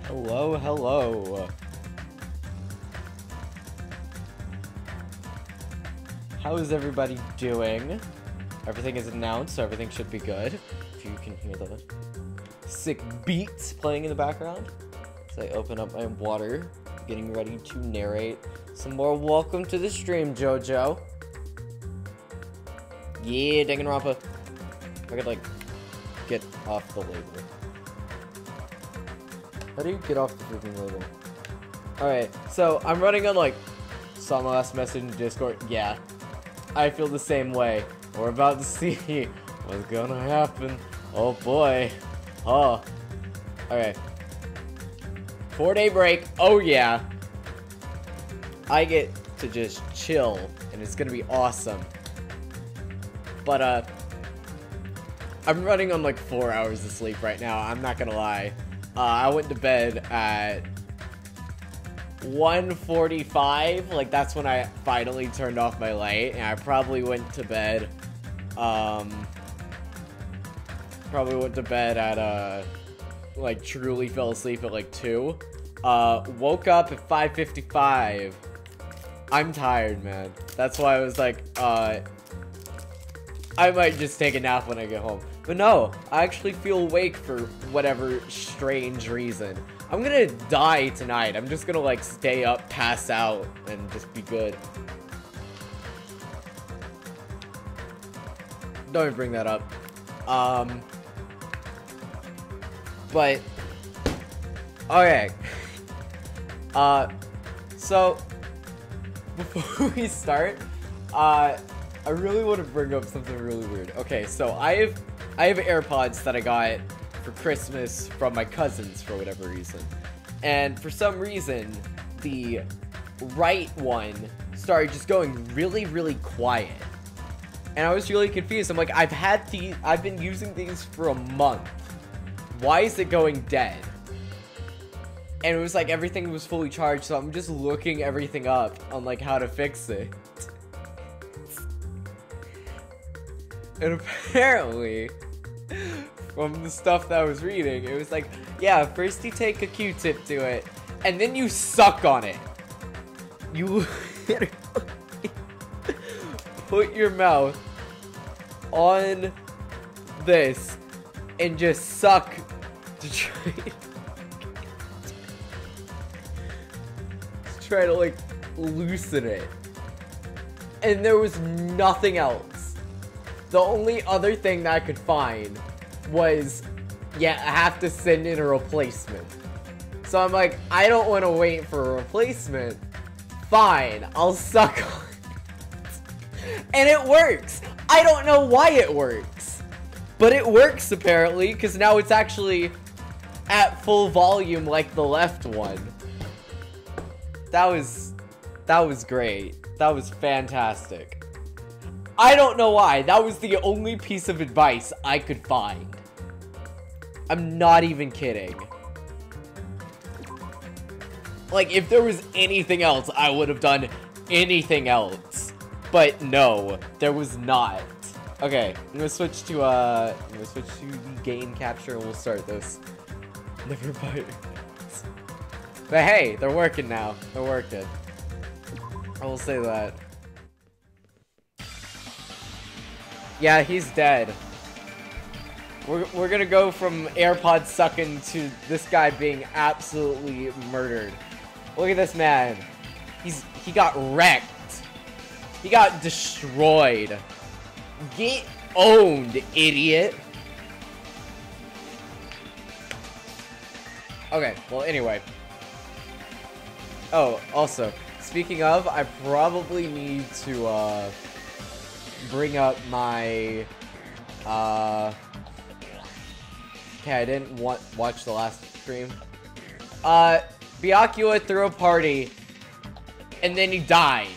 Hello, hello. How is everybody doing? Everything is announced, so everything should be good. If you can hear the sick beats playing in the background. As I open up my water, getting ready to narrate some more. Welcome to the stream, JoJo. Yeah, Danganronpa. I could, like, get off the label. How do you get off the freaking label? Alright, so I'm running on, like, saw my last message in Discord. Yeah, I feel the same way. We're about to see what's gonna happen. Oh boy. Oh. Alright. 4-day break. Oh yeah. I get to just chill, and it's gonna be awesome. But, I'm running on like 4 hours of sleep right now. I'm not gonna lie. I went to bed at 1:45. Like, that's when I finally turned off my light. And I probably went to bed, at, like, truly fell asleep at like 2. Woke up at 5:55. I'm tired, man. That's why I was like, I might just take a nap when I get home. But no, I actually feel awake for whatever strange reason. I'm gonna die tonight. I'm just gonna, like, stay up, pass out, and just be good. Don't even bring that up. But, okay. So, before we start, I really want to bring up something really weird. Okay, so I have AirPods that I got for Christmas from my cousins for whatever reason. And for some reason, the right one started just going really, really quiet. And I was really confused. I'm like, I've been using these for a month. Why is it going dead? And it was like everything was fully charged, so I'm just looking everything up on, like, how to fix it. And apparently, from the stuff that I was reading, it was like, yeah, first you take a Q-tip to it, and then you suck on it. You literally put your mouth on this and just suck to try to, like, loosen it. And there was nothing else. The only other thing that I could find was, yeah, I have to send in a replacement. So I'm like, I don't want to wait for a replacement. Fine, I'll suck on it. And it works. I don't know why it works. But it works, apparently, because now it's actually at full volume like the left one. That was great. That was fantastic. I don't know why. That was the only piece of advice I could find. I'm not even kidding. Like, if there was anything else, I would have done anything else. But no, there was not. Okay, I'm gonna switch to the game capture and we'll start this. Never mind. But hey, they're working now. They're working. I will say that. Yeah, he's dead. We're gonna go from AirPod sucking to this guy being absolutely murdered. Look at this man. He got wrecked. He got destroyed. Get owned, idiot. Okay, well, anyway. Oh, also, speaking of, I probably need to, bring up my, okay, I didn't watch the last stream. Byakuya threw a party, and then he died.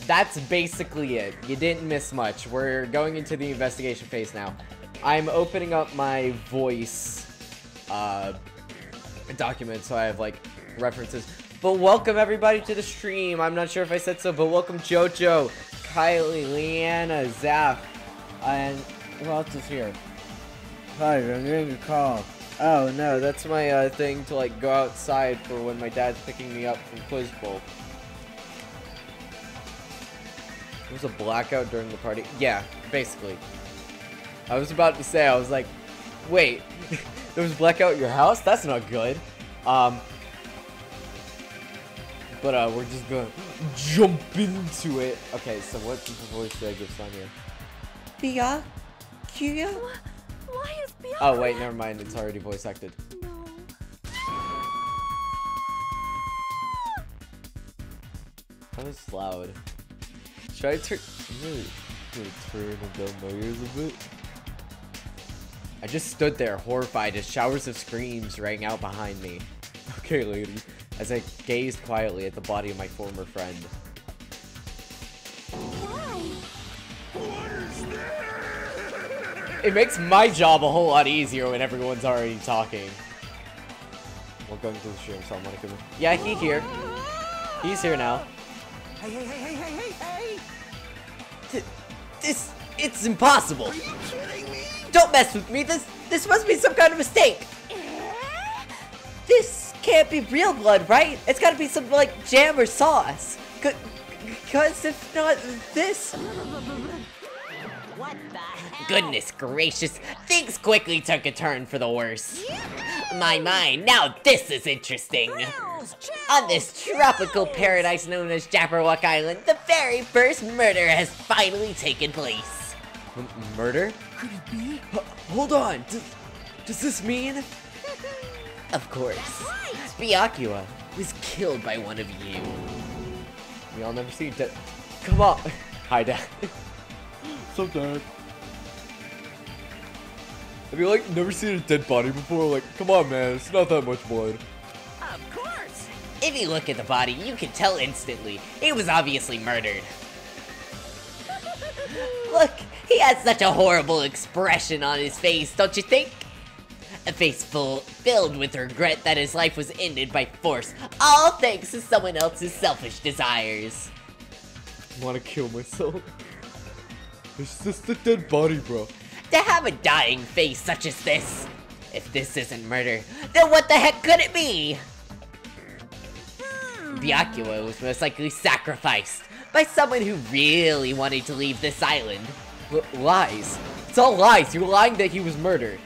That's basically it. You didn't miss much. We're going into the investigation phase now. I'm opening up my voice, document, so I have, like, references. But welcome everybody to the stream. I'm not sure if I said so, but welcome JoJo, Kylie, Leanna, Zaf, and who else is here? Hi, I'm getting a call. Oh no, that's my thing to like go outside for when my dad's picking me up from quiz bowl. There was a blackout during the party. Yeah, basically. I was about to say, I was like, wait, there was a blackout at your house? That's not good. But we're just gonna jump into it. Okay, so what voice should I give Sonia? Byakuya? Why is Byakuya? Oh wait, never mind. It's already voice acted. No. That was loud. Should I turn? I'm gonna turn down my ears a bit. I just stood there horrified as showers of screams rang out behind me. Okay, lady. As I gazed quietly at the body of my former friend. Why? It makes my job a whole lot easier when everyone's already talking. We're going through the stream, so I'm gonna come in. Yeah, he's here. He's here now. Hey! It's impossible. Are you kidding me? Don't mess with me. This must be some kind of mistake. This can't be real blood, right? It's gotta be some, like, jam or sauce. Cause if not, this... What the hell? Goodness gracious, things quickly took a turn for the worse. My, now this is interesting. On this tropical paradise known as Jabberwock Island, the very first murder has finally taken place. Murder? Could it be? Hold on. Does this mean? Of course, Right. Byakuya was killed by one of you. We all never see dead. Come on. Hi, Dad. So Dad. Have you like never seen a dead body before? Like, come on, man. It's not that much blood. Of course. If you look at the body, you can tell instantly it was obviously murdered. Look, he has such a horrible expression on his face, don't you think? A face filled with regret that his life was ended by force, all thanks to someone else's selfish desires. I want to kill myself. It's just a dead body, bro. To have a dying face such as this. If this isn't murder, then what the heck could it be? Byakuya was most likely sacrificed by someone who really wanted to leave this island. Lies. It's all lies. You're lying that he was murdered.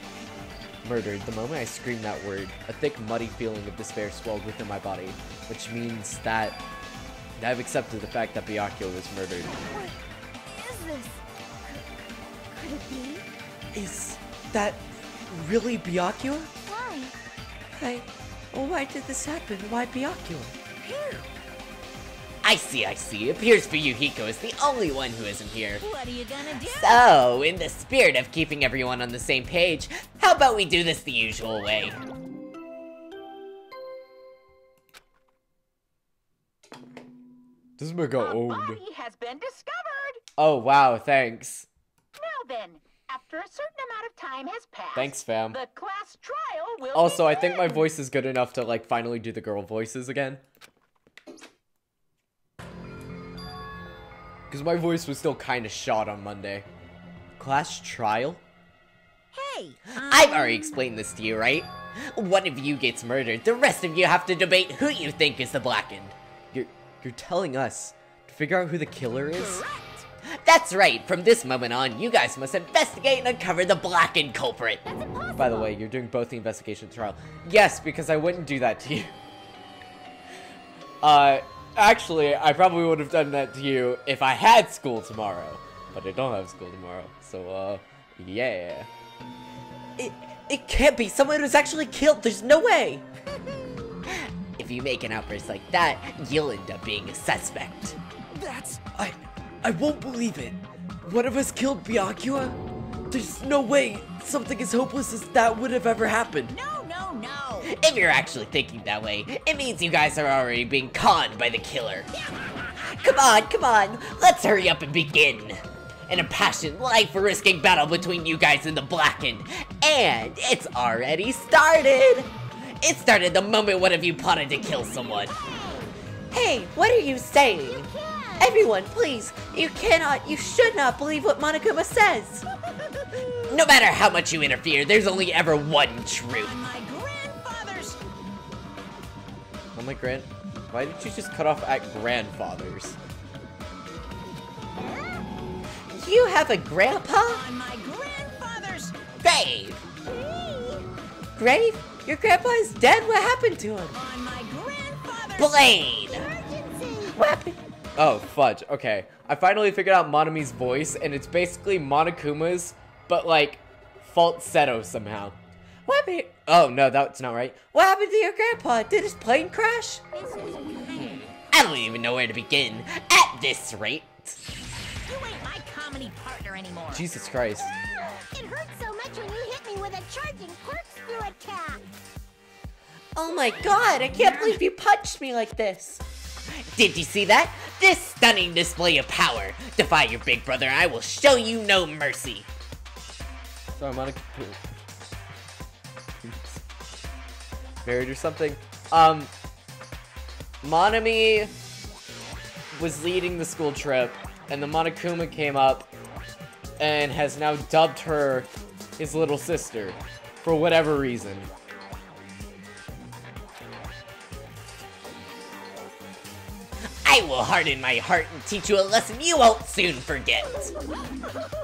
Murdered. The moment I screamed that word, a thick, muddy feeling of despair swelled within my body, which means that I've accepted the fact that Byakuya was murdered. What is this? Could it be? Is that really Byakuya? Why? Why did this happen? Why Byakuya? Here. I see. Appears Fuyuhiko is the only one who isn't here. What are you gonna do? So, in the spirit of keeping everyone on the same page, how about we do this the usual way? This man got A owned. body has been discovered. Oh, wow, thanks. Now then, after a certain amount of time has passed, Thanks, fam. the class trial will Also, I think my begin. voice is good enough to, like, finally do the girl voices again. Because my voice was still kind of shot on Monday. Class trial? Hey. I've already explained this to you, right? One of you gets murdered, the rest of you have to debate who you think is the blackened. You're telling us to figure out who the killer is? Correct. That's right, from this moment on, you guys must investigate and uncover the blackened culprit. That's impossible. By the way, you're doing both the investigation and trial. Yes, because I wouldn't do that to you. Actually, I probably would have done that to you if I had school tomorrow. But I don't have school tomorrow, so, yeah. It can't be someone who's actually killed, there's no way! If you make an outburst like that, you'll end up being a suspect. That's... I won't believe it. One of us killed Byakuya? There's no way something as hopeless as that would have ever happened. No. If you're actually thinking that way, it means you guys are already being conned by the killer. Come on, let's hurry up and begin. An impassioned, life-risking battle between you guys and the Blackened. And it's already started! It started the moment one of you plotted to kill someone. Hey, what are you saying? You can't. Everyone, please, you should not believe what Monokuma says. No matter how much you interfere, there's only ever one truth. My grandfather's. Oh my why did you just cut off at grandfather's? You have a grandpa? On my grandfather's. Grave. Grave? Your grandpa is dead? What happened to him? On my grandfather's. Blade. What happened? Oh, fudge. Okay. I finally figured out Monami's voice, and it's basically Monokuma's, but like, falsetto somehow. What happened? Oh, no, that's not right. What happened to your grandpa? Did his plane crash? I don't even know where to begin. At this rate. You ain't my comedy partner anymore. Jesus Christ. It hurt so much when you hit me with a charging corkscrew attack. Oh my god, I can't believe you punched me like this. Did you see that? This stunning display of power. Defy your big brother and I will show you no mercy. Sorry, Monica. Married or something? Monami was leading the school trip, and the Monokuma came up and has now dubbed her his little sister for whatever reason. I will harden my heart and teach you a lesson you won't soon forget.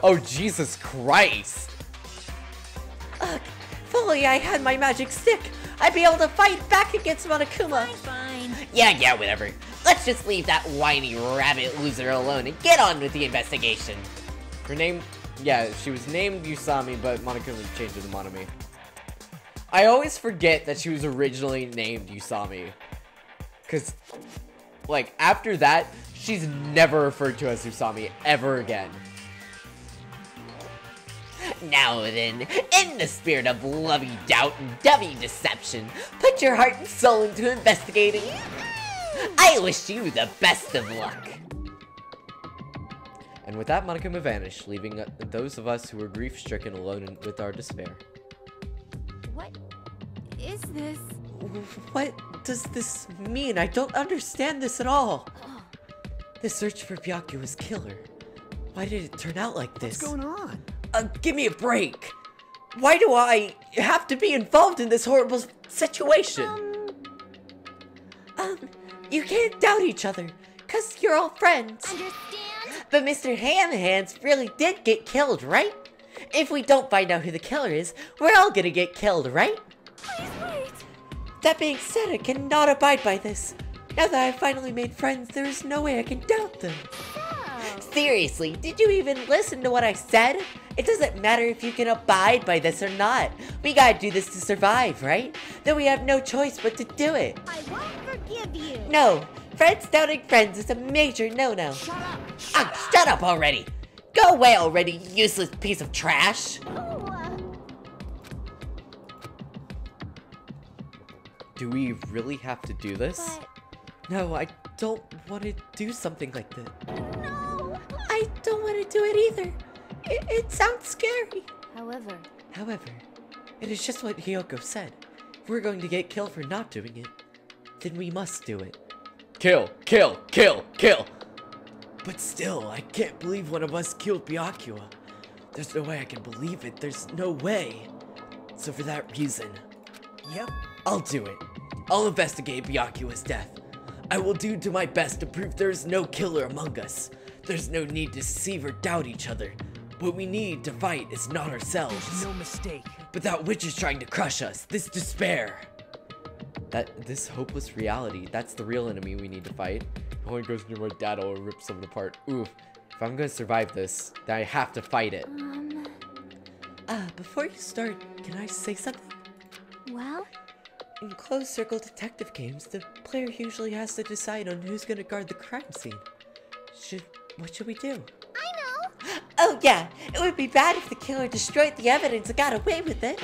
Oh, Jesus Christ. Ugh, if only I had my magic stick, I'd be able to fight back against Monokuma. Fine. Yeah, whatever. Let's just leave that whiny rabbit loser alone and get on with the investigation. Her name, yeah, she was named Usami, but Monokuma changed it to Monami. I always forget that she was originally named Usami. Because, like, after that, she's never referred to as Usami ever again. Now then, in the spirit of lovey doubt and dummy deception, put your heart and soul into investigating. I wish you the best of luck. And with that, Monokuma vanished, leaving those of us who were grief-stricken alone with our despair. What is this? What does this mean? I don't understand this at all. The search for Byakuya's killer. Why did it turn out like this? What's going on? Give me a break. Why do I have to be involved in this horrible situation? You can't doubt each other, 'cause you're all friends. Understand? But Mr. Hands really did get killed, right? If we don't find out who the killer is, we're all gonna get killed, right? Please wait. That being said, I cannot abide by this. Now that I've finally made friends, there is no way I can doubt them. Seriously, did you even listen to what I said? It doesn't matter if you can abide by this or not. We gotta do this to survive, right? Then we have no choice but to do it. I won't forgive you. No, friends doubting friends is a major no-no. Shut up. Shut up already! Go away already, you useless piece of trash! Do we really have to do this? But No, I don't want to do something like that. no. I don't want to do it either. It sounds scary. However, However, it is just what Hiyoko said. If we're going to get killed for not doing it, then we must do it. Kill, kill, kill, kill! But still, I can't believe one of us killed Byakuya. There's no way I can believe it. There's no way. So for that reason, Yep. I'll do it. I'll investigate Byakuya's death. I will do to my best to prove there's no killer among us. There's no need to deceive or doubt each other. What we need to fight is not ourselves, No mistake. but that which is trying to crush us, this despair. This hopeless reality, that's the real enemy we need to fight. If one goes near my dad, I'll rip someone apart. Oof. If I'm gonna survive this, then I have to fight it. Before you start, can I say something? well, In closed circle detective games, the player usually has to decide on who's gonna guard the crime scene. What should we do? I know. Oh yeah, it would be bad if the killer destroyed the evidence and got away with it.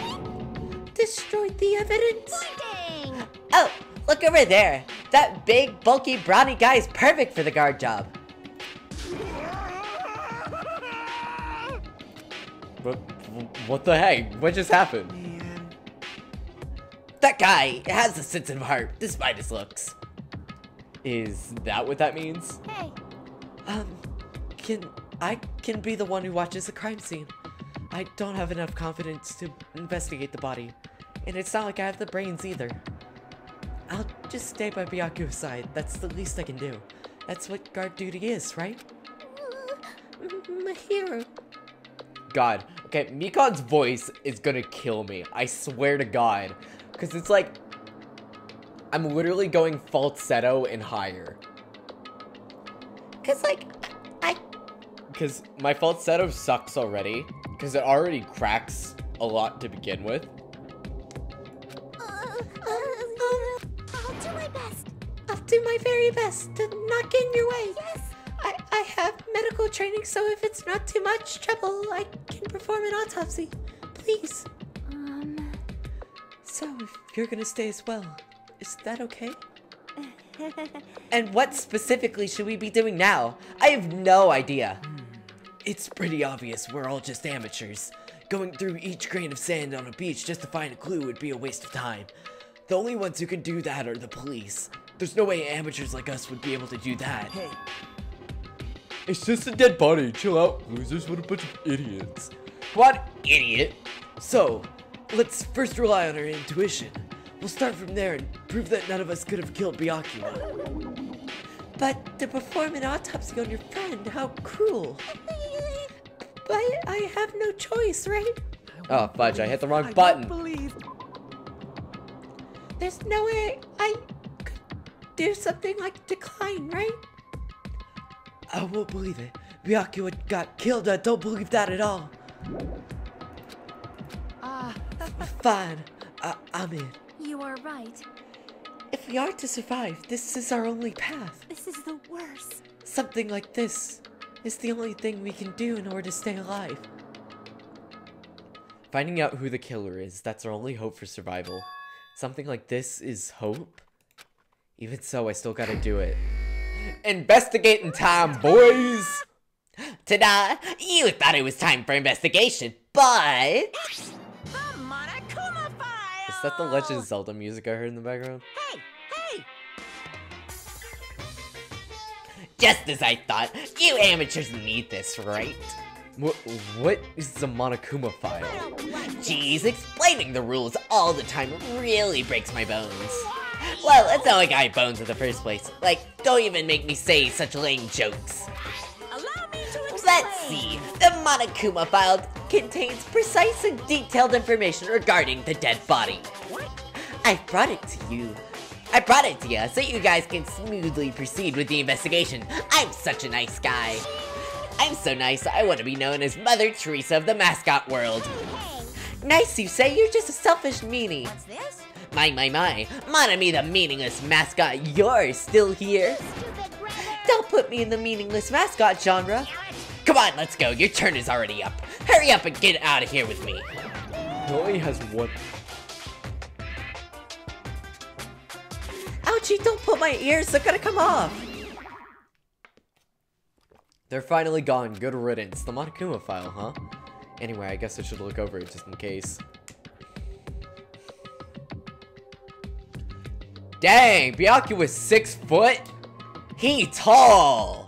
Destroyed the evidence? Pointing. Oh, look over there. That big, bulky, brawny guy is perfect for the guard job. What the heck? What just happened? Man. That guy has a sensitive heart, despite his looks. Is that what that means? Hey, I can be the one who watches the crime scene. I don't have enough confidence to investigate the body. And it's not like I have the brains either. I'll just stay by Byakuya's side. That's the least I can do. That's what guard duty is, right? Mahiru. God. Okay, Mikan's voice is gonna kill me. I swear to God. Because it's like, I'm literally going falsetto and higher. Because my falsetto sucks already. Because it already cracks a lot to begin with. I'll do my best. I'll do my very best to not get in your way. Yes. I have medical training, so if it's not too much trouble, I can perform an autopsy. Please. So, if you're gonna stay as well, is that okay? And what specifically should we be doing now? I have no idea. It's pretty obvious we're all just amateurs. Going through each grain of sand on a beach just to find a clue would be a waste of time. The only ones who can do that are the police. There's no way amateurs like us would be able to do that. Hey. It's just a dead body. Chill out, losers. What a bunch of idiots. What idiot? So, let's first rely on our intuition. We'll start from there and prove that none of us could have killed Byakuya. But to perform an autopsy on your friend, how cruel. But I have no choice, right? Oh, fudge, I hit the wrong I button. don't believe. There's no way I could do something like decline, right? I won't believe it. Byakuya got killed. I don't believe that at all. Fine. I'm in. You are right. If we are to survive, this is our only path. This is the worst. Something like this is the only thing we can do in order to stay alive. Finding out who the killer is, that's our only hope for survival. Something like this is hope? Even so, I still gotta do it. Investigating time, boys! Ta-da! You thought it was time for investigation, but... The Monokuma file! Is that the Legend of Zelda music I heard in the background? Hey! Hey! Just as I thought, you amateurs need this, right? What is the Monokuma file? Jeez, explaining the rules all the time really breaks my bones. Well, it's not like I had bones in the first place. Like, don't even make me say such lame jokes. Allow me to explain. Let's see. The Monokuma file contains precise and detailed information regarding the dead body. I brought it to you so you guys can smoothly proceed with the investigation. I'm such a nice guy. I'm so nice, I want to be known as Mother Teresa of the mascot world. Nice, you say? You're just a selfish meanie. What's this? My. Monami the meaningless mascot, you're still here? Don't put me in the meaningless mascot genre. Come on, let's go. Your turn is already up. Hurry up and get out of here with me. He only has one. Ouchie, don't pull my ears. They're gonna come off. They're finally gone. Good riddance. The Monokuma file, huh? Anyway, I guess I should look over it just in case. Dang, Byakuya was 6 foot? He tall!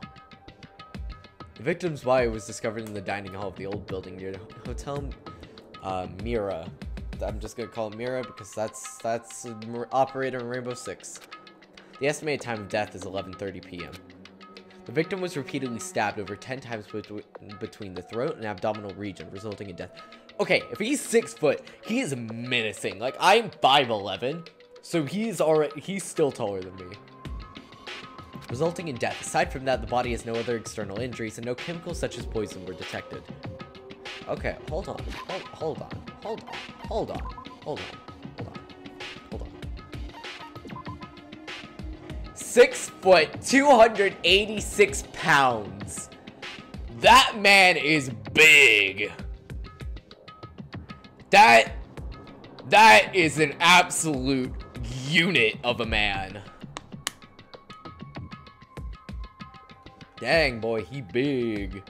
The victim's body was discovered in the dining hall of the old building near the Hotel Mira. I'm just gonna call it Mira because that's an operator in Rainbow Six. The estimated time of death is 11:30 p.m. The victim was repeatedly stabbed over 10 times between the throat and abdominal region, resulting in death. Okay, if he's 6 foot, he is menacing. Like, I'm 5'11", so he's still taller than me. Resulting in death. Aside from that, the body has no other external injuries and no chemicals such as poison were detected. Okay, hold on. 6 foot, 286 pounds. That man is big. That is an absolute unit of a man. Dang, boy, he big.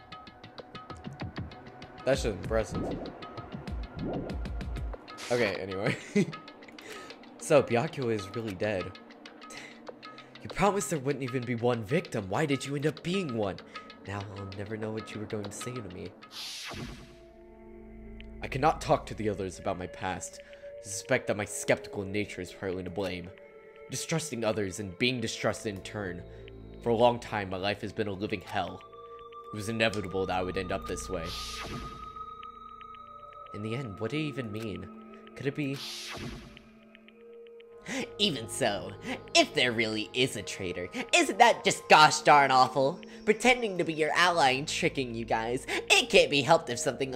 That's just impressive. Okay, anyway. So, Byakuya is really dead. You promised there wouldn't even be one victim. Why did you end up being one? Now I'll never know what you were going to say to me. I cannot talk to the others about my past. I suspect that my skeptical nature is partly to blame. Distrusting others and being distrusted in turn. For a long time, my life has been a living hell. It was inevitable that I would end up this way. In the end, what did it even mean? Could it be... Even so, if there really is a traitor, isn't that just gosh darn awful? Pretending to be your ally and tricking you guys. It can't be helped if someone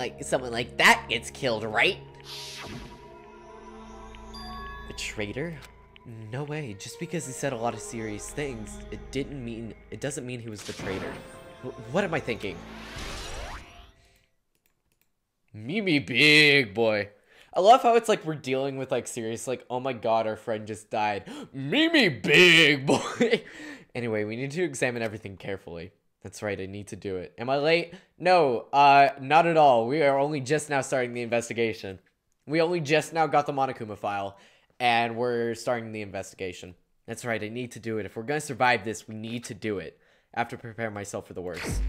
like that gets killed, right? A traitor? No way. Just because he said a lot of serious things, it doesn't mean he was the traitor. What am I thinking? Mimi, big boy. I love how it's like we're dealing with like serious, like, oh my god, our friend just died. Mimi, big boy. Anyway, we need to examine everything carefully. That's right, I need to do it. Am I late? No, not at all. We are only just now starting the investigation. We only just now got the Monokuma file, and we're starting the investigation. That's right, I need to do it. If we're gonna survive this, we need to do it. I have to prepare myself for the worst.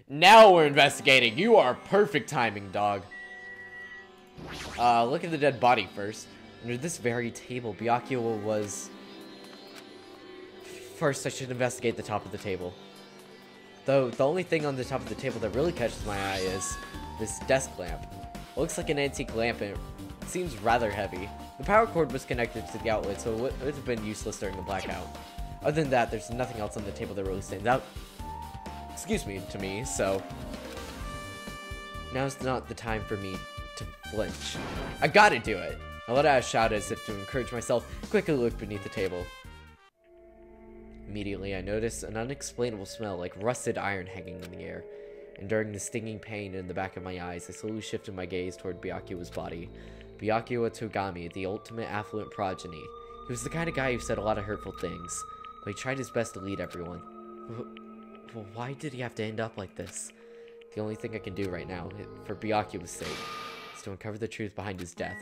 Now we're investigating. You are perfect timing, dog. Look at the dead body first. Under this very table, Byakuya was... First, I should investigate the top of the table. Though, the only thing on the top of the table that really catches my eye is this desk lamp. It looks like an antique lamp and it seems rather heavy. The power cord was connected to the outlet, so it would have been useless during the blackout. Other than that, there's nothing else on the table that really stands out. Excuse me, to me, so... Now's not the time for me to flinch. I gotta do it! I let out a shout as if to encourage myself, quickly looked beneath the table. Immediately, I noticed an unexplainable smell like rusted iron hanging in the air. And during the stinging pain in the back of my eyes, I slowly shifted my gaze toward Byakuya's body. Byakuya Togami, the ultimate affluent progeny. He was the kind of guy who said a lot of hurtful things, but he tried his best to lead everyone. Well, why did he have to end up like this? The only thing I can do right now, for Byakuya's sake, is to uncover the truth behind his death.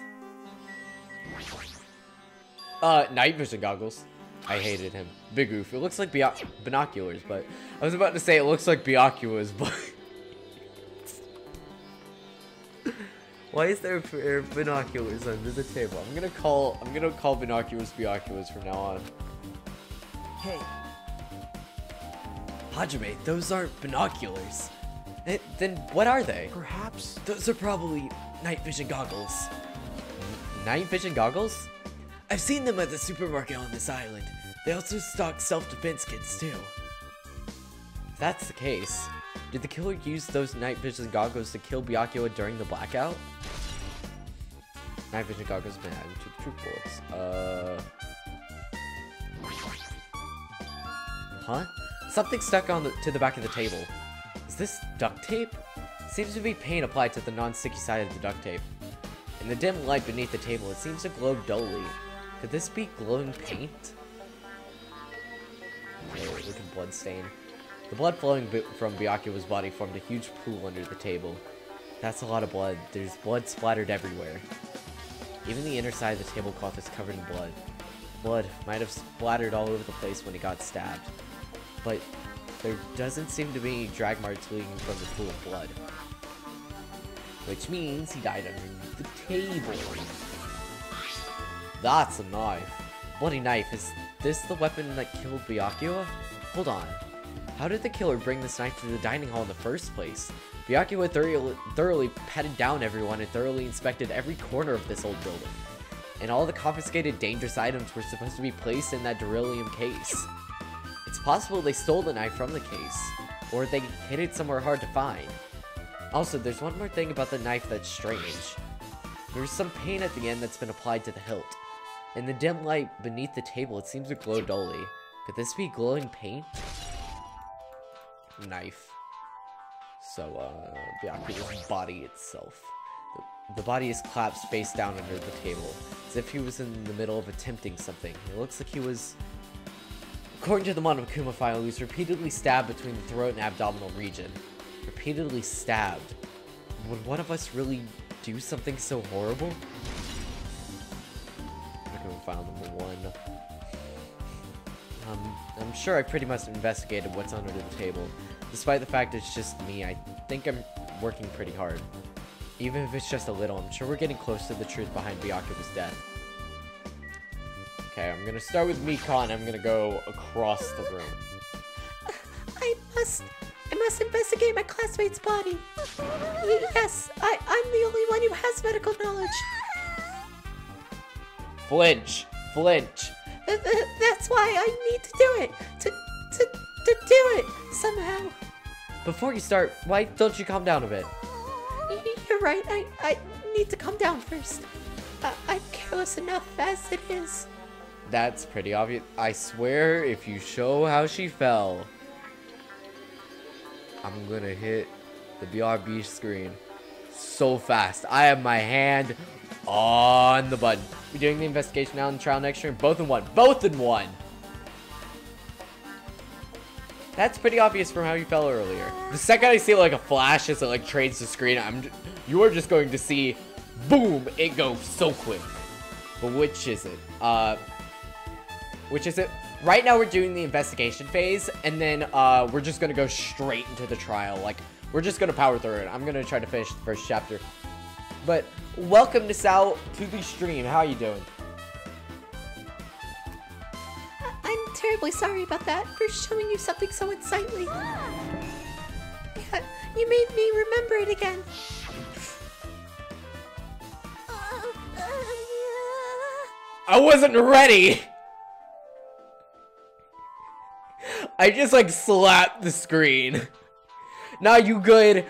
Night vision goggles. I hated him. Big oof. It looks like binoculars, but I was about to say it looks like Byakuya's, but... Why is there binoculars under the table? I'm gonna call binoculars Byakuya's from now on. Hey. Hajime, those aren't binoculars. Then what are they? Perhaps. Those are probably night vision goggles. Night vision goggles? I've seen them at the supermarket on this island. They also stock self-defense kits too. If that's the case, did the killer use those night vision goggles to kill Byakuya during the blackout? Night vision goggles been added to the troop bullets. Huh? Something stuck to the back of the table. Is this duct tape? Seems to be paint applied to the non-sticky side of the duct tape. In the dim light beneath the table, it seems to glow dully. Could this be glowing paint? Okay, look at blood stain. The blood flowing from Byakuya's body formed a huge pool under the table. That's a lot of blood. There's blood splattered everywhere. Even the inner side of the tablecloth is covered in blood. Blood might have splattered all over the place when he got stabbed. But there doesn't seem to be any drag marks leading from the pool of blood. Which means he died underneath the table. That's a knife. Bloody knife. Is this the weapon that killed Byakuya? Hold on. How did the killer bring this knife to the dining hall in the first place? Byakuya thoroughly patted down everyone and thoroughly inspected every corner of this old building. And all the confiscated dangerous items were supposed to be placed in that beryllium case. It's possible they stole the knife from the case, or they hid it somewhere hard to find. Also, there's one more thing about the knife that's strange. There's some paint at the end that's been applied to the hilt. In the dim light beneath the table, it seems to glow dully. Could this be glowing paint? Knife. So, Byakuya's body itself. The body is collapsed face down under the table, as if he was in the middle of attempting something. It looks like he was... According to the Monokuma file, he was repeatedly stabbed between the throat and abdominal region. Repeatedly stabbed. Would one of us really do something so horrible? Monokuma file number 1. I'm sure I pretty much investigated what's under the table. Despite the fact it's just me, I think I'm working pretty hard. Even if it's just a little, I'm sure we're getting close to the truth behind Byakuya's death. Okay, I'm gonna start with Mikan. I'm gonna go across the room. I must investigate my classmate's body. Yes, I'm the only one who has medical knowledge. Flinch! Flinch! That's why I need to do it. To do it somehow. Before you start, why don't you calm down a bit? You're right. I need to calm down first. I'm careless enough as it is. That's pretty obvious. I swear, if you show how she fell, I'm gonna hit the BRB screen so fast. I have my hand on the button. We're doing the investigation now in the trial next turn. Both in one. Both in one! That's pretty obvious from how you fell earlier. The second I see like a flash as it like trades the screen, you're just going to see, boom, it goes so quick. But which is it? Which is it? Right now we're doing the investigation phase, and then we're just gonna go straight into the trial. Like, we're just gonna power through it. I'm gonna try to finish the first chapter. But welcome to Sal to the stream. How you doing? I'm terribly sorry about that, for showing you something so unsightly. Yeah, you made me remember it again. I wasn't ready! I just like slapped the screen. Now you good?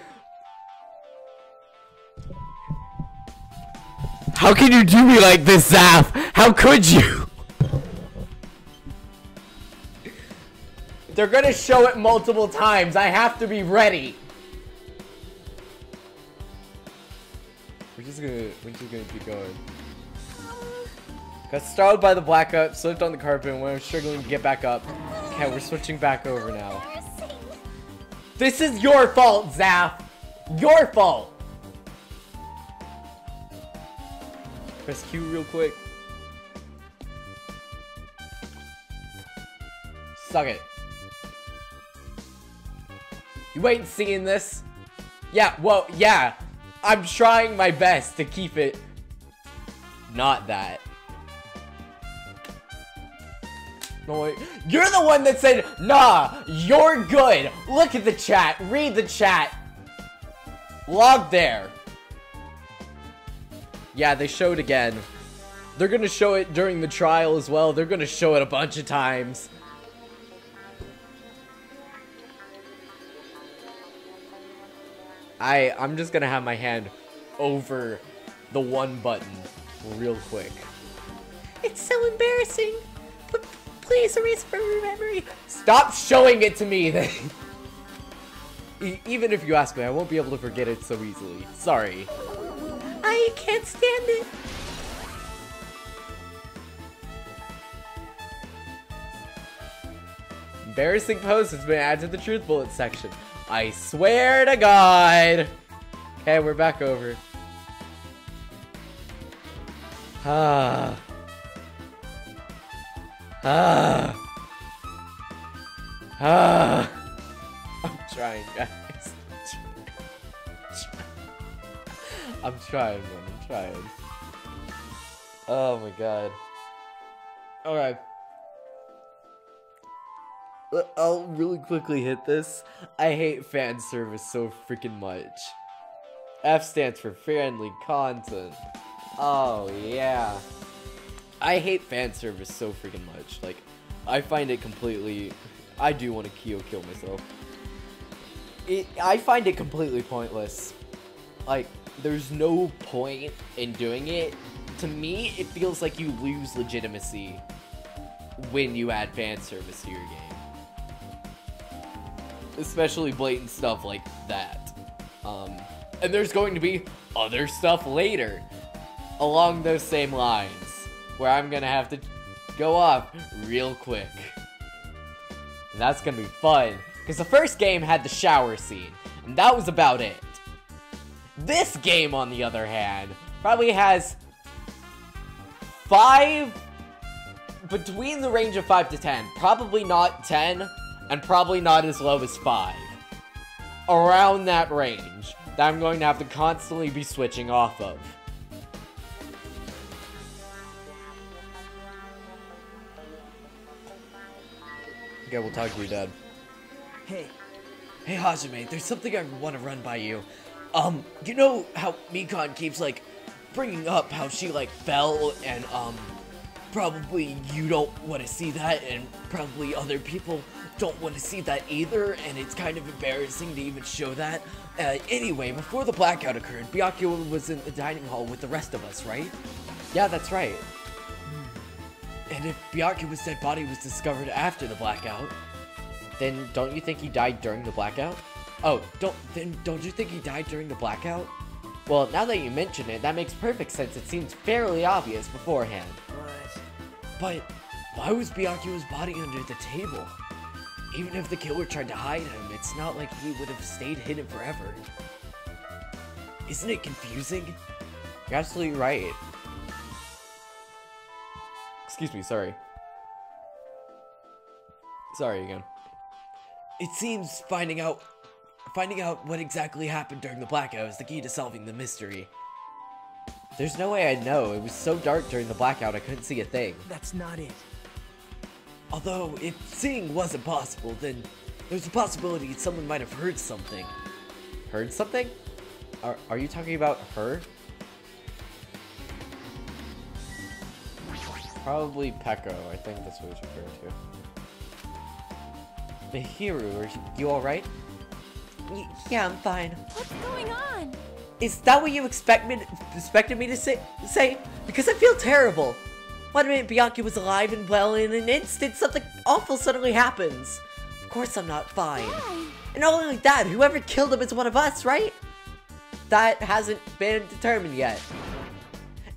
How can you do me like this, Zaf? How could you? They're gonna show it multiple times. I have to be ready. We're just gonna keep going. Got startled by the blackout, slipped on the carpet, and when I was struggling to get back up. Okay, we're switching back over now. This is your fault, Zaf! Your fault! Press Q real quick. Suck it. You ain't seeing this. Yeah, well, yeah. I'm trying my best to keep it not that. No, wait. You're the one that said, nah, you're good. Look at the chat. Read the chat. Log there. Yeah, they showed again. They're gonna show it during the trial as well. They're gonna show it a bunch of times. I'm just gonna have my hand over the one button real quick. It's so embarrassing. But please erase from your memory. Stop showing it to me then. Even if you ask me, I won't be able to forget it so easily. Sorry. I can't stand it. Embarrassing post has been added to the truth bullet section. I swear to God. Okay, we're back over. I'm trying, guys. I'm trying, man. I'm trying. Oh my God. Alright. I'll really quickly hit this. I hate fan service so freaking much. F stands for friendly content. Oh yeah. I hate fan service so freaking much. Like, I find it completely... I do want to kill myself. I find it completely pointless. Like, there's no point in doing it. To me, it feels like you lose legitimacy when you add fan service to your game. Especially blatant stuff like that. And there's going to be other stuff later along those same lines where I'm gonna have to go off real quick. And that's gonna be fun, because the first game had the shower scene, and that was about it. This game, on the other hand, probably has 5, between the range of 5 to 10. Probably not 10, and probably not as low as 5. around that range that I'm going to have to constantly be switching off of. Okay, we'll talk to your dad. Hey. Hey Hajime, there's something I want to run by you. You know how Mikan keeps, like, bringing up how she, like, fell, and, probably you don't want to see that, and probably other people don't want to see that either, and it's kind of embarrassing to even show that. Anyway, before the blackout occurred, Byakuya was in the dining hall with the rest of us, right? Yeah, that's right. And if Byakuya's dead body was discovered after the blackout, then don't you think he died during the blackout? Oh, don't you think he died during the blackout? Well, now that you mention it, that makes perfect sense. It seems fairly obvious beforehand. But why was Byakuya's body under the table? Even if the killer tried to hide him, it's not like he would have stayed hidden forever. Isn't it confusing? You're absolutely right. Excuse me, sorry. Sorry again. It seems finding out what exactly happened during the blackout is the key to solving the mystery. There's no way I'd know. It was so dark during the blackout I couldn't see a thing. That's not it. Although, if seeing wasn't possible, then there's a possibility someone might have heard something. Heard something? Are you talking about her? Probably Peko. I think that's what it's referring to. Mahiru, are you alright? Yeah, I'm fine. What's going on? Is that what you expected me to say? Because I feel terrible. 1 minute Byakuya was alive and well, in an instant something awful suddenly happens. Of course I'm not fine. Why? And not only that, whoever killed him is one of us, right? That hasn't been determined yet.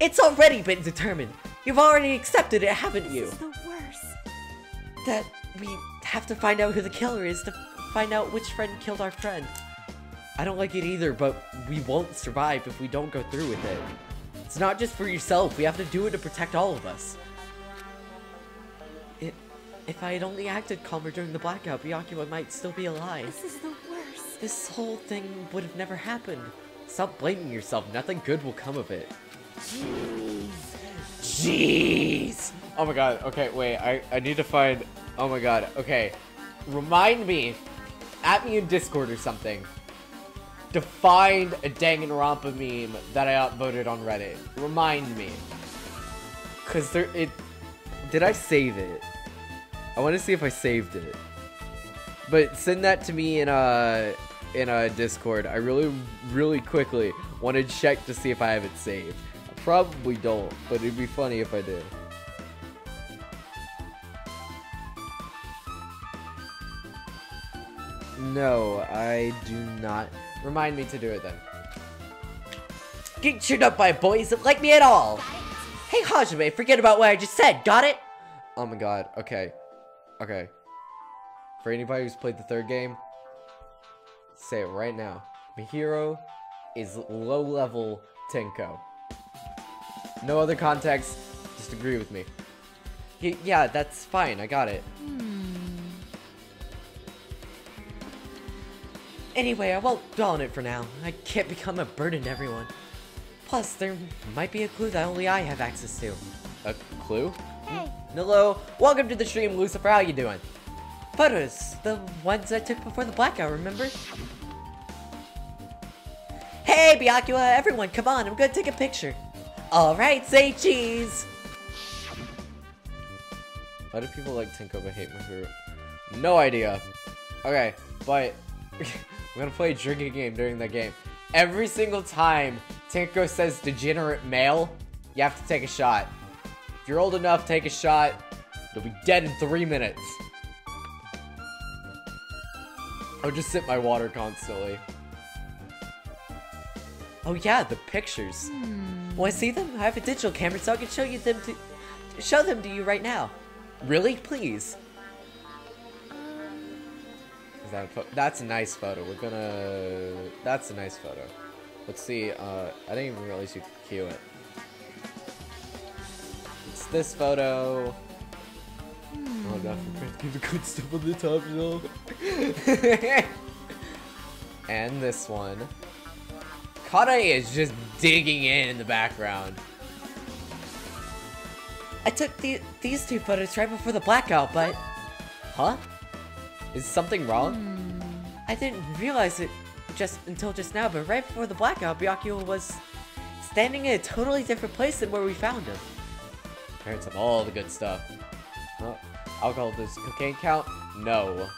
It's already been determined. You've already accepted it, haven't you? This is the worst. That we have to find out who the killer is to find out which friend killed our friend. I don't like it either, but we won't survive if we don't go through with it. It's not just for yourself, we have to do it to protect all of us. If I had only acted calmer during the blackout, Byakuya might still be alive. This is the worst. This whole thing would have never happened. Stop blaming yourself, nothing good will come of it. Jeez! Oh my god, okay, wait, I need to find... Oh my god, okay. Remind me, at me in Discord or something, to find a Danganronpa meme that I upvoted on Reddit. Remind me. Cause did I save it? I want to see if I saved it. But send that to me in a Discord. I really quickly want to check to see if I have it saved. I probably don't, but it'd be funny if I did. No, I do not. Remind me to do it then. Get chewed up by boys that like me at all. Hey Hajime, forget about what I just said, got it? Oh my god, okay. Okay. For anybody who's played the third game, say it right now. Mihiru is low-level Tenko. No other context, just agree with me. Yeah, that's fine, I got it. Anyway, I won't dwell on it for now. I can't become a burden to everyone. Plus, there might be a clue that only I have access to. A clue? Hey. Hello, welcome to the stream, Lucifer. How you doing? Photos, the ones I took before the blackout, remember? Hey, Byakuya, everyone, come on, I'm gonna take a picture. Alright, say cheese! Why do people like Tenko but hate Mahiru? No idea. Okay, but I'm gonna play a drinking game during that game. Every single time Tenko says degenerate male, you have to take a shot. If you're old enough, take a shot. You'll be dead in 3 minutes. I'll just sip my water constantly. Oh yeah, the pictures. Want to see them? I have a digital camera, so I can show them to you right now. Really? Please. Is that that's a nice photo. That's a nice photo. Let's see. I didn't even realize you could queue it. It's this photo. Oh god, keep the good stuff on the top shelf. And this one. Kanae is just digging in the background. I took these two photos right before the blackout, but... Huh? Is something wrong? I didn't realize it until just now, but right before the blackout, Byakuya was standing in a totally different place than where we found him. Parents have all the good stuff. Huh? Alcohol does cocaine count? No.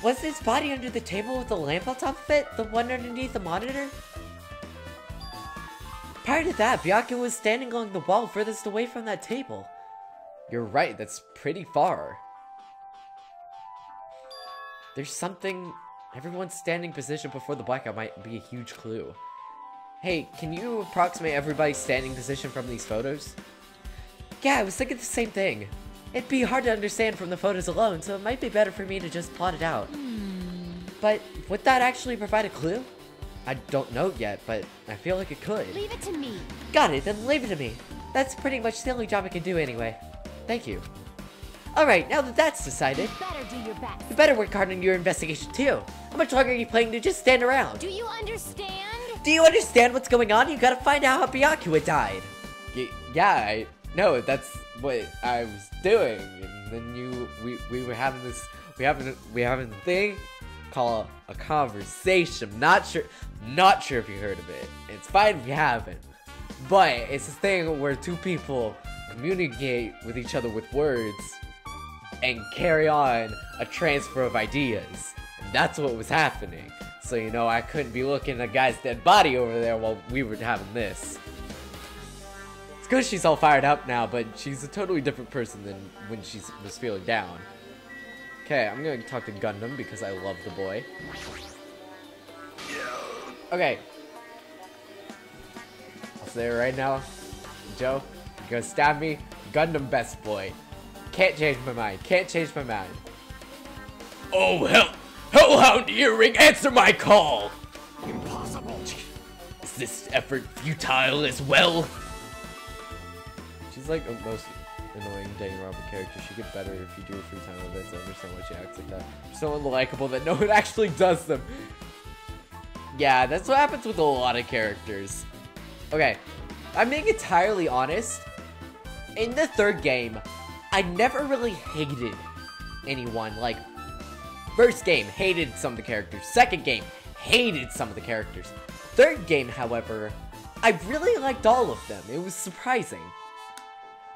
Was his body under the table with the lamp on top of it? The one underneath the monitor? Prior to that, Byakuya was standing along the wall furthest away from that table. You're right, that's pretty far. There's something... Everyone's standing position before the blackout might be a huge clue. Hey, can you approximate everybody's standing position from these photos? Yeah, I was thinking the same thing. It'd be hard to understand from the photos alone, so it might be better for me to just plot it out. But would that actually provide a clue? I don't know yet, but I feel like it could. Leave it to me. Got it, then leave it to me. That's pretty much the only job I can do anyway. Thank you. Alright, now that that's decided, Better do your best. you better work hard on your investigation too. How much longer are you planning to just stand around? Do you understand? Do you understand what's going on? You gotta find out how Byakuya died. Yeah, I know, that's what I was doing. And then we were having this, we having a thing called a conversation. Not sure if you heard of it. It's fine if you haven't. But it's a thing where two people communicate with each other with words and carry on a transfer of ideas. And that's what was happening. So, you know, I couldn't be looking at a guy's dead body over there while we were having this. It's good she's all fired up now, but she's a totally different person than when she was feeling down. Okay, I'm gonna talk to Gundam because I love the boy. Okay. I'll say it right now. Joe, you're gonna stab me. Gundam best boy. Can't change my mind. Can't change my mind. Oh, Hellhound Earring, answer my call! Impossible. Is this effort futile as well? She's like the most annoying Danganronpa character. She get better if you do her free time events. I understand why she acts like that. She's so unlikable that no one actually does them. Yeah, that's what happens with a lot of characters. Okay, I'm being entirely honest. In the third game, I never really hated anyone. Like, first game, hated some of the characters. Second game, hated some of the characters. Third game, however, I really liked all of them. It was surprising.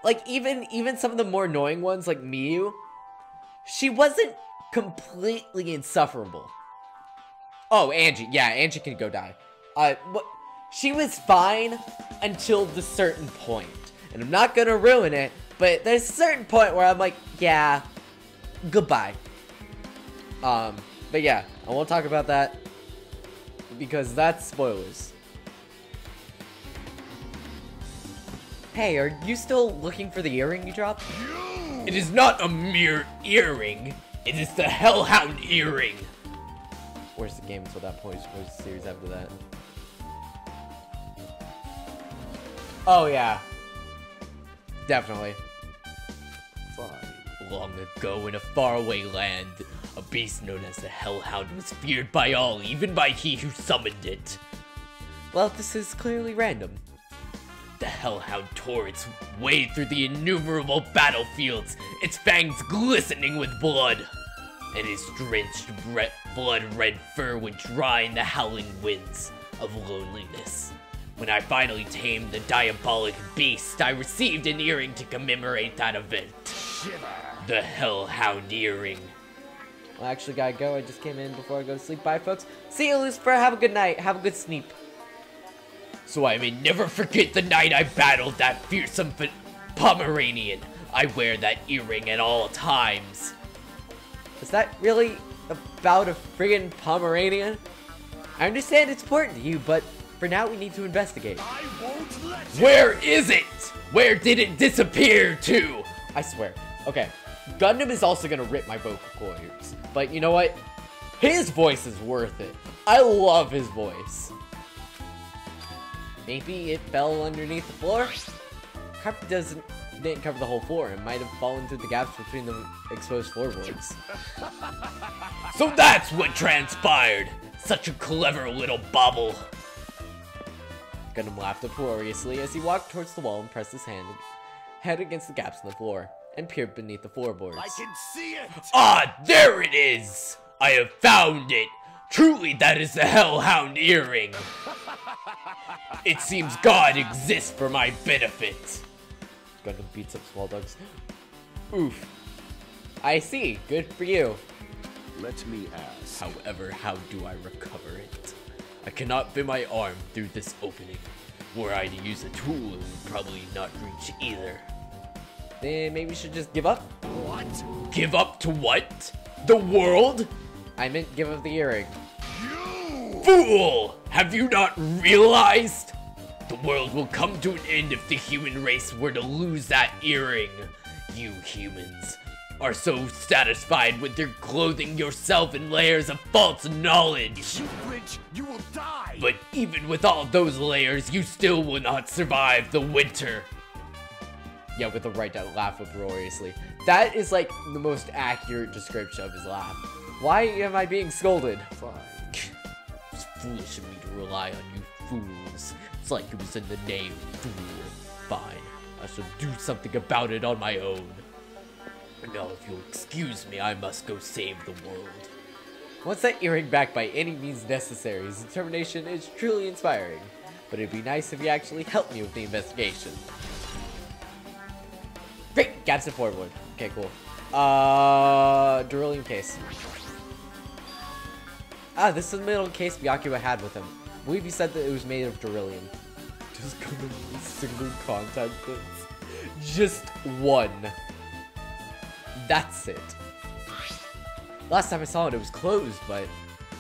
Like, even some of the more annoying ones, like Miyu, she wasn't completely insufferable. Oh, Angie. Yeah, Angie can go die. She was fine until the certain point. And I'm not gonna ruin it, but there's a certain point where I'm like, yeah, goodbye. But yeah, I won't talk about that because that's spoilers. Hey, are you still looking for the earring you dropped? It is not a mere earring. It is the Hellhound earring. Where's the game until that point? Where's the series after that? Oh yeah. Definitely. Long ago in a faraway land, a beast known as the Hellhound was feared by all, even by he who summoned it. Well, this is clearly random. The Hellhound tore its way through the innumerable battlefields, its fangs glistening with blood, and his drenched blood-red fur would dry in the howling winds of loneliness. When I finally tamed the diabolic beast, I received an earring to commemorate that event. The Hellhound earring. Well, I actually gotta go. I just came in before I go to sleep. Bye, folks. See you, Lucifer. Have a good night. Have a good sleep. So I may never forget the night I battled that fearsome Pomeranian. I wear that earring at all times. Is that really about a friggin' Pomeranian? I understand it's important to you, but for now we need to investigate. I won't let you. Where is it? Where did it disappear to? I swear. Okay, Gundam is also gonna rip my vocal cords, but you know what? His voice is worth it. I love his voice. Maybe it fell underneath the floor? Carpet doesn't didn't cover the whole floor and might have fallen through the gaps between the exposed floorboards. So that's what transpired! Such a clever little bubble! Gundham laughed uproariously as he walked towards the wall and pressed his head against the gaps in the floor and peered beneath the floorboards. I can see it! Ah, there it is! I have found it! Truly, that is the Hellhound earring! It seems God exists for my benefit! Gundham beats up small dogs. Oof. I see. Good for you. Let me ask. However, how do I recover it? I cannot fit my arm through this opening. Were I to use a tool, it would probably not reach either. Then maybe you should just give up? What? Give up to what? The world? I meant give up the earring. You! Fool! Have you not realized? The world will come to an end if the human race were to lose that earring. You humans are so satisfied with your clothing yourself in layers of false knowledge. You bridge, you will die! But even with all those layers, you still will not survive the winter. Yeah, with the right to laugh uproariously. That is like the most accurate description of his laugh. Why am I being scolded? Fine. It's foolish of me to rely on you fools. It's like it was in the name, fool. Fine, I shall do something about it on my own. Now, if you'll excuse me, I must go save the world. Wants that earring back by any means necessary. His determination is truly inspiring. But it'd be nice if you actually helped me with the investigation. Great! Gaps at floorboard. Okay, cool. Beryllium case. Ah, this is the middle case Byakuya had with him. I believe he said that it was made of beryllium. Just come in single contact lens. Just one. That's it. Last time I saw it was closed, but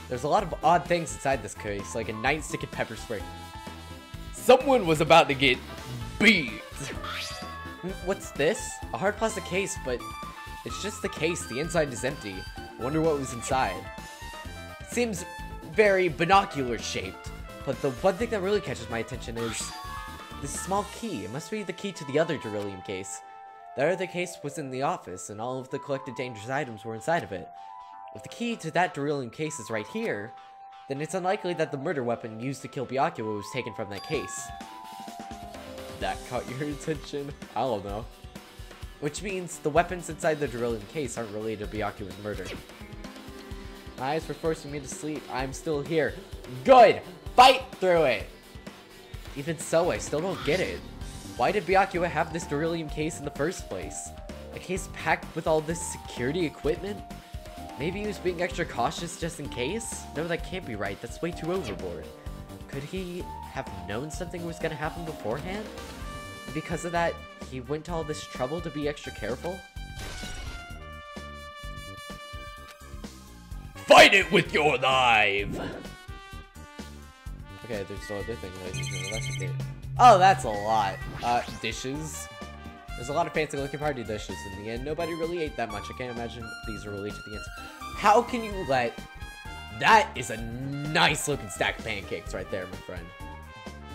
there's a lot of odd things inside this case, like a nightstick and pepper spray. Someone was about to get beat. What's this? A hard plastic case, but it's just the case. The inside is empty. I wonder what was inside. It seems very binocular shaped, but the one thing that really catches my attention is this small key. It must be the key to the other beryllium case. The other case was in the office, and all of the collected dangerous items were inside of it. If the key to that beryllium case is right here, then it's unlikely that the murder weapon used to kill Byakuya was taken from that case. That caught your attention? I don't know. Which means the weapons inside the beryllium case aren't related to Byakuya's murder. My eyes were forcing me to sleep. I'm still here. Good! Fight through it! Even so, I still don't get it. Why did Byakuya have this beryllium case in the first place? A case packed with all this security equipment? Maybe he was being extra cautious just in case? No, that can't be right. That's way too overboard. Could he have known something was gonna happen beforehand? Because of that, he went to all this trouble to be extra careful? Fight it with your knife! Okay, there's no other thing that you can investigate. Oh, that's a lot. Dishes. There's a lot of fancy looking party dishes. In the end, nobody really ate that much. I can't imagine these are related to the ends. How can you let... That is a nice looking stack of pancakes right there, my friend.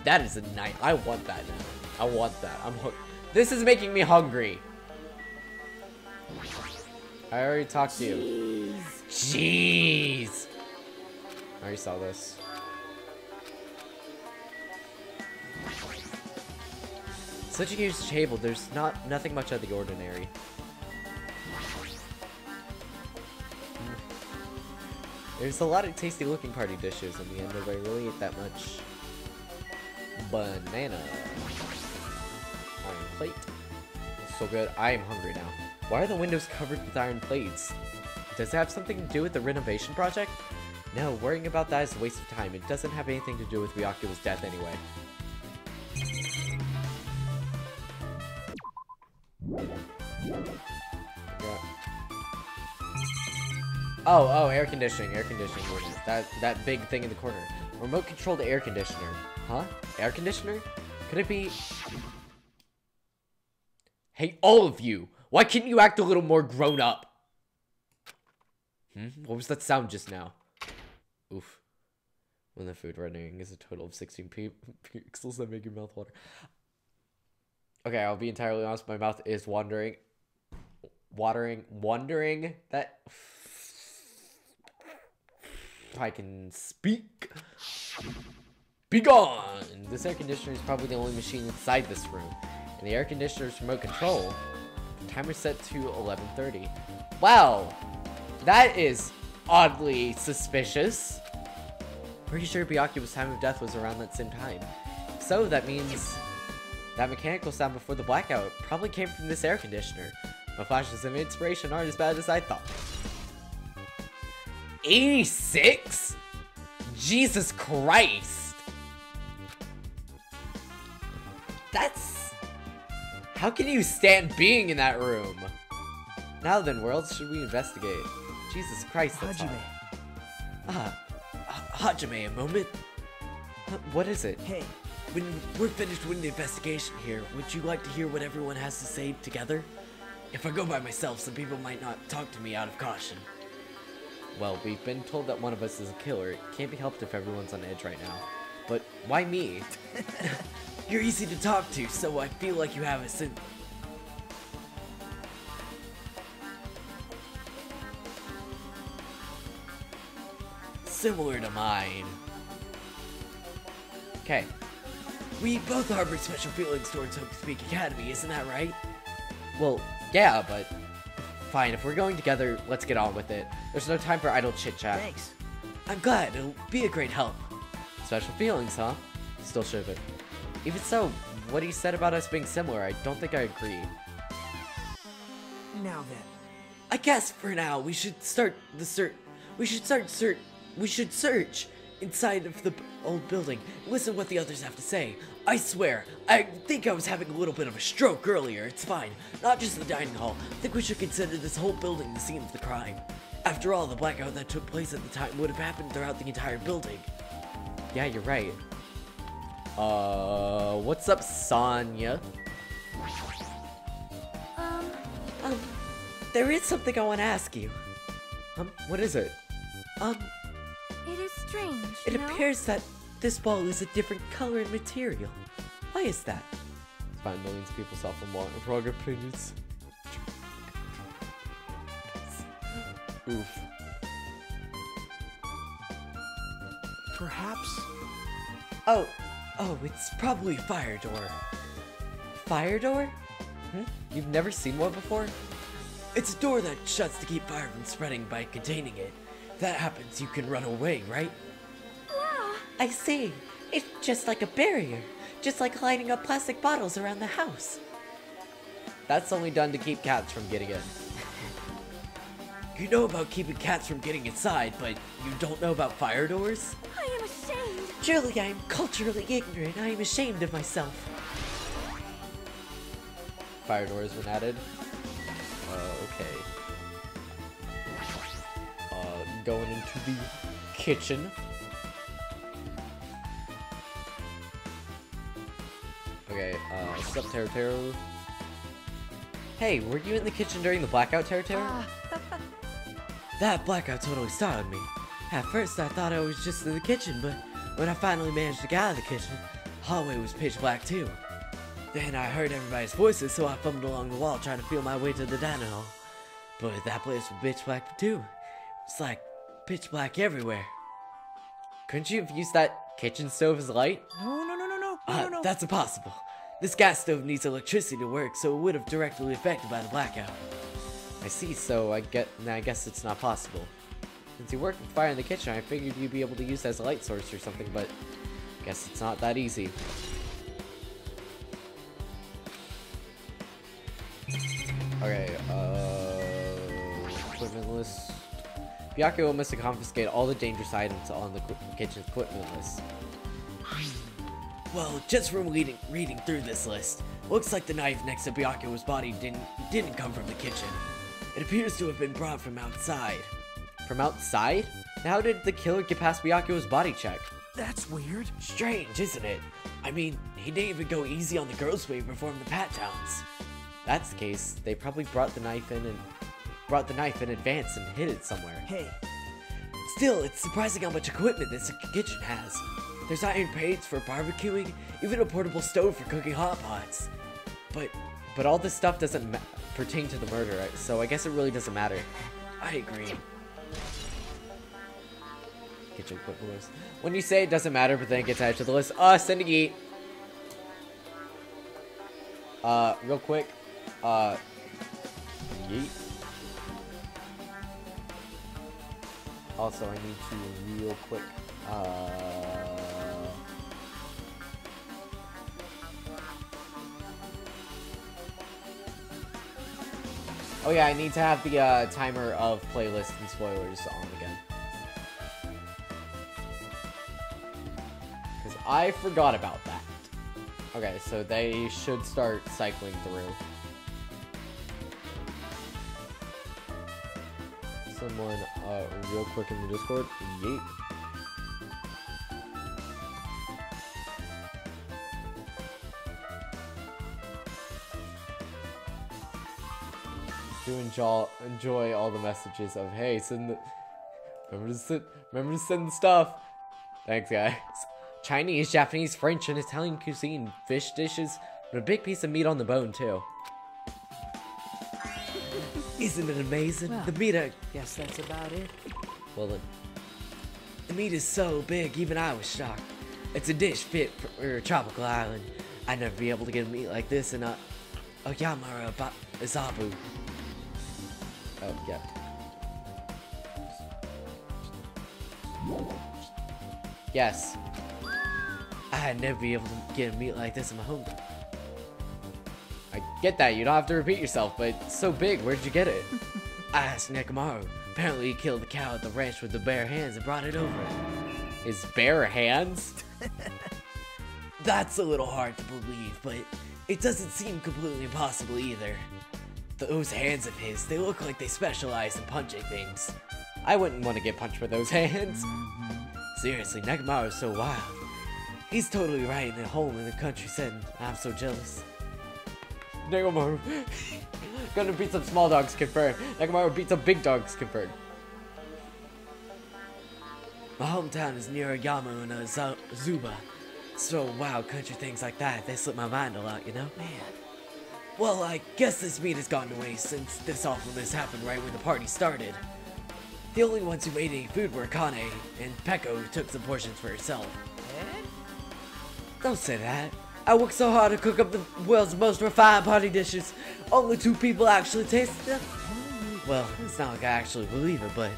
That is a nice... I want that now. I want that. This is making me hungry. I already talked to you. Jeez. I already saw this. Such a huge table, there's nothing much out of the ordinary. There's a lot of tasty looking party dishes. In the end, nobody really ate that much. Banana. Iron plate. So good. I am hungry now. Why are the windows covered with iron plates? Does it have something to do with the renovation project? No, worrying about that is a waste of time. It doesn't have anything to do with Byakuya's death anyway. Oh, air conditioning unit. That big thing in the corner. Remote controlled air conditioner. Huh? Air conditioner? Could it be... Hey, all of you! Why can't you act a little more grown up? What was that sound just now? Oof. When the food rendering is a total of 16 pixels that make your mouth water. Okay, I'll be entirely honest, my mouth is wondering that if I can speak. Be gone! This air conditioner is probably the only machine inside this room. And the air conditioner's remote control, the timer's set to 11:30. Wow! That is oddly suspicious. Pretty sure Byakuya's time of death was around that same time. So that means that mechanical sound before the blackout probably came from this air conditioner. My flashes of inspiration aren't as bad as I thought. 86? Jesus Christ! That's... How can you stand being in that room? Now then, where else should we investigate? Jesus Christ, that's Hajime. Hajime, a moment? What is it? Hey, when we're finished with the investigation here, would you like to hear what everyone has to say together? If I go by myself, some people might not talk to me out of caution. Well, we've been told that one of us is a killer. It can't be helped if everyone's on edge right now. But why me? You're easy to talk to, so I feel like you have a similar to mine. Okay. We both harbor special feelings towards Hope Speak Academy, isn't that right? Well, yeah, but... Fine, if we're going together, let's get on with it. There's no time for idle chit-chat. Thanks. I'm glad, it'll be a great help. Special feelings, huh? Still should have. Even so, what he said about us being similar, I don't think I agree. Now then. I guess for now we should start the search. We should search inside of the old building. Listen to what the others have to say. I swear, I think I was having a little bit of a stroke earlier. It's fine. Not just the dining hall. I think we should consider this whole building the scene of the crime. After all, the blackout that took place at the time would have happened throughout the entire building. Yeah, you're right. What's up, Sonia? There is something I want to ask you. What is it? It is strange, It no? appears that this ball is a different color and material. Why is that? It's fine, millions of people self-employed and wrong opinions. Oof. Perhaps? Oh, it's probably a fire door. Fire door? You've never seen one before? It's a door that shuts to keep fire from spreading by containing it. If that happens, you can run away, right? Wow. I see. It's just like a barrier. Just like lighting up plastic bottles around the house. That's only done to keep cats from getting in. You know about keeping cats from getting inside, but you don't know about fire doors? I am ashamed. Truly, I am culturally ignorant. I am ashamed of myself. Fire doors been added. Okay. Going into the kitchen. Okay, what's up, Teruteru? Hey, were you in the kitchen during the blackout, Teruteru? That blackout totally startled me. At first I thought I was just in the kitchen, but when I finally managed to get out of the kitchen, the hallway was pitch black too. Then I heard everybody's voices, so I fumbled along the wall trying to feel my way to the dining hall. But that place was pitch black too. It's like pitch black everywhere. Couldn't you have used that kitchen stove as light? No. That's impossible. This gas stove needs electricity to work, so it would have directly affected by the blackout. I see, so I guess it's not possible. Since you work with fire in the kitchen, I figured you'd be able to use it as a light source or something, but I guess it's not that easy. Okay, equipment list. Byakuya must have confiscated all the dangerous items on the kitchen equipment list. Well, just from reading through this list, looks like the knife next to Byakuya's body didn't come from the kitchen. It appears to have been brought from outside. From outside? How did the killer get past Byakuya's body check? That's weird. Strange, isn't it? I mean, he didn't even go easy on the girls when he performed the pat downs. That's the case. They probably brought the knife in advance and hid it somewhere. Hey. Still, it's surprising how much equipment this kitchen has. There's iron plates for barbecuing, even a portable stove for cooking hot pots. But all this stuff doesn't pertain to the murder, right? So I guess it really doesn't matter. I agree. Get your quick list. When you say it doesn't matter, but then it gets added to the list. Send a yeet. Real quick. Yeet. Also, I need to real quick. Oh yeah, I need to have the timer of playlists and spoilers on again. Because I forgot about that. Okay, so they should start cycling through. Someone, real quick in the Discord. Yeet. Do enjoy all the messages of, hey, remember to send the stuff. Thanks, guys. Chinese, Japanese, French, and Italian cuisine, fish dishes, and a big piece of meat on the bone too. Isn't it amazing? Well, the meat, guess that's about it. Well then, the meat is so big, even I was shocked. It's a dish fit for a tropical island. I'd never be able to get a meat like this in Oyama Izabu. oh yeah. Yes. I'd never be able to get a meat like this in my home. I get that, you don't have to repeat yourself, but it's so big, where'd you get it? I asked Nekomaru. Apparently he killed the cow at the ranch with the bare hands and brought it over. His bare hands? That's a little hard to believe, but it doesn't seem completely impossible either. Those hands of his, they look like they specialize in punching things. I wouldn't want to get punched with those hands. Seriously, Nekomaru's so wild. He's totally right in a home in the country setting. I'm so jealous. Nekomaru. Gonna beat some small dogs, confirmed. Nekomaru beat some big dogs, confirmed. My hometown is near Oyama and Zuba. So wow, country things like that, they slip my mind a lot, you know? Man, Well, I guess this meat has gone to waste since this awfulness happened right when the party started. The only ones who made any food were Akane and Peko, who took some portions for herself. Don't say that. I worked so hard to cook up the world's most refined party dishes. Only 2 people actually tasted them. Well, it's not like I actually believe it, but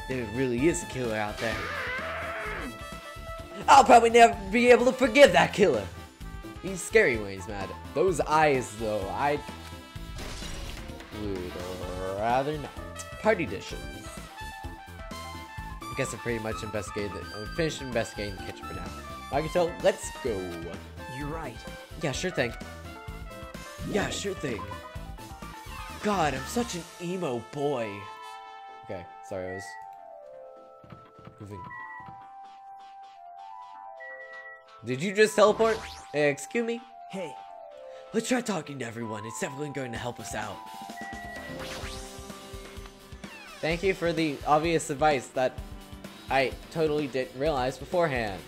there really is a killer out there. I'll probably never be able to forgive that killer. He's scary when he's mad. Those eyes, though, I would rather not. Party dishes. I guess I pretty much investigated it. I'm finished investigating the kitchen for now. Nagito, let's go. you're right. Yeah, sure thing. Yeah, sure thing. God, I'm such an emo boy. Okay, sorry, I was moving. Did you just teleport? Excuse me? Hey, Let's try talking to everyone. It's definitely going to help us out. Thank you for the obvious advice that I totally didn't realize beforehand.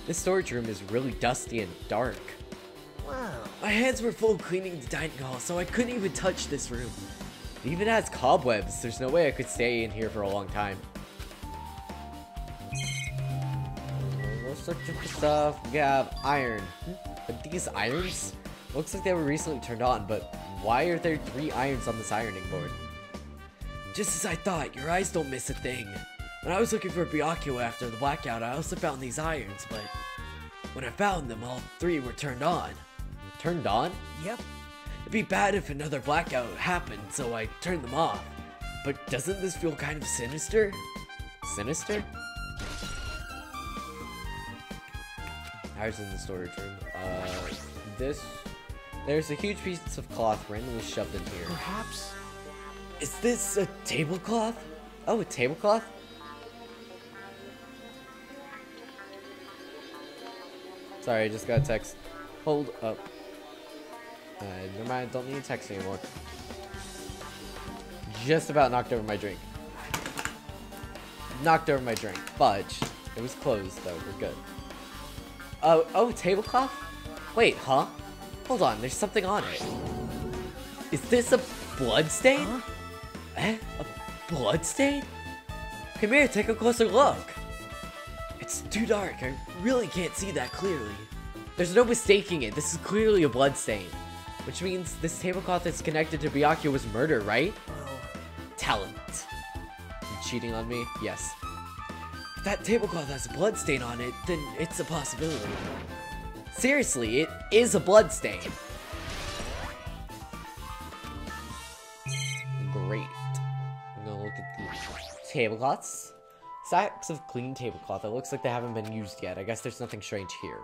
This storage room is really dusty and dark. wow. My hands were full cleaning the dining hall, so I couldn't even touch this room. It even has cobwebs. There's no way I could stay in here for a long time. Let's search for stuff. We have iron. Are these irons? Looks like they were recently turned on, but why are there 3 irons on this ironing board? Just as I thought, your eyes don't miss a thing. When I was looking for Byakuya after the blackout, I also found these irons, but when I found them, all 3 were turned on. Turned on? Yep. It'd be bad if another blackout happened, so I turned them off. But doesn't this feel kind of sinister? Sinister? Ours in the storage room. There's a huge piece of cloth randomly shoved in here. Perhaps. Is this a tablecloth? Oh, a tablecloth? Sorry, I just got a text. Hold up. Never mind, don't need text anymore. Just about knocked over my drink. Knocked over my drink. Fudge. It was closed though, we're good. Oh, tablecloth? Wait, huh? Hold on, there's something on it. Is this a blood stain? Huh? Eh? A blood stain? Come here, take a closer look. It's too dark. I really can't see that clearly. There's no mistaking it. This is clearly a blood stain. Which means this tablecloth is connected to Byakuya's murder, right? Talent. You cheating on me? Yes. If that tablecloth has a blood stain on it, then it's a possibility. Seriously, it is a blood stain. Great. I'm gonna look at the tablecloths. Sacks of clean tablecloth. It looks like they haven't been used yet. I guess there's nothing strange here.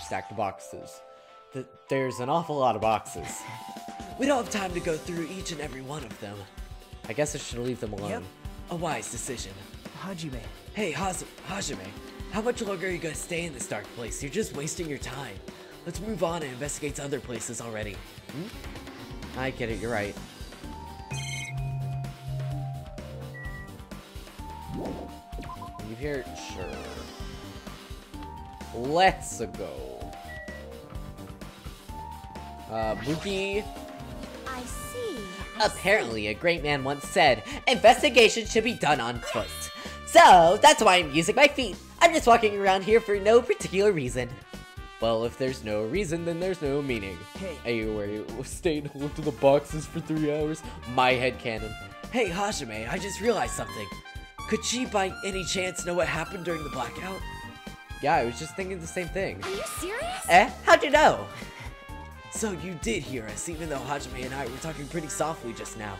Stacked boxes. There's an awful lot of boxes. We don't have time to go through each and every one of them. I guess I should leave them alone. Yep. A wise decision. Hajime. Hey, Hajime. How much longer are you gonna stay in this dark place? You're just wasting your time. Let's move on and investigate other places already. I get it, you're right. Leave here? Sure. Let's go. Buki. I see. Apparently, a great man once said, investigation should be done on foot. So, that's why I'm using my feet. I'm just walking around here for no particular reason. Well, if there's no reason, then there's no meaning. Hey, where you stayed and looked at the boxes for 3 hours? My headcanon. Hey, Hajime, I just realized something. Could she by any chance know what happened during the blackout? Yeah, I was just thinking the same thing. Are you serious? Eh? How'd you know? So you did hear us, even though Hajime and I were talking pretty softly just now.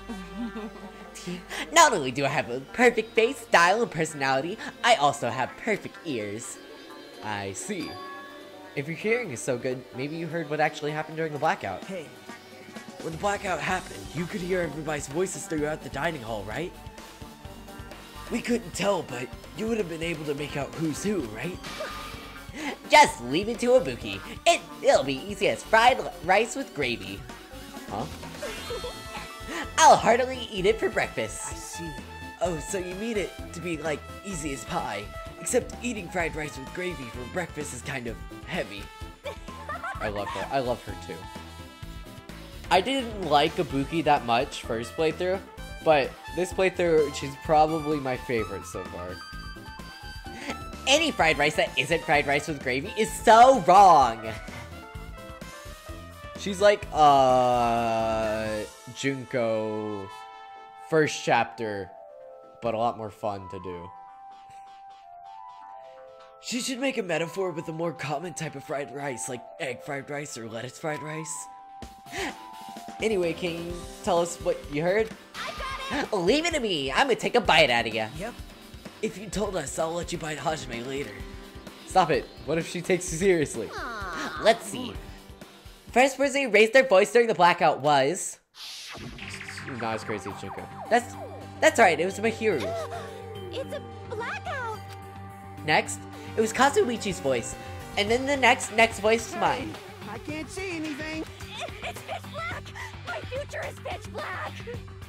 Not only do I have a perfect face, style, and personality, I also have perfect ears. I see. If your hearing is so good, maybe you heard what actually happened during the blackout. Hey, When the blackout happened, you could hear everybody's voices throughout the dining hall, right? We couldn't tell, but you would have been able to make out who's who, right? Just leave it to Ibuki. It'll be easy as fried rice with gravy. Huh? I'll heartily eat it for breakfast. I see. Oh, so you mean it to be like easy as pie, except eating fried rice with gravy for breakfast is kind of heavy. I love her. I love her too. I didn't like Ibuki that much first playthrough, but this playthrough, she's probably my favorite so far. Any fried rice that isn't fried rice with gravy is so wrong. She's like, Junko first chapter, but a lot more fun to do. She should make a metaphor with a more common type of fried rice, like egg fried rice or lettuce fried rice. Anyway, can you tell us what you heard? Leave it to me. I'm gonna take a bite out of you. Yep. If you told us, I'll let you bite Hajime later. Stop it. What if she takes you seriously? Let's see. First person who raised their voice during the blackout was... Not as crazy as Junko. That's right, it was Mahiru. It's a blackout. Next, it was Kazuichi's voice. And then the next voice was mine. I can't see anything. It's pitch black. My future is pitch black.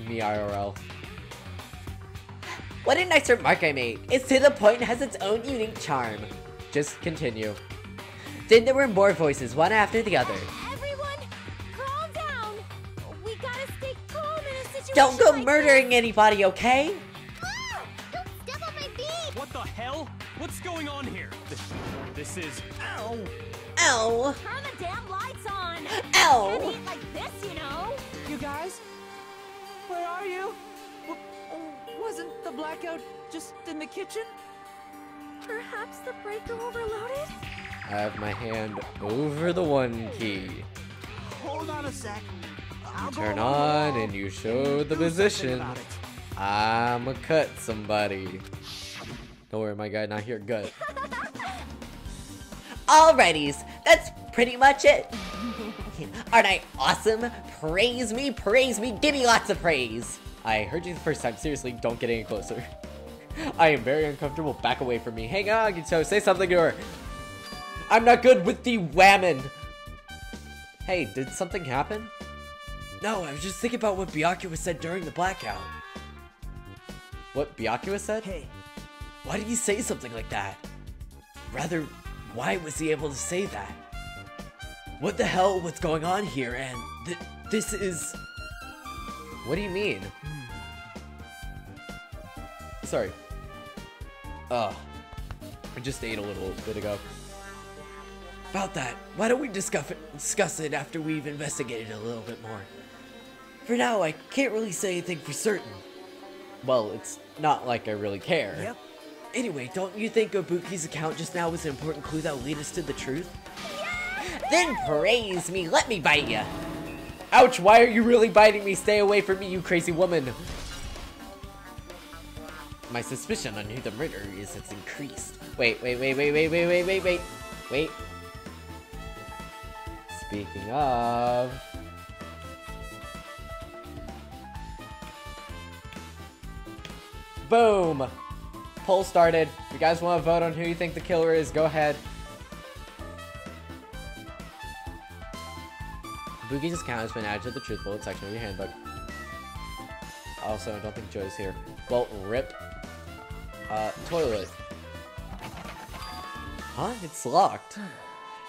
Me IRL. What a nice remark I made. It's to the point and has its own unique charm. Just continue. Then there were more voices, one after the other. Everyone, calm down. We gotta stay calm in a situation Don't go like murdering anybody, okay? Ah! Don't step on my feet. What the hell? What's going on here? This is... Ow! Ow! Turn the damn lights on. Ow! Can't eat like this, you know. You guys? Where are you? Wasn't the blackout just in the kitchen? Perhaps the breaker overloaded? I have my hand over the one key. Hold on a sec. I'll go Turn along the on wall and you show the do something position. about it. I'ma cut somebody. Don't worry, my guy, not here. Gut. Alrighties, that's pretty much it. Aren't I awesome? Praise me, give me lots of praise. I heard you the first time. Seriously, don't get any closer. I am very uncomfortable. Back away from me. Hang on, Nagito. Say something to her. I'm not good with the whammon. Hey, did something happen? No, I was just thinking about what Byakuya said during the blackout. What Byakuya said? Hey, Why did he say something like that? Rather, why was he able to say that? What the hell? What's going on here? And this is... What do you mean? Sorry. I just ate a little bit ago. About that, why don't we discuss it after we've investigated a little bit more? For now, I can't really say anything for certain. Well, it's not like I really care. Yep. Anyway, don't you think Ibuki's account just now was an important clue that will lead us to the truth? Then praise me, let me bite ya. Ouch, why are you really biting me? Stay away from me, you crazy woman. My suspicion on who the murderer is has increased. Wait. Speaking of... Boom! Poll started. If you guys want to vote on who you think the killer is, go ahead. Ibuki's account has been added to the truth bullet section of your handbook. Also, I don't think Joe's here. Well, rip. Toilet. Huh? It's locked.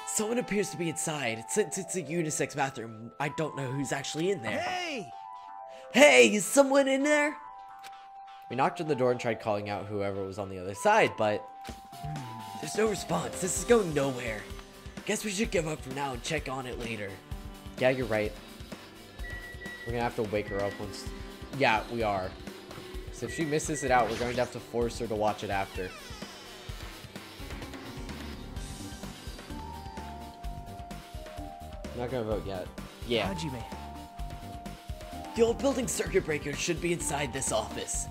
Someone appears to be inside. Since it's a unisex bathroom, I don't know who's actually in there. Hey! Hey, is someone in there? We knocked on the door and tried calling out whoever was on the other side, but... There's no response. This is going nowhere. Guess we should give up for now and check on it later. Yeah, you're right. We're gonna have to wake her up once... Yeah, we are. So if she misses it out, we're going to have to force her to watch it after. Not gonna vote yet. Yeah. Hajime. The old building circuit breaker should be inside this office.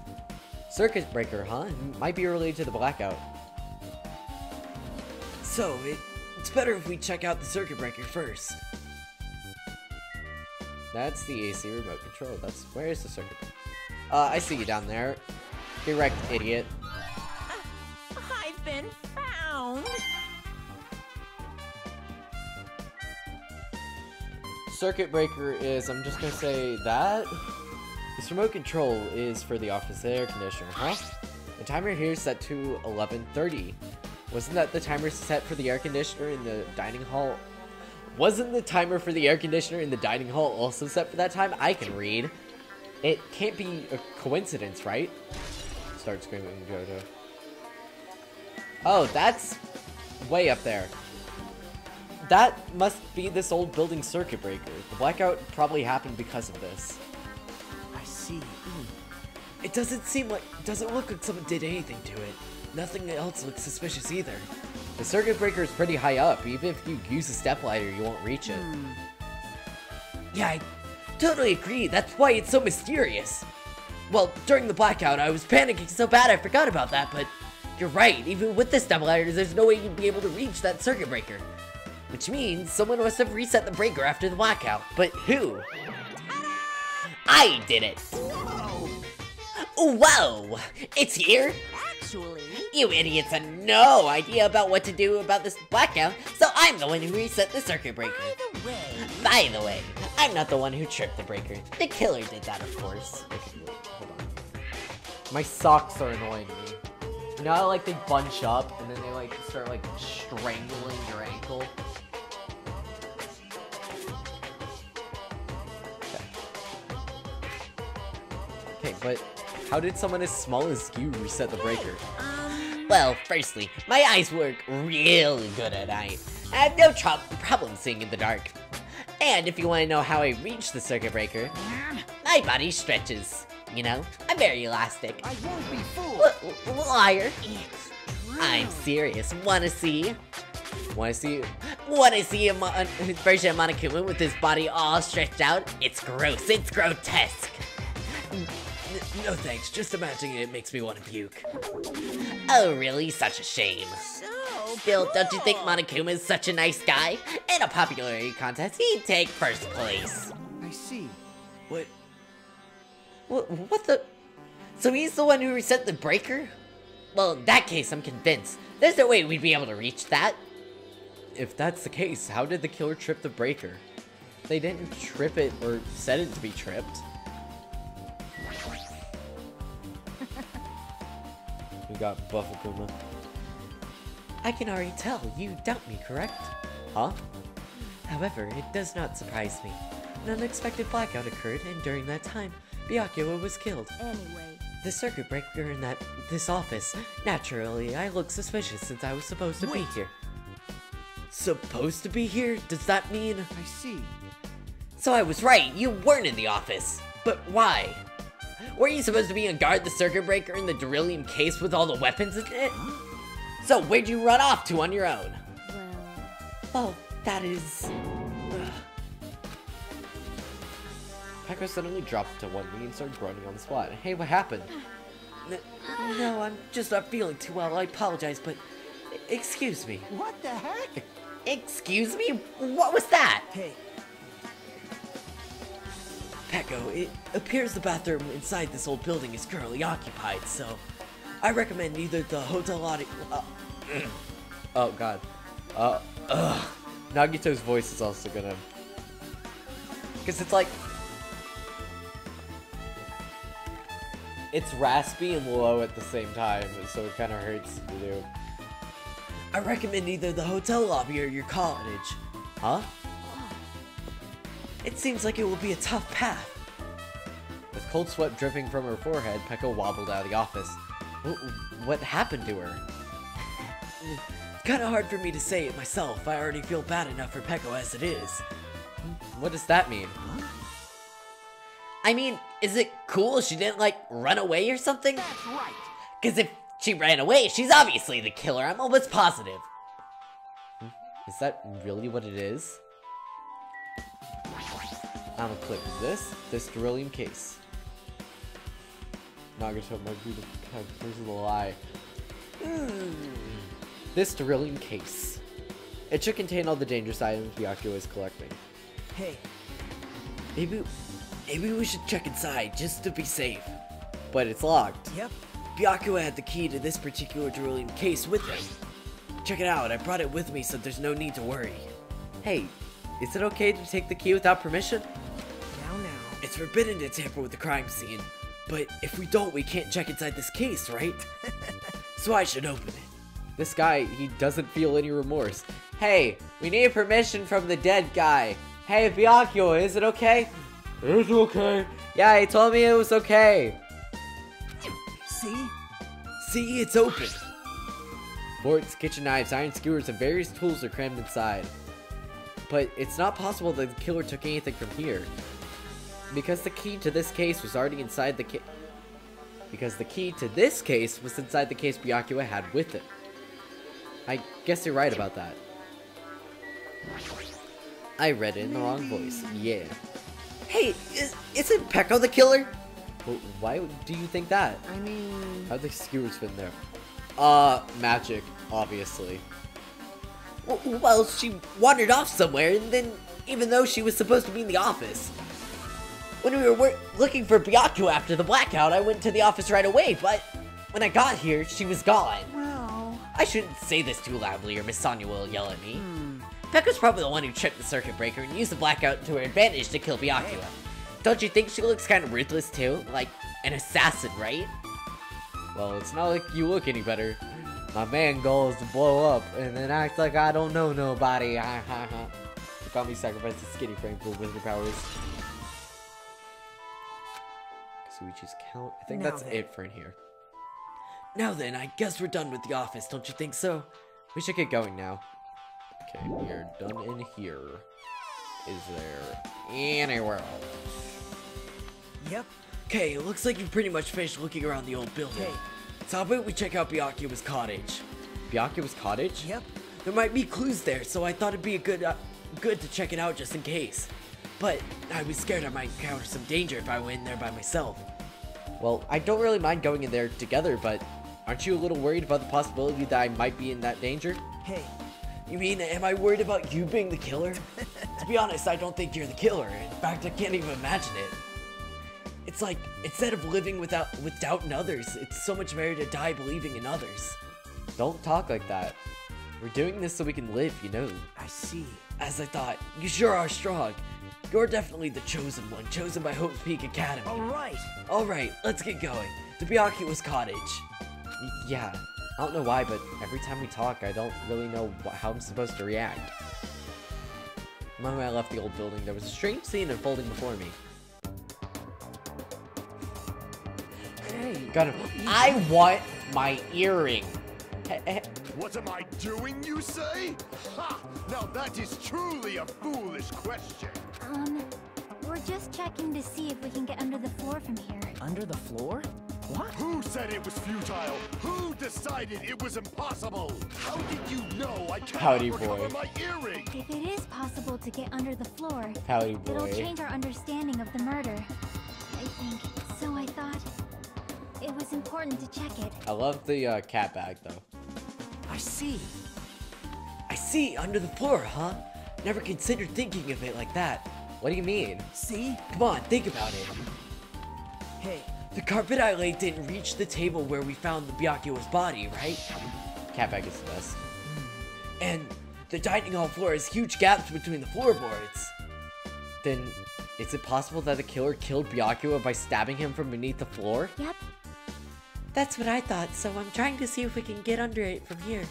Circuit breaker, huh? Might be related to the blackout. So, it's better if we check out the circuit breaker first. That's the AC remote control. Where is the circuit breaker? I see you down there. Erect idiot. I've been found. Circuit breaker is, I'm just gonna say that. This remote control is for the office air conditioner, huh? The timer here is set to 11:30. Wasn't that the timer set for the air conditioner in the dining hall? Wasn't the timer for the air conditioner in the dining hall also set for that time? I can read. It can't be a coincidence, right? Start screaming, Jojo. Oh, that's way up there. That must be this old building circuit breaker. The blackout probably happened because of this. I see. It doesn't look like someone did anything to it. Nothing else looks suspicious either. The circuit breaker is pretty high up. Even if you use a step ladder, you won't reach it. Yeah, I totally agree. That's why it's so mysterious. Well, during the blackout, I was panicking so bad I forgot about that, but you're right. Even with the step ladders, there's no way you'd be able to reach that circuit breaker. Which means someone must have reset the breaker after the blackout. But who? I did it! Whoa! It's here? Actually, You idiots had no idea about what to do about this blackout, so I'm the one who reset the circuit breaker. By the way, I'm not the one who tripped the breaker. The killer did that, of course. Okay, hold on. My socks are annoying me. You know how, like, they bunch up and then they, like, start, like, strangling your ankle? Okay, but how did someone as small as you reset the breaker? Well, firstly, my eyes work really good at night. I have no problem seeing in the dark. And if you want to know how I reach the circuit breaker, my body stretches. You know, I'm very elastic. I won't be fooled. Liar. it's true. I'm serious. Wanna see? Wanna see? Wanna see a version of Monokuma with his body all stretched out? It's gross. It's grotesque. No thanks, just imagining it makes me want to puke. Oh, really? Such a shame. So Still, don't you think Monokuma is such a nice guy? In a popularity contest, he'd take first place. I see. What the? So he's the one who reset the breaker? Well, in that case, I'm convinced. There's no way we'd be able to reach that. If that's the case, how did the killer trip the breaker? They didn't trip it or set it to be tripped. We got Buffakuma. I can already tell you doubt me, correct? Huh? However, it does not surprise me. An unexpected blackout occurred, and during that time, Byakuya was killed. Anyway, The circuit breaker in this office. Naturally, I look suspicious since I was supposed to be here. Supposed to be here? Does that mean... I see. So I was right, you weren't in the office. But why? Were you supposed to be on guard the circuit breaker in the beryllium case with all the weapons in it? So where'd you run off to on your own? Oh, that is... Peko suddenly dropped to one knee and started groaning on the spot. Hey, what happened? No, I'm just not feeling too well. I apologize, but... Excuse me. What the heck? Excuse me? What was that? Hey, Peko, it appears the bathroom inside this old building is currently occupied, so... I recommend either the hotel lobby... Oh, God. Nagito's voice is also gonna... Because it's like... It's raspy and low at the same time, so it kind of hurts to do. I recommend either the hotel lobby or your cottage. Huh? It seems like it will be a tough path. With cold sweat dripping from her forehead, Peko wobbled out of the office. What happened to her? It's kind of hard for me to say it myself. I already feel bad enough for Peko as it is. What does that mean? I mean, is it cool she didn't, like, run away or something? that's right. Because if she ran away, she's obviously the killer, I'm almost positive. Is that really what it is? I'm gonna click this beryllium case. Nagito might be the person to lie. This beryllium case. It should contain all the dangerous items Byakuya is collecting. Hey, Maybe we should check inside just to be safe. But it's locked. yep. Byakuya had the key to this particular beryllium case with him. Check it out, I brought it with me so there's no need to worry. Hey, is it okay to take the key without permission? Now. It's forbidden to tamper with the crime scene, but if we don't, we can't check inside this case, right? So I should open it. This guy, he doesn't feel any remorse. Hey, we need permission from the dead guy. Hey, Byakuya, is it okay? It's okay. Yeah, he told me it was okay. See, it's open. Forks, kitchen knives, iron skewers, and various tools are crammed inside. But it's not possible that the killer took anything from here. Because the key to this case was already inside the case. Because the key to this case was inside the case Byakuya had with him. I guess you're right about that. I read it in the wrong voice. Yeah. Hey, isn't Peko the killer? Well, why do you think that? I mean... How'd the skewers fit in there? Magic, obviously. Well, she wandered off somewhere, and then, even though she was supposed to be in the office. When we were looking for Byakuya after the blackout, I went to the office right away, but when I got here, she was gone. Well... I shouldn't say this too loudly or Miss Sonia will yell at me. Pekka's probably the one who tripped the circuit breaker and used the blackout to her advantage to kill Byakuya. Don't you think she looks kind of ruthless too? Like an assassin, right? Well, it's not like you look any better. My main goal is to blow up and then act like I don't know nobody. Ha ha ha. Kami sacrificed his skinny frame for wizard powers. Kazuichi's count. I think Now that's then. it for in here. Now then, I guess we're done with the office, don't you think so? We should get going now. Okay, we are done in here. Is there anywhere else? Yep. Okay, it looks like you've pretty much finished looking around the old building. Hey. So how about we check out Byakuya's cottage? Byakuya's cottage? Yep. There might be clues there, so I thought it'd be a good to check it out just in case. But I was scared I might encounter some danger if I went in there by myself. Well, I don't really mind going in there together, but aren't you a little worried about the possibility that I might be in that danger? Hey. You mean, am I worried about you being the killer? To be honest, I don't think you're the killer. In fact, I can't even imagine it. It's like, instead of living with doubt in others, it's so much better to die believing in others. Don't talk like that. We're doing this so we can live, you know. I see. As I thought, you sure are strong. You're definitely the chosen one, chosen by Hope's Peak Academy. Alright, let's get going. To Byakuya's cottage. Yeah, I don't know why, but every time we talk, I don't really know how I'm supposed to react. The moment I left the old building, there was a strange scene unfolding before me. Hey. Got him. I want my earring. What am I doing, you say? Ha! Now that is truly a foolish question. We're just checking to see if we can get under the floor from here. Under the floor? What? Who said it was futile? Who decided it was impossible? How did you know I cannot Howdy, recover boy. my earring? If it is possible to get under the floor, Howdy, it'll boy. change our understanding of the murder. I think. So I thought it was important to check it. I love the cat bag, though. I see. I see, under the floor, huh? Never considered thinking of it like that. What do you mean? See? Come on, think about it. Hey, The carpet I laid didn't reach the table where we found the Byakuya's body, right? Cat bag is the best. And the dining hall floor has huge gaps between the floorboards. Then, is it possible that the killer killed Byakuya by stabbing him from beneath the floor? Yep. That's what I thought, so I'm trying to see if we can get under it from here.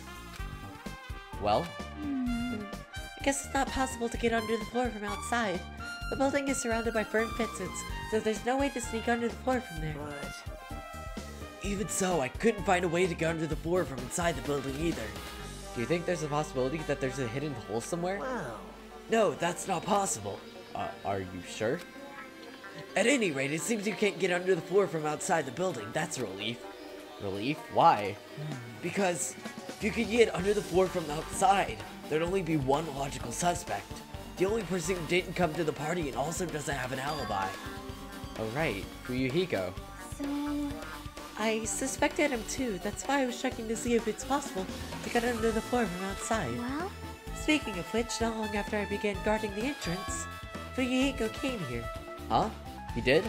Well, I guess it's not possible to get under the floor from outside. The building is surrounded by firm fences, so there's no way to sneak under the floor from there. but... Even so, I couldn't find a way to get under the floor from inside the building either. do you think there's a possibility that there's a hidden hole somewhere? Wow. No, that's not possible. Are you sure? At any rate, it seems you can't get under the floor from outside the building. That's a relief. Relief? Why? Because if you could get under the floor from outside, there'd only be one logical suspect. The only person who didn't come to the party and also doesn't have an alibi. Oh right, Fuyuhiko. So, I suspected him too, that's why I was checking to see if it's possible to get under the floor from outside. well, Speaking of which, not long after I began guarding the entrance, Fuyuhiko came here. Huh? He did?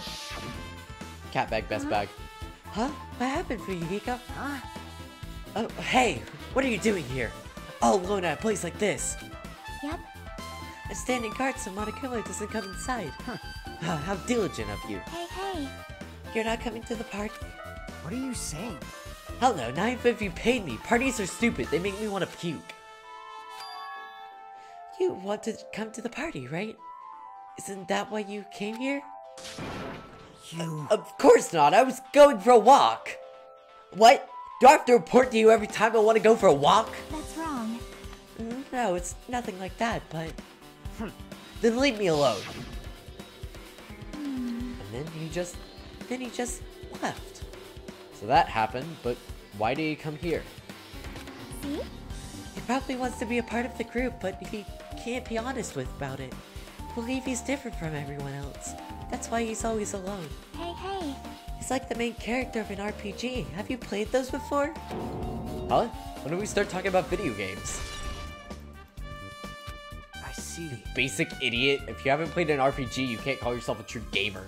Cat bag, best bag. Huh? What happened, Fuyuhiko? Huh? Oh, hey, what are you doing here? All alone at a place like this. yep. I'm standing guard so Monokuma doesn't come inside. How diligent of you. Hey. You're not coming to the party? What are you saying? Hell no, not even if you paid me. Parties are stupid. They make me want to puke. You want to come to the party, right? Isn't that why you came here? You... Of course not. I was going for a walk. What? Do I have to report to you every time I want to go for a walk? That's wrong. No, it's nothing like that, but... Then leave me alone. And then he just... Then he just left. So that happened, but why did he come here? See? He probably wants to be a part of the group, but he can't be honest about it. Believe he's different from everyone else. That's why he's always alone. Hey. He's like the main character of an RPG. Have you played those before? Huh? When do we start talking about video games? I see. Basic idiot. If you haven't played an RPG, you can't call yourself a true gamer.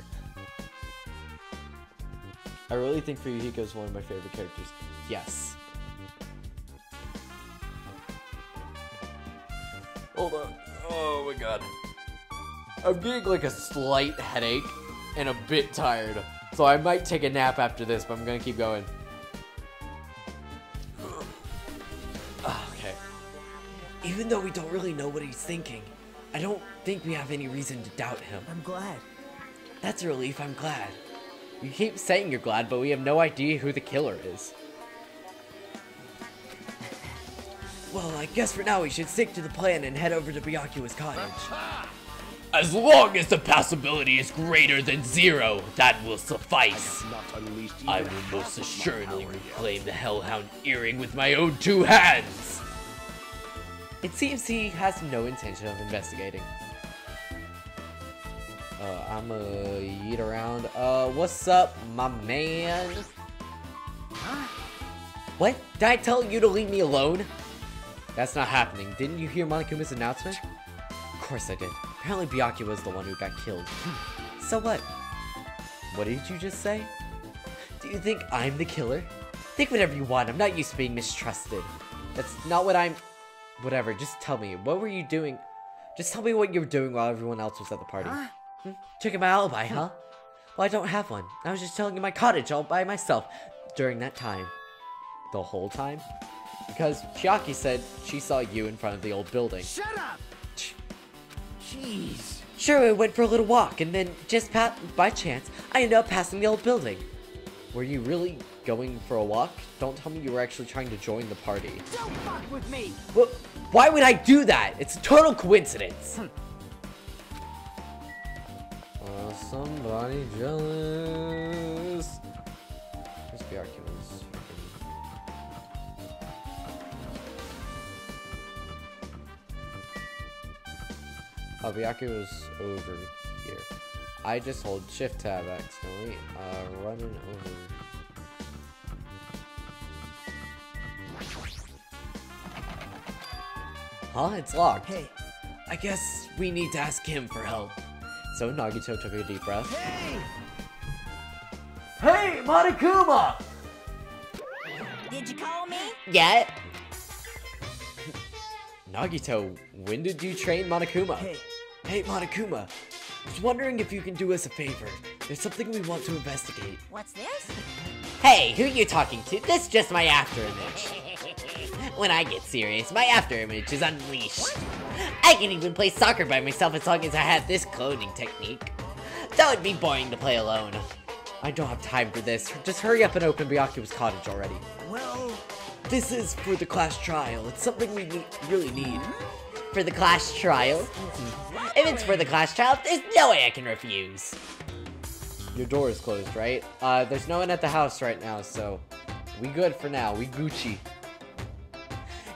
I really think Fuyuhiko is one of my favorite characters. Yes. Hold on. Oh my god. I'm getting like a slight headache and a bit tired. So I might take a nap after this, but I'm gonna keep going. Okay. Even though we don't really know what he's thinking, I don't think we have any reason to doubt him. I'm glad. That's a relief, I'm glad. You keep saying you're glad, but we have no idea who the killer is. Well, I guess for now we should stick to the plan and head over to Byakuya's cottage. As long as the possibility is greater than 0, that will suffice. Not unleashed I even will half most of my assuredly power yet. reclaim the Hellhound earring with my own 2 hands. It seems he has no intention of investigating. I'm gonna eat around. What's up, my man? What? Did I tell you to leave me alone? That's not happening. Didn't you hear Monokuma's announcement? Of course I did. Apparently Byakuya was the one who got killed. So what? What did you just say? Do you think I'm the killer? Think whatever you want. I'm not used to being mistrusted. That's not what I'm... Whatever, just tell me. What were you doing? Just tell me what you were doing while everyone else was at the party. Checking my alibi, huh? Well, I don't have one. I was just chilling in my cottage all by myself during that time. The whole time? Because Chiaki said she saw you in front of the old building. Shut up! Jeez. Sure, I went for a little walk, and then just by chance, I ended up passing the old building. Were you really going for a walk? Don't tell me you were actually trying to join the party. Don't fuck with me. Well, why would I do that? It's a total coincidence. Somebody jealous. Where's Byakuya's? Oh, Byakuya's over here. I just hold Shift Tab accidentally. Running over. Huh? It's locked. Hey, I guess we need to ask him for help. So Nagito took a deep breath. Hey! Hey, Monokuma! Did you call me? Yeah? Nagito, when did you train Monokuma? Hey, Monokuma. I was wondering if you can do us a favor. There's something we want to investigate. What's this? Hey, who you talking to? This is just my after image. When I get serious, my after image is unleashed. I can even play soccer by myself as long as I have this cloning technique. That would be boring to play alone. I don't have time for this. Just hurry up and open Byakuya's cottage already. Well, this is for the class trial. It's something we really need. For the class trial? If it's for the class trial, there's no way I can refuse. Your door is closed, right? There's no one at the house right now, so we good for now. We Gucci.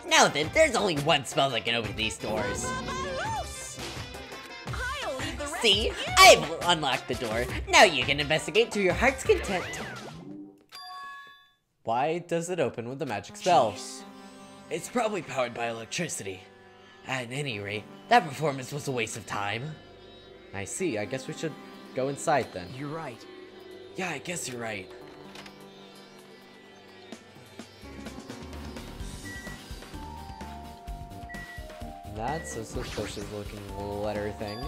Now then, there's only one spell that can open these doors. See? I've unlocked the door. Now you can investigate to your heart's content. Why does it open with a magic spell? Jeez. It's probably powered by electricity. At any rate, that performance was a waste of time. I see. I guess we should go inside then. You're right. Yeah, I guess you're right. That's a suspicious looking letter thing.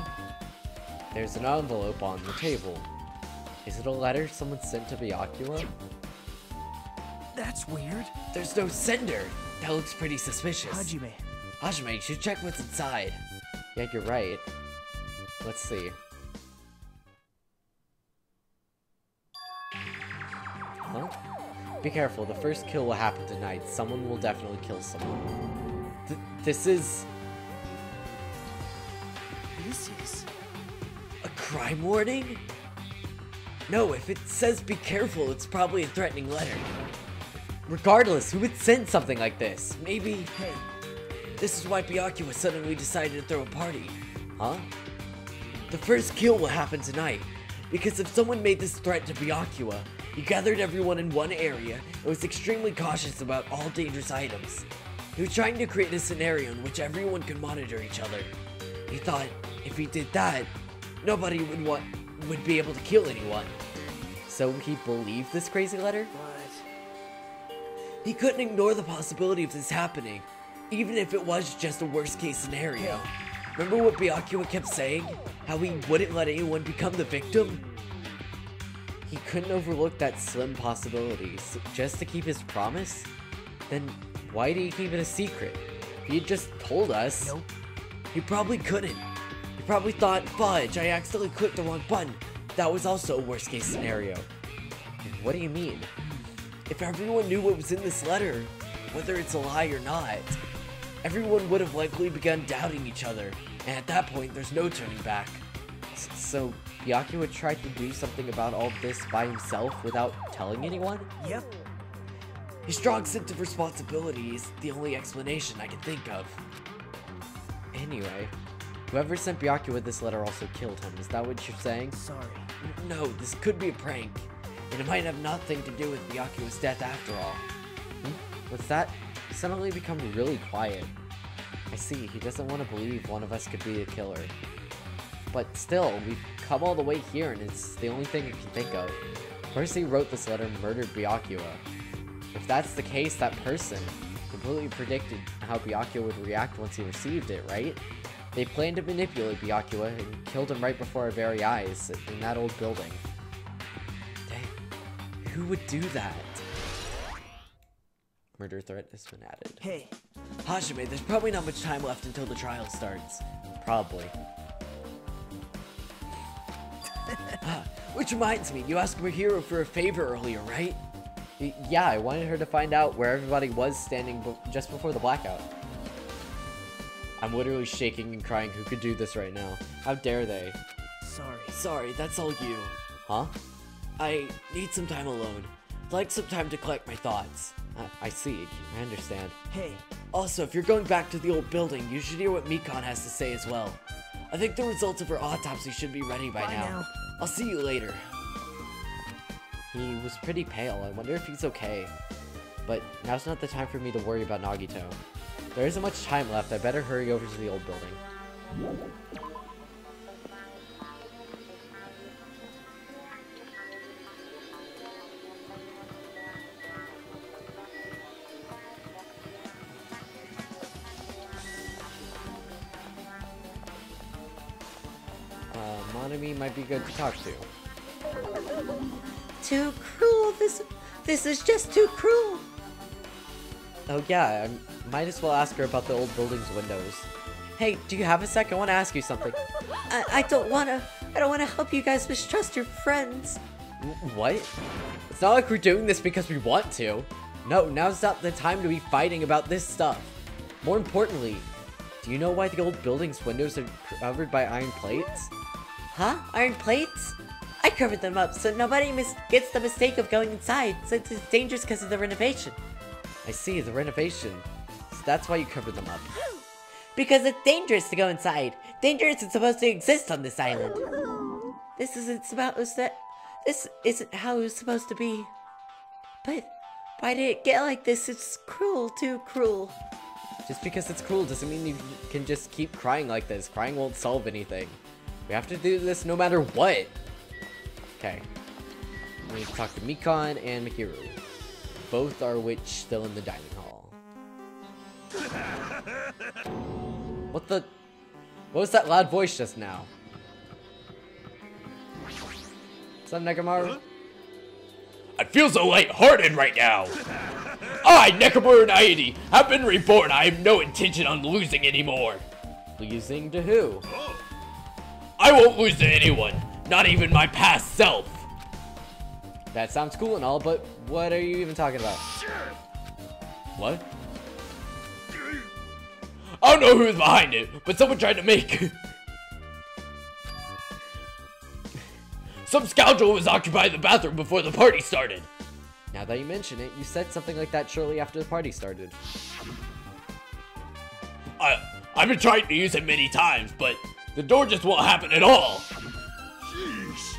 There's an envelope on the table. Is it a letter someone sent to Byakuya? That's weird. There's no sender. That looks pretty suspicious. Hajime. You should check what's inside. Yeah, you're right. Let's see. Huh? Be careful, the first kill will happen tonight. Someone will definitely kill someone. This is... This is... a crime warning? No, if it says be careful, it's probably a threatening letter. Regardless, who would send something like this? Maybe, hey, this is why Byakuya suddenly decided to throw a party. Huh? The first kill will happen tonight, because if someone made this threat to Byakuya, he gathered everyone in one area and was extremely cautious about all dangerous items. He was trying to create a scenario in which everyone could monitor each other. He thought, if he did that, nobody would be able to kill anyone. So he believed this crazy letter? He couldn't ignore the possibility of this happening, even if it was just a worst case scenario. Remember what Byakuya kept saying? How he wouldn't let anyone become the victim? He couldn't overlook that slim possibility just to keep his promise? Then why did he keep it a secret? If he had just told us... Nope. He probably couldn't. He probably thought, fudge, I accidentally clicked the wrong button. That was also a worst case scenario. What do you mean? If everyone knew what was in this letter, whether it's a lie or not, everyone would have likely begun doubting each other, and at that point, there's no turning back. So, Byakuya tried to do something about all this by himself without telling anyone? Yep. His strong sense of responsibility is the only explanation I can think of. Anyway, whoever sent Byakuya this letter also killed him, is that what you're saying? Sorry. No, this could be a prank. And it might have nothing to do with Byakuya's death after all. What's that? He suddenly become really quiet. I see, he doesn't want to believe one of us could be the killer. But still, we've come all the way here and it's the only thing I can think of. The person who wrote this letter murdered Byakuya. If that's the case, that person completely predicted how Byakuya would react once he received it, right? They planned to manipulate Byakuya and killed him right before our very eyes in that old building. Who would do that? Murder threat has been added. Hey, Hajime, there's probably not much time left until the trial starts. Probably. Which reminds me, you asked Mahiru for a favor earlier, right? Yeah, I wanted her to find out where everybody was standing just before the blackout. I'm literally shaking and crying. Who could do this right now? How dare they? Sorry, that's all you. Huh? I need some time alone. I'd like some time to collect my thoughts. I see. I understand. Hey, Also, if you're going back to the old building, you should hear what Mikan has to say as well. I think the results of her autopsy should be ready by now. I'll see you later. He was pretty pale. I wonder if he's okay. But now's not the time for me to worry about Nagito. There isn't much time left. I better hurry over to the old building. Monami might be good to talk to. Too cruel. This is just too cruel. Oh yeah, I might as well ask her about the old building's windows. Hey, do you have a sec? I want to ask you something. I don't wanna help you guys mistrust your friends. What? It's not like we're doing this because we want to. No, now's not the time to be fighting about this stuff. More importantly, do you know why the old building's windows are covered by iron plates? Huh? Iron plates? I covered them up so nobody gets the mistake of going inside, since it's dangerous because of the renovation. I see, the renovation. So that's why you covered them up. Because it's dangerous to go inside. Danger isn't supposed to exist on this island. This isn't how it was supposed to be. But why did it get like this? It's cruel, too cruel. Just because it's cruel doesn't mean you can just keep crying like this. Crying won't solve anything. We have to do this no matter what. Okay. We need to talk to Mikan and Mahiru. Both are which still in the dining hall. What was that loud voice just now? What's up, Nekomaru? I feel so lighthearted right now. I, Nekomaru Nidai, have been reborn. I have no intention on losing anymore. Losing to who? I won't lose to anyone, not even my past self. That sounds cool and all, but what are you even talking about? What? I don't know who's behind it, but someone tried to make... Some scoundrel was occupying the bathroom before the party started. Now that you mention it, you said something like that shortly after the party started. I've been trying to use it many times, but the door just won't happen at all. Jeez.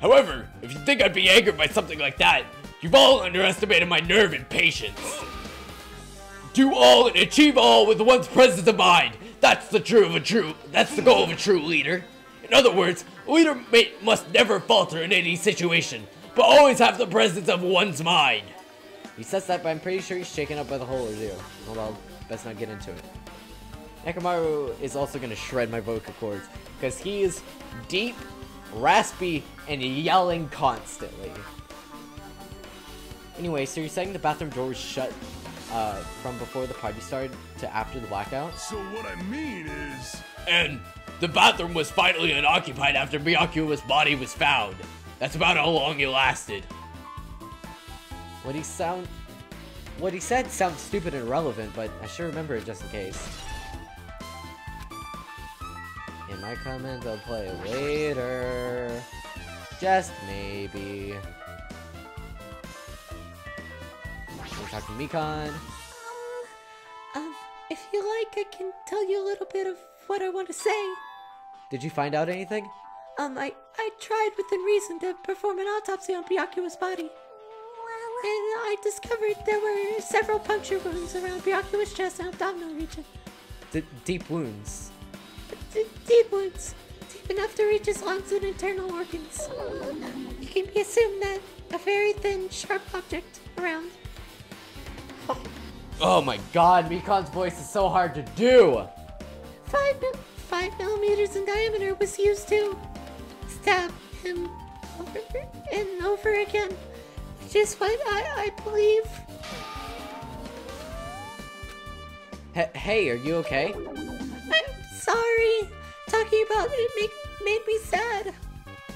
However, if you think I'd be angered by something like that, you've all underestimated my nerve and patience. Do all and achieve all with one's presence of mind. That's the goal of a true leader. In other words, a leader must never falter in any situation, but always have the presence of one's mind. He says that, but I'm pretty sure he's shaken up by the whole ordeal. Oh well, best not get into it. Nekomaru is also going to shred my vocal cords, because he is deep, raspy, and yelling constantly. Anyway, so you're saying the bathroom door was shut from before the party started to after the blackout? So what I mean is... And the bathroom was finally unoccupied after Byakuya's body was found. That's about how long it lasted. What he said sounds stupid and irrelevant, but I should remember it just in case. In my comment, I'll play it later. Just maybe. We're talking Mikan. If you like, I can tell you a little bit of what I want to say. Did you find out anything? I tried within reason to perform an autopsy on Byakuya's body. And I discovered there were several puncture wounds around Byakuya's chest and abdominal region. Deep wounds. Deep wounds. Deep enough to reach his lungs and internal organs. It can be assumed that a very thin, sharp object around. Oh my god, Mikan's voice is so hard to do! 5 millimeters in diameter was used to stab him over and over again. Which is what I believe. Hey, are you okay? I'm sorry. Talking about it made me sad.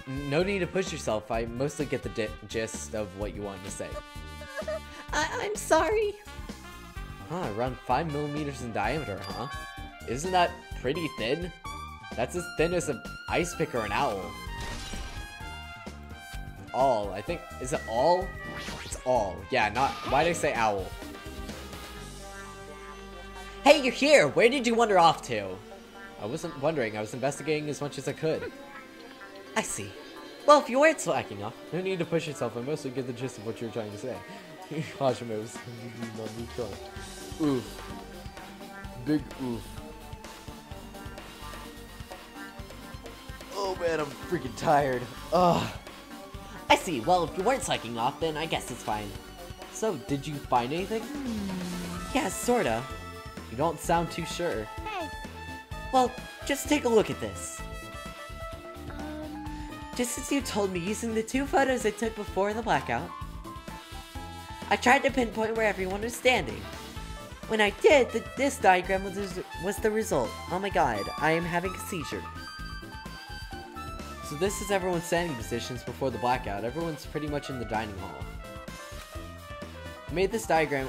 No need to push yourself. I mostly get the gist of what you wanted to say. I'm sorry. Huh, around 5 millimeters in diameter, huh? Isn't that pretty thin? That's as thin as an ice pick or an owl. All, I think, is it all? It's all. Yeah, not, why did I say owl? Hey, you're here! Where did you wander off to? I wasn't wondering, I was investigating as much as I could. I see. Well, if you weren't Slacking off. No need to push yourself, I mostly get the gist of what you're trying to say. Hajime was oof. Big oof. Oh man, I'm freaking tired. Ugh. I see. Well, if you weren't slacking off, then I guess it's fine. So, did you find anything? Yeah, sorta. You don't sound too sure. Hey. Well, just take a look at this. Just as you told me using the 2 photos I took before the blackout, I tried to pinpoint where everyone was standing. When I did, this diagram was the result. Oh my god, I am having a seizure. So this is everyone's standing positions before the blackout. Everyone's pretty much in the dining hall. I made this diagram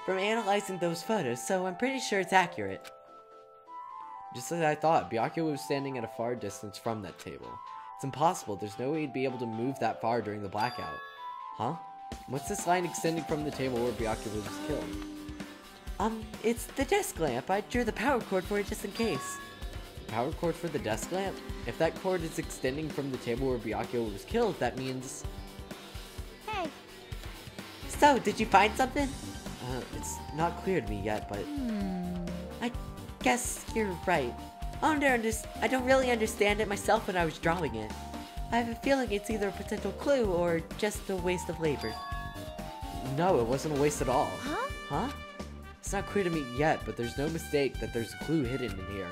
from analyzing those photos, so I'm pretty sure it's accurate. Just as I thought, Byakuya was standing at a far distance from that table. It's impossible, there's no way he'd be able to move that far during the blackout. Huh? What's this line extending from the table where Byakuya was killed? It's the desk lamp. I drew the power cord for it just in case. Power cord for the desk lamp? If that cord is extending from the table where Byakuya was killed, that means... Hey. So, did you find something? It's not clear to me yet, but... I guess you're right. I don't really understand it myself when I was drawing it. I have a feeling it's either a potential clue or just a waste of labor. No, it wasn't a waste at all. Huh? Huh? It's not clear to me yet, but there's no mistake that there's a clue hidden in here.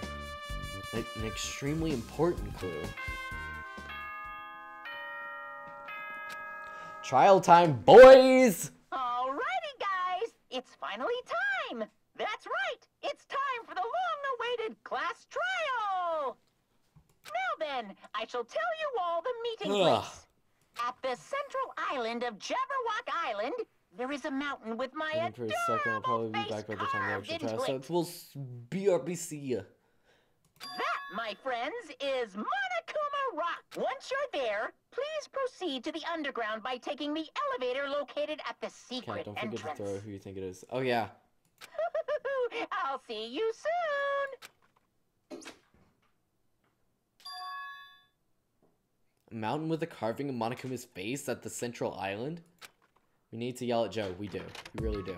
Like, an extremely important clue. Trial time, boys! Alrighty, guys! It's finally time! That's right! It's time for the long-awaited class trial! Now then, I shall tell you all the meeting place. At the central island of Jabberwock Island, there is a mountain with my For a second, I'll probably be back by the time the actual trial starts. We'll BRBC. That, my friends, is Monokuma Rock. Once you're there, please proceed to the underground by taking the elevator located at the secret Don't forget entrance. to throw who you think it is. Oh yeah. I'll see you soon. A mountain with a carving of Monokuma's face at the central island? We need to yell at Joe. We do. We really do.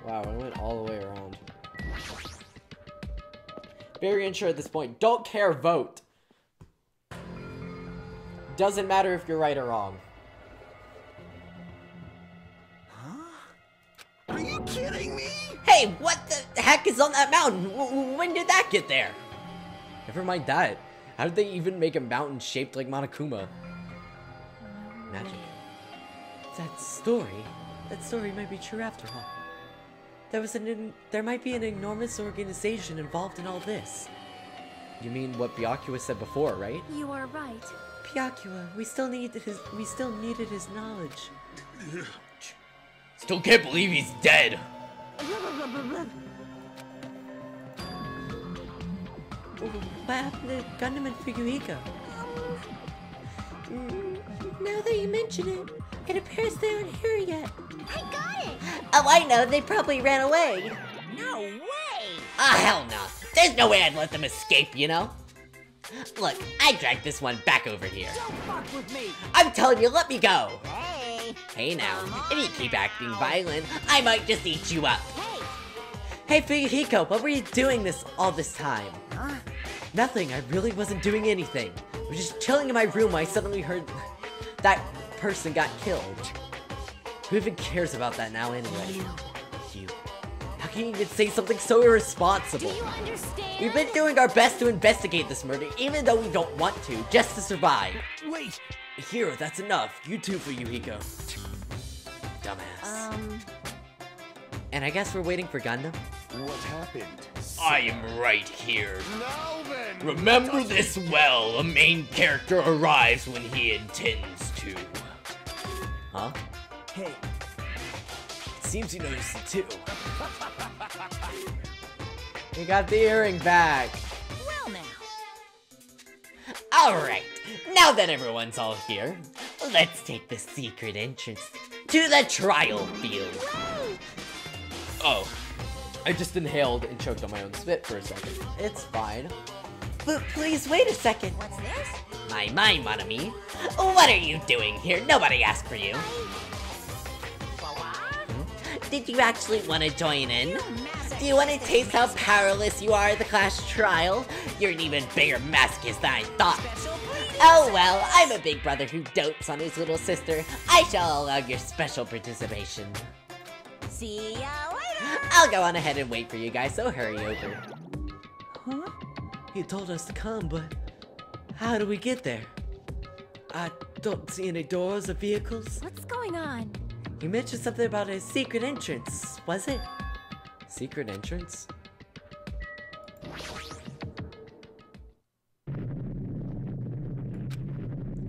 Wow, I went all the way around. Very unsure at this point. Don't care, vote! Doesn't matter if you're right or wrong. Are you kidding me? Hey, what the heck is on that mountain? When did that get there? Never mind that. How did they even make a mountain shaped like Monokuma? Magic. That story might be true after all. There might be an enormous organization involved in all this. You mean what Byakuya said before, right? You are right. Byakuya, we still needed his knowledge. Still can't believe he's dead. What happened to Gundham and Fuyuhiko? Now that you mention it, it appears they aren't here yet. I got it! Oh, I know. They probably ran away. No way! Ah, hell no. There's no way I'd let them escape, you know? Look, I dragged this one back over here. Don't fuck with me! I'm telling you, let me go. Hey! Hey now, if you keep acting violent, I might just eat you up. Hey Fuyuhiko, what were you doing all this time? Huh? Nothing, I really wasn't doing anything. I was just chilling in my room when I suddenly heard that person got killed. Who even cares about that now anyway? You. Now can you even say something so irresponsible? Do you understand? We've been doing our best to investigate this murder, even though we don't want to, just to survive. Wait! Here, that's enough. You too, Fuyuhiko. Dumbass. And I guess we're waiting for Gundam? What happened? I am right here. Now then! Remember this well. A main character arrives when he intends to. Huh? Hey, Seems you noticed it too. We got the earring back. Well now. Alright, now that everyone's all here, let's take the secret entrance to the trial field. Oh, I just inhaled and choked on my own spit for a second. It's fine. But please wait a second. What's this? My, mon ami. What are you doing here? Nobody asked for you. Did you actually want to join in? Do you want to taste how powerless you are at the class trial? You're an even bigger masochist than I thought. Oh well, I'm a big brother who dotes on his little sister. I shall allow your special participation. See ya later. I'll go on ahead and wait for you guys, so hurry over. Huh? He told us to come, but how do we get there? I don't see any doors or vehicles. What's going on? You mentioned something about a secret entrance, was it? Secret entrance?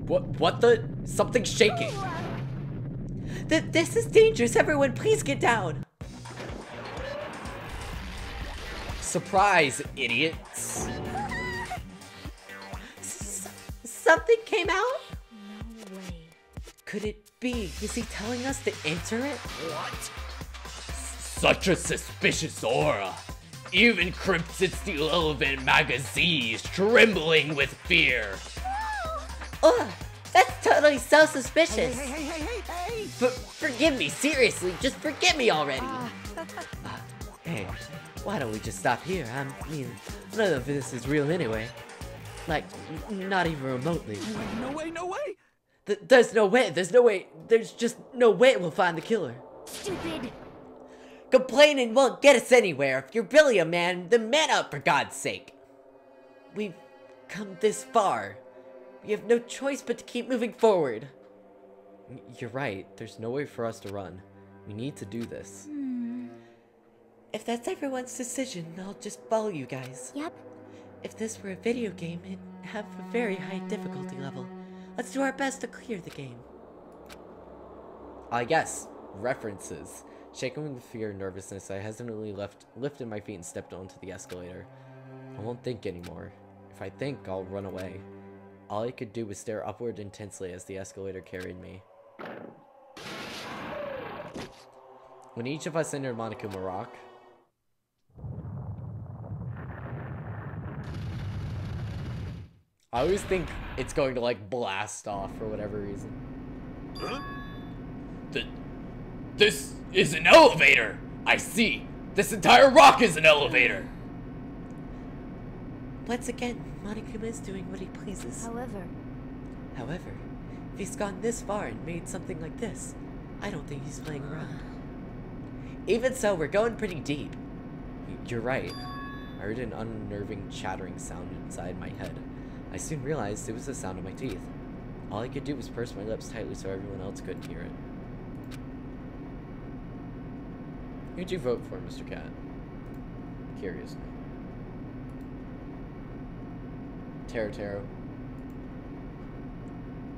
What the? Something's shaking. This is dangerous, everyone, please get down! Surprise, idiots. Something came out? No way. Could it be? Is he telling us to enter it? Such a suspicious aura. Even Cryptid Steel Elephant magazine is trembling with fear. Ugh, that's totally so suspicious. hey! Forgive me, seriously, just forgive me already. Hey, why don't we just stop here? I mean, none of this is real anyway. Like, not even remotely. No way! There's no way, there's just no way we'll find the killer. Stupid. Complaining won't get us anywhere. If you're really a man, then man up for God's sake. We've come this far. We have no choice but to keep moving forward. You're right. There's no way for us to run. We need to do this. If that's everyone's decision, I'll just follow you guys. Yep. If this were a video game, it'd have a very high difficulty level. Let's do our best to clear the game. I guess. References. Shaken with fear and nervousness, I hesitantly lifted my feet and stepped onto the escalator. I won't think anymore. If I think, I'll run away. All I could do was stare upward intensely as the escalator carried me. When each of us entered Monokuma Rock, I always think it's going to like blast off for whatever reason. Huh? This is an elevator! I see! This entire rock is an elevator! Once again, Monokuma is doing what he pleases. However, if he's gone this far and made something like this, I don't think he's playing around. Even so, we're going pretty deep. You're right. I heard an unnerving chattering sound inside my head. I soon realized it was the sound of my teeth. All I could do was purse my lips tightly so everyone else couldn't hear it. Who'd you vote for, Mr. Cat? Curiously. Teruteru.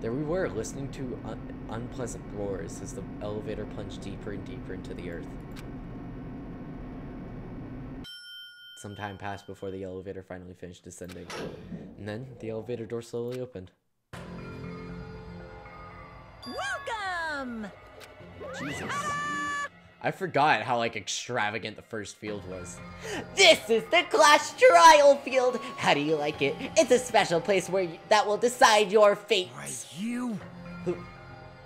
There we were, listening to unpleasant roars as the elevator plunged deeper and deeper into the earth. Some time passed before the elevator finally finished descending. And then, the elevator door slowly opened. welcome. Jesus. I forgot how, like, extravagant the first field was. This is the class trial field. How do you like it? It's a special place that will decide your fate. Right, you.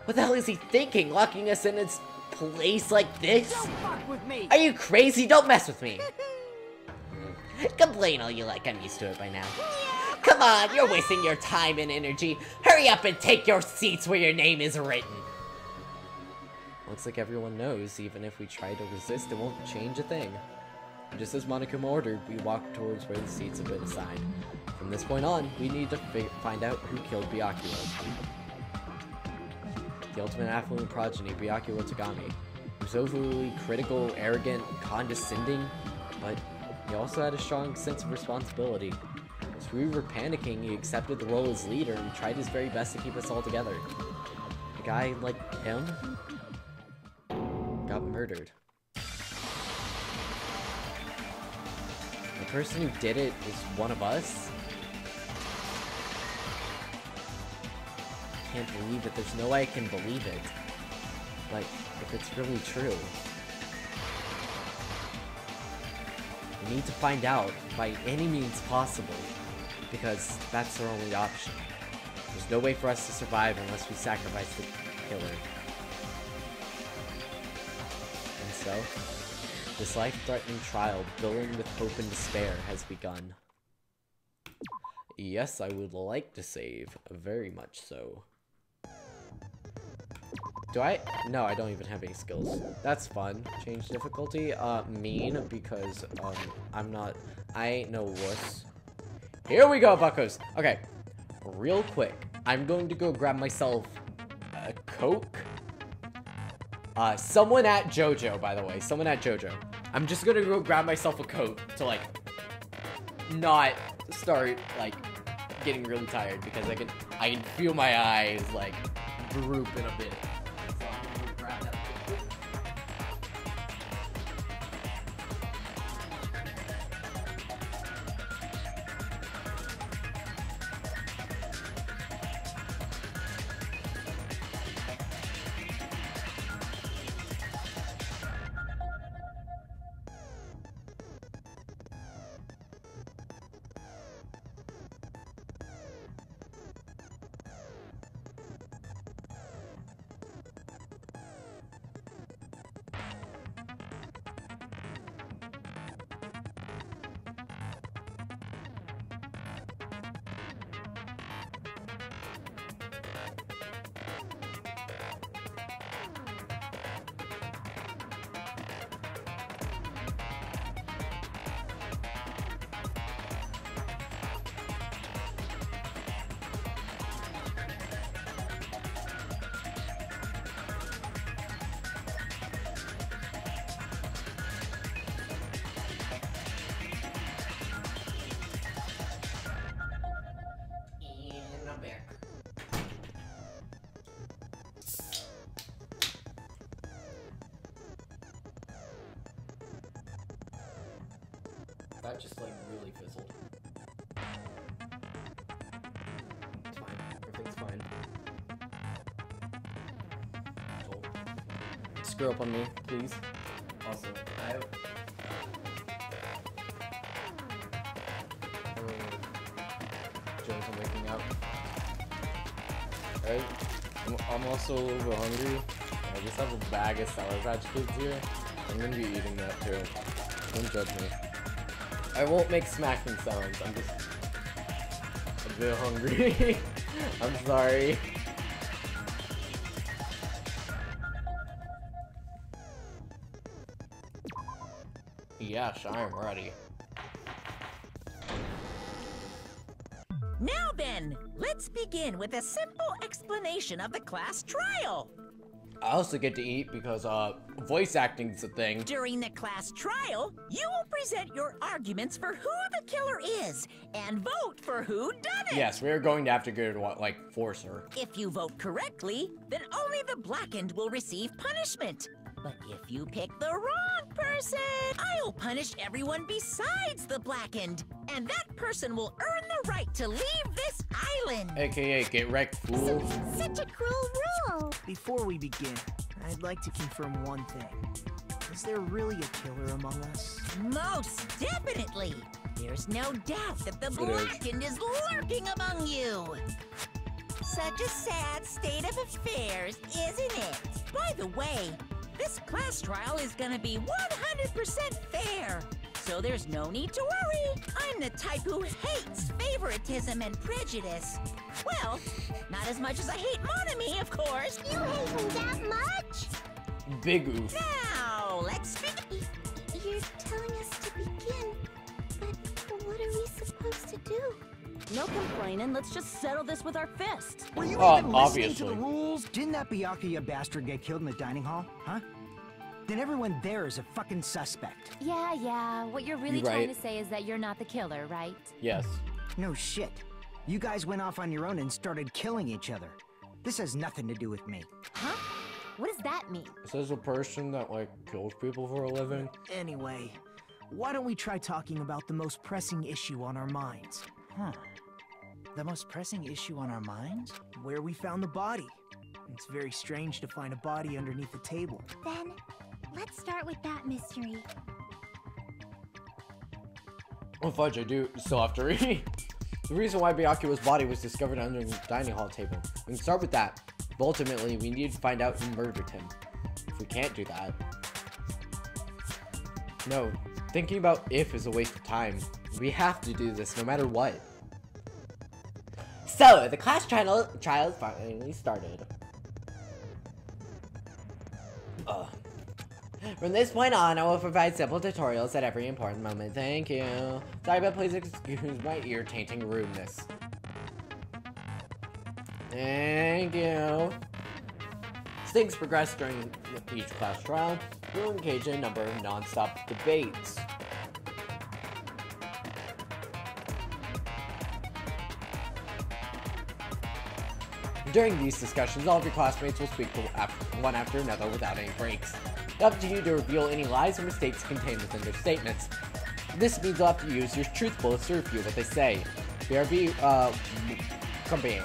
What the hell is he thinking, locking us in this place like this? Don't fuck with me. Are you crazy? Don't mess with me. Complain all you like, I'm used to it by now. Come on, you're wasting your time and energy. Hurry up and take your seats where your name is written. Looks like everyone knows, even if we try to resist, it won't change a thing. Just as Monokuma ordered, we walk towards where the seats have been assigned. From this point on, we need to find out who killed Byakuya. The ultimate affluent progeny, Byakuya Togami. He was overly critical, arrogant, condescending, but he also had a strong sense of responsibility. As we were panicking, he accepted the role as leader and tried his very best to keep us all together. A guy like him got murdered. The person who did it is one of us? I can't believe it. There's no way I can believe it. Like, if it's really true. We need to find out by any means possible, because that's our only option. There's no way for us to survive unless we sacrifice the killer. And so, this life-threatening trial, billing with hope and despair, has begun. Yes, I would like to save. Very much so. Do I? No, I don't even have any skills. That's fun. Change difficulty. Mean, because, I ain't no wuss. Here we go, buckos. Okay, real quick. I'm going to go grab myself a Coke. Someone at JoJo, by the way. Someone at JoJo. I'm just gonna go grab myself a Coke to, like, not start, like, getting really tired, because I can feel my eyes, like, droop in a bit. So I'm gonna go grab that Coke. That just, like, really fizzled. It's fine. Everything's fine. Don't screw up on me, please. Also, I have... Jones, I'm waking up. Alright? I'm also a little bit hungry. I just have a bag of Sour Patch Kids here. I'm gonna be eating that too. Don't judge me. I won't make smacking sounds, I'm just a bit hungry. I'm sorry. Yes, I'm ready. Now then, let's begin with a simple explanation of the class trial. I also get to eat because, voice acting's a thing. During the class trial, you will present your arguments for who the killer is and vote for who done it. Yes, we're going to have to go to, like, force her. If you vote correctly, then only the blackened will receive punishment. But if you pick the wrong person, I'll punish everyone besides the blackened. And that person will earn the right to leave this island. AKA, get wrecked, fool. Such a cruel rule. Before we begin, I'd like to confirm one thing. Is there really a killer among us? Most definitely. There's no doubt that the blackened is lurking among you. Such a sad state of affairs, isn't it? By the way, this class trial is gonna be 100% fair. So there's no need to worry. I'm the type who hates favoritism and prejudice. Well, not as much as I hate Monami, of course. You hate him that much? Big oof. Now, let's begin. You're telling us to begin, but what are we supposed to do? No complaining, let's just settle this with our fists. Were you Oh, even listening to obviously. the rules? Didn't that Byakuya bastard get killed in the dining hall? Huh? Then everyone there is a fucking suspect. Yeah, what you're really You're trying right. to say is that you're not the killer, right? Yes. No shit. You guys went off on your own and started killing each other. This has nothing to do with me. Huh? What does that mean? Says a person that, like, kills people for a living. Anyway, why don't we try talking about the most pressing issue on our minds? Huh. The most pressing issue on our minds? Where we found the body. It's very strange to find a body underneath the table. Then, let's start with that mystery. Oh fudge, I do still have to read. The reason why Byakuya's body was discovered under the dining hall table. We can start with that. But ultimately, we need to find out who murdered him. If we can't do that... No, thinking about if is a waste of time. We have to do this no matter what. So, the class trial finally started. From this point on, I will provide simple tutorials at every important moment. Thank you. Sorry, but please excuse my ear-tainting rudeness. Thank you. As things progress during each class trial, we'll engage in a number of non-stop debates. During these discussions, all of your classmates will speak to one after another without any breaks. It's up to you to reveal any lies or mistakes contained within their statements. This means you'll have to use your truth bullets to refute what they say. BRB, company.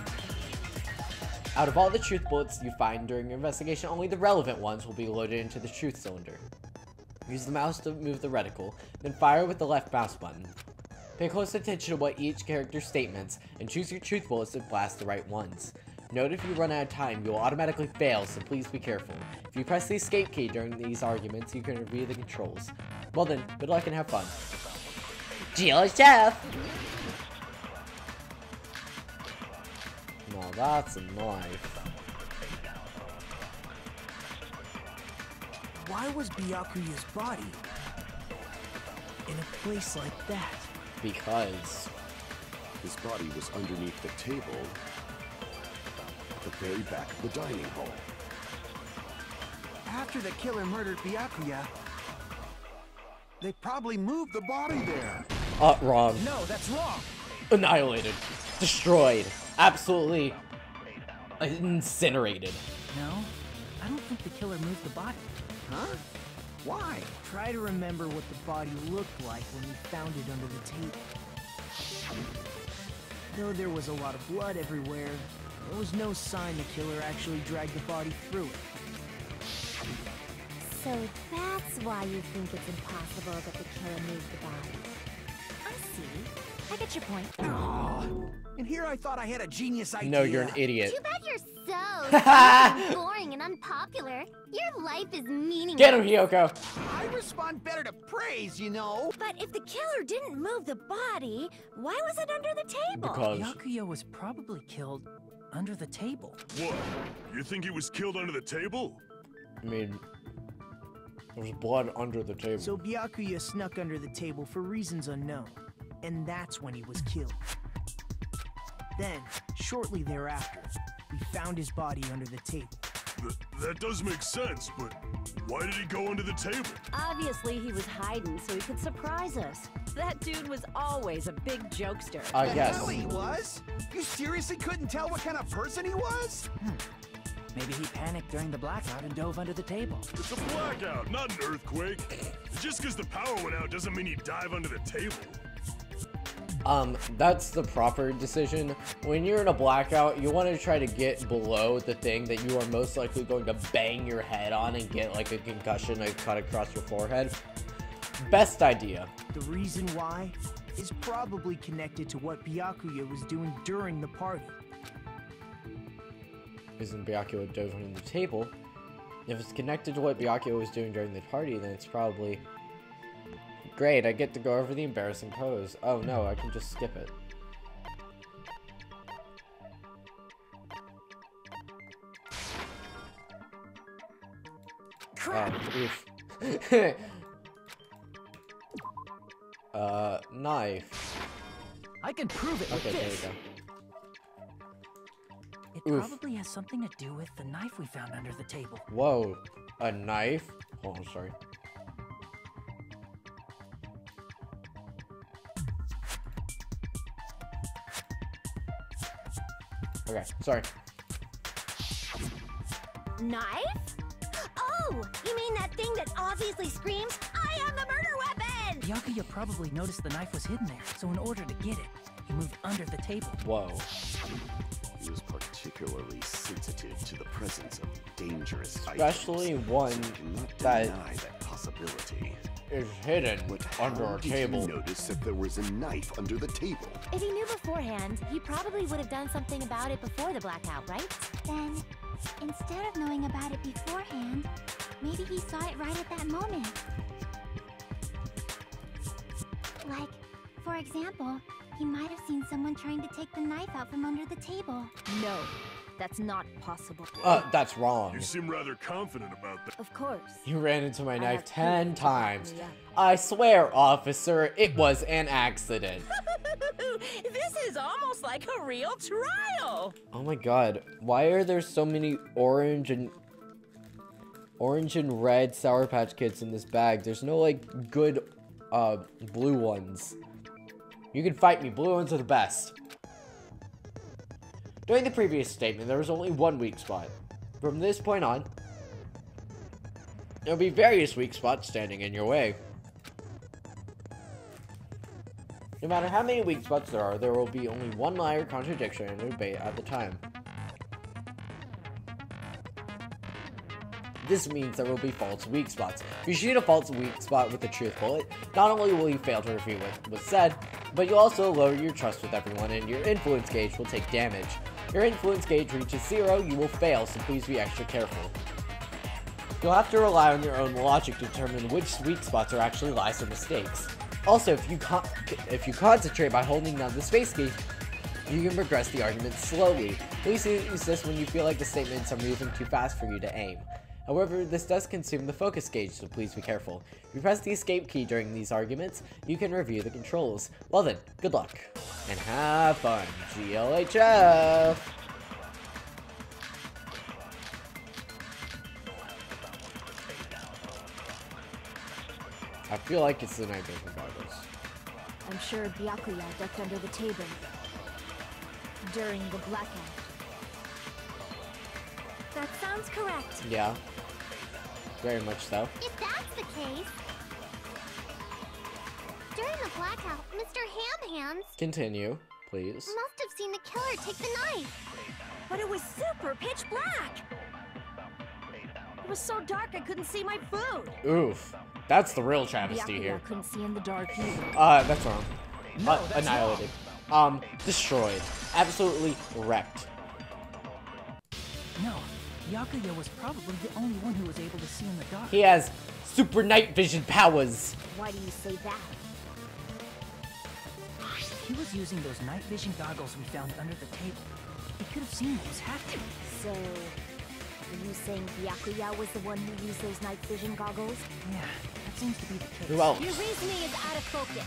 Out of all the truth bullets you find during your investigation, only the relevant ones will be loaded into the truth cylinder. Use the mouse to move the reticle, then fire with the left mouse button. Pay close attention to what each character's statements, and choose your truth bullets to blast the right ones. Note if you run out of time, you will automatically fail, so please be careful. If you press the escape key during these arguments, you can review the controls. Well then, good luck and have fun. Geo Chef! Now that's a knife. Why was Byakuya's body in a place like that? Because His body was underneath the table at the very back of the dining hall. After the killer murdered Byakuya, they probably moved the body there. Wrong. No, that's wrong. Annihilated. Destroyed. Absolutely incinerated. No, I don't think the killer moved the body. Huh? Why? Try to remember what the body looked like when we found it under the table. Though there was a lot of blood everywhere, there was no sign the killer actually dragged the body through it. So that's why you think it's impossible that the killer moved the body. I see. I get your point. And here I thought I had a genius idea. No, you're an idiot. Too bad you're so stupid, boring and unpopular. Your life is meaningless. Get him, Hiyoko. I respond better to praise, you know. But if the killer didn't move the body, why was it under the table? Because Byakuya was probably killed under the table. What? You think he was killed under the table? I mean, there's blood under the table. So Byakuya snuck under the table for reasons unknown, and that's when he was killed. Then, shortly thereafter, we found his body under the table. That does make sense, but why did he go under the table? Obviously, he was hiding so he could surprise us. That dude was always a big jokester. Yes. No, he was. You seriously couldn't tell what kind of person he was? Maybe he panicked during the blackout and dove under the table. It's a blackout, not an earthquake. Just because the power went out doesn't mean you dive under the table. That's the proper decision. When you're in a blackout, you want to try to get below the thing that you are most likely going to bang your head on and get like a concussion, like cut across your forehead. Best idea. The reason why is probably connected to what Byakuya was doing during the party. Isn't Byakuya dove under the table? If it's connected to what Byakuya was doing during the party, then it's probably... Great, I get to go over the embarrassing pose. Oh no, I can just skip it. Crap. Oof. Knife. I can prove it with Okay, there you this. go. It Oof. probably has something to do with the knife we found under the table. Whoa, a knife? Oh, sorry. Okay, sorry. Knife? Oh, you mean that thing that obviously screams, I am the murder weapon! Byakuya probably noticed the knife was hidden there, so in order to get it, he moved under the table. Whoa. He was particularly sensitive to the presence of dangerous Especially items, one so you cannot that deny that possibility. is hidden under How a did table. you notice that there was a knife under the table? If he knew beforehand, he probably would have done something about it before the blackout, right? Then, instead of knowing about it beforehand, maybe he saw it right at that moment. Like, for example, he might have seen someone trying to take the knife out from under the table. No, that's not possible. That's wrong. You seem rather confident about that. Of course. You ran into my knife have 10 proof to back times. me up. I swear, officer, it was an accident. This is almost like a real trial. Oh my god, why are there so many orange and red Sour Patch Kids in this bag? There's no, like, good, blue ones. You can fight me, blue ones are the best. During the previous statement, there was only one weak spot. From this point on, there will be various weak spots standing in your way. No matter how many weak spots there will be only one lie or contradiction in a debate at the time. This means there will be false weak spots. If you shoot a false weak spot with a truth bullet, not only will you fail to refute what was said, but you'll also lower your trust with everyone and your influence gauge will take damage. If your influence gauge reaches 0, you will fail, so please be extra careful. You'll have to rely on your own logic to determine which weak spots are actually lies or mistakes. Also, if you concentrate by holding down the space key, you can progress the argument slowly. Please use this when you feel like the statements are moving too fast for you to aim. However, this does consume the focus gauge, so please be careful. If you press the escape key during these arguments, you can review the controls. Well then, good luck. And have fun, GLHF! I feel like it's the night vision goggles. I'm sure Byakuya ducked under the table during the blackout. That sounds correct. Yeah. Very much so. If that's the case, during the blackout, Mr. Ham-Hands Continue, please. must have seen the killer take the knife. But it was super pitch black. It was so dark I couldn't see my food. Oof. That's the real travesty Byakuya here. couldn't see in the dark either. That's wrong. No, that's Annihilated. Destroyed. Absolutely wrecked. No, Byakuya was probably the only one who was able to see in the dark. He has super night vision powers. Why do you say that? He was using those night vision goggles we found under the table. He could have seen what was happening. So, are you saying Byakuya was the one who used those night vision goggles? Yeah, that seems to be the case. Who else? Your reasoning is out of focus.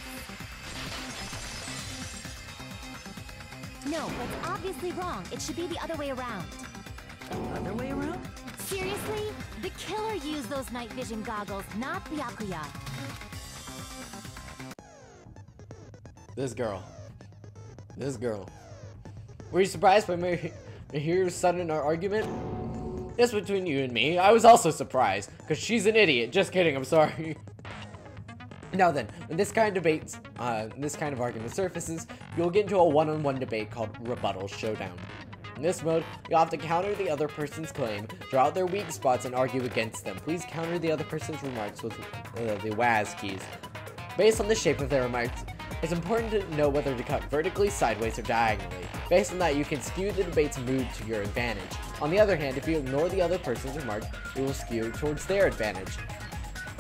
No, that's obviously wrong. It should be the other way around. The other way around? Seriously? The killer used those night vision goggles, not Byakuya. This girl. Were you surprised by Mahiru's sudden argument? Just between you and me, I was also surprised, because she's an idiot. Just kidding, I'm sorry. Now then, when this kind of argument surfaces, you'll get into a one-on-one debate called Rebuttal Showdown. In this mode, you'll have to counter the other person's claim, draw out their weak spots, and argue against them. Please counter the other person's remarks with the WAS keys. Based on the shape of their remarks, it's important to know whether to cut vertically, sideways, or diagonally. Based on that, you can skew the debate's mood to your advantage. On the other hand, if you ignore the other person's remarks, it will skew towards their advantage.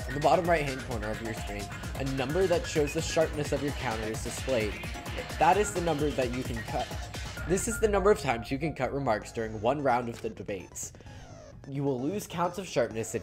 In the bottom right-hand corner of your screen, a number that shows the sharpness of your counter is displayed. That is the number that you can cut. This is the number of times you can cut remarks during one round of the debates. You will lose counts of sharpness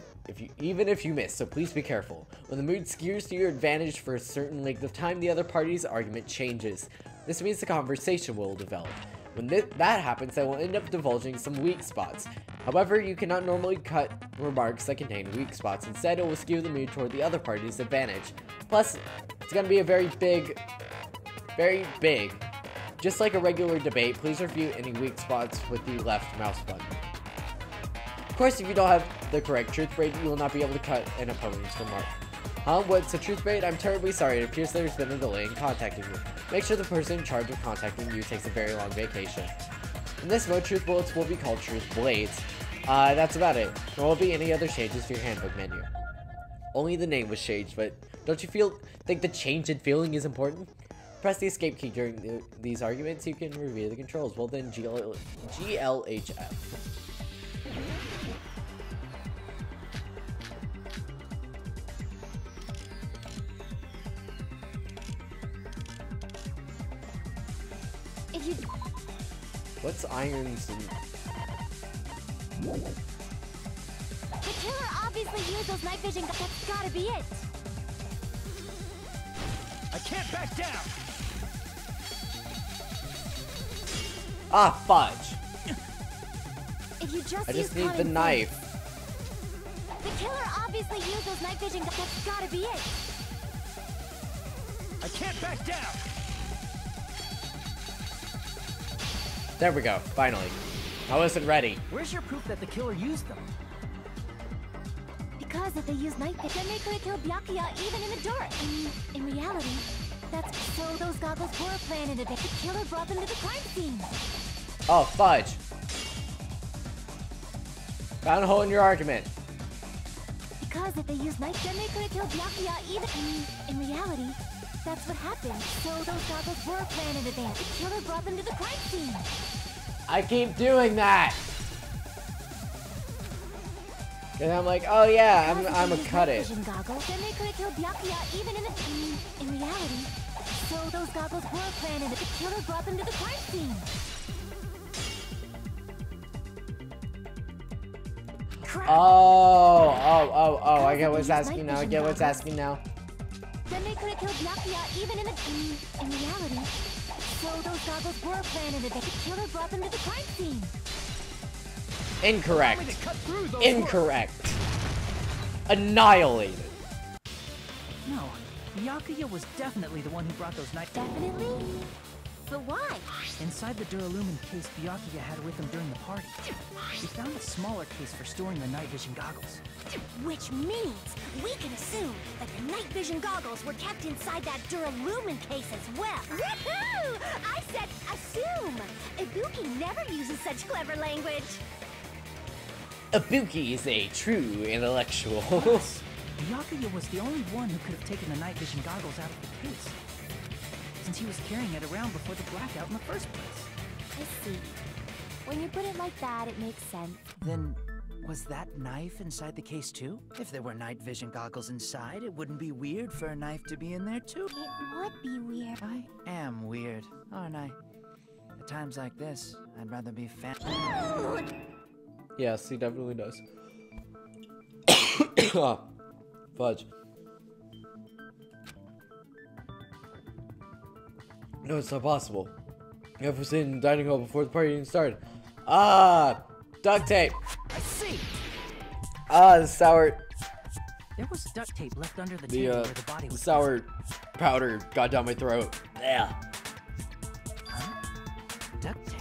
even if you miss, so please be careful. When the mood skews to your advantage for a certain length of time, the other party's argument changes. This means the conversation will develop. When that happens, I will end up divulging some weak spots. However, you cannot normally cut remarks that contain weak spots. Instead, it will skew the mood toward the other party's advantage. Plus, it's going to be a very big. Just like a regular debate, please review any weak spots with the left mouse button. Of course, if you don't have the correct truth rate, you will not be able to cut an opponent's remark. What's a truth rate? I'm terribly sorry. It appears there's been a delay in contacting you. Make sure the person in charge of contacting you takes a very long vacation. In this mode, truth bullets will be called truth blades. That's about it. There won't be any other changes to your handbook menu. Only the name was changed, but don't you think the change in feeling is important? Press the escape key during these arguments, you can review the controls. Well then, GLHF. What's irons and... The killer obviously used those night vision. That's gotta be it. I can't back down. Ah, fudge. If you I just need the knife. The killer obviously used those night vision. That's gotta be it. I can't back down. There we go, finally. I wasn't ready. Where's your proof that the killer used them? Because if they used night vision, they could have killed Byakuya even in the dark. I mean, in reality, that's so those goggles were planted a bit. The killer brought them to the crime scene. Oh, fudge. Found a hole in your argument. Because if they used night vision, they could have killed Byakuya even... I mean, in reality, that's what happened. So those goggles were planted a bit. The killer brought them to the crime scene. I keep doing that. And I'm like, oh yeah, I'm gonna cut it. Goggles, then they could have killed Byakuya even in the... I mean, in reality, so those goggles were planted. The killer brought them to the crime scene. Oh, I get what's asking now. I get what's asking now. Then they could have killed Byakuya even in the... I mean, in reality, so those goggles were planted. The killer brought them to the crime scene. Incorrect. Incorrect. Annihilated. No, Byakuya was definitely the one who brought those night... Definitely? But why? Inside the duralumin case Byakuya had with him during the party, he found a smaller case for storing the night vision goggles. Which means we can assume that the night vision goggles were kept inside that duralumin case as well. Woohoo! I said assume! Ibuki never uses such clever language. Ibuki is a true intellectual. Yes, Byakuya was the only one who could have taken the night vision goggles out of the case, since he was carrying it around before the blackout in the first place. I see. When you put it like that, it makes sense. Then, was that knife inside the case too? If there were night vision goggles inside, it wouldn't be weird for a knife to be in there too. It would be weird. I am weird, aren't I? At times like this, I'd rather be Yes, he definitely does. Ah, fudge. No, it's not possible. You have to sit in the dining hall before the party even started. Ah, duct tape. I see. Ah, the sour. There was duct tape left under the table where the body was. The sour powder got down my throat. Yeah. Huh? Duct tape.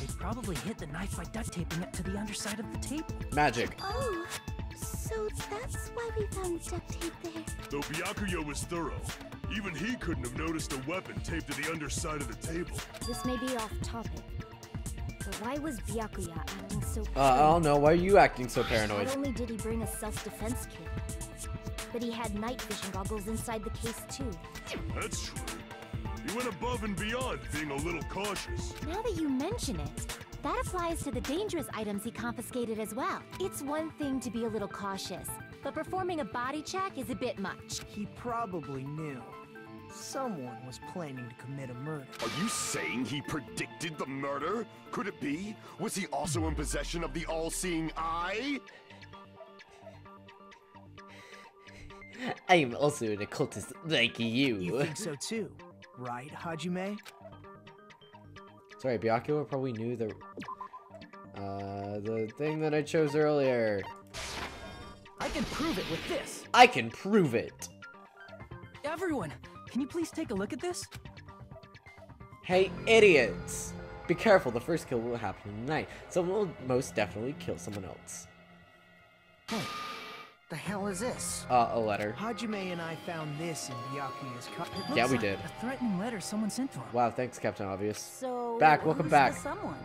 They probably hid the knife by duct taping it to the underside of the table. Magic. Oh, so that's why we found duct tape there. Though Byakuya was thorough, even he couldn't have noticed a weapon taped to the underside of the table. This may be off topic, but why was Byakuya acting so I don't know. Why are you acting so paranoid? Not only did he bring a self-defense kit, but he had night vision goggles inside the case too. That's true. He went above and beyond, being a little cautious. Now that you mention it, that applies to the dangerous items he confiscated as well. It's one thing to be a little cautious, but performing a body check is a bit much. He probably knew. Someone was planning to commit a murder. Are you saying he predicted the murder? Could it be? Was he also in possession of the all-seeing eye? I am also an occultist like you. You think so too, right, Hajime? Sorry, Byakuya probably knew the thing that I chose earlier. I can prove it with this. I can prove it. Everyone, can you please take a look at this? Hey, idiots! Be careful, the first kill will happen tonight. Someone will most definitely kill someone else. Hey, the hell is this? A letter. Hajime and I found this in Byakuya's car. Yeah, we did. A threatening letter someone sent to him. Wow, thanks, Captain Obvious. So, Welcome who's back. the someone?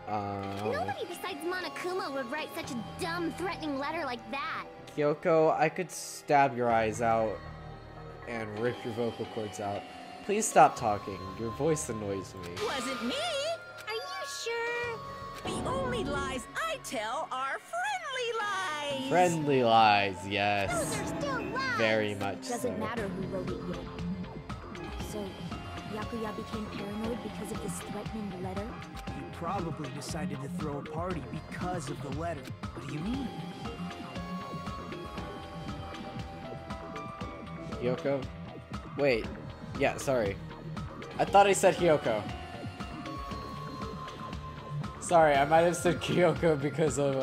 Nobody besides Monokuma would write such a dumb, threatening letter like that. Kyoko, I could stab your eyes out and rip your vocal cords out. Please stop talking. Your voice annoys me. Wasn't me! Are you sure? The only lies I tell are friendly lies! Friendly lies, Those yes. are still lies. Very much Doesn't so. matter who wrote it yet. So, Byakuya became paranoid because of this threatening letter? He probably decided to throw a party because of the letter. What do you mean? Hiyoko? Wait. Yeah, sorry. I thought I said Hiyoko. Sorry, I might have said Kyoko because of,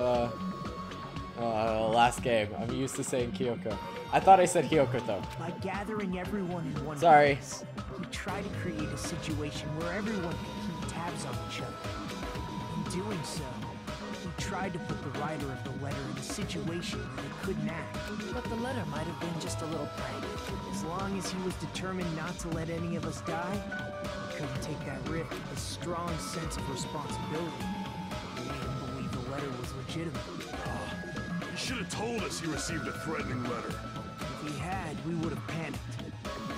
last game. I'm used to saying Kyoko. I thought I said Hiyoko, though. By gathering everyone in one Sorry. place, he tried to create a situation where everyone could keep tabs on each other. In doing so, he tried to put the writer of the letter in a situation where they couldn't act. But the letter might have been just a little prank. As long as he was determined not to let any of us die, he couldn't take that risk with a strong sense of responsibility. He made him believe the letter was legitimate. He should have told us he received a threatening letter. If he had, we would have panicked.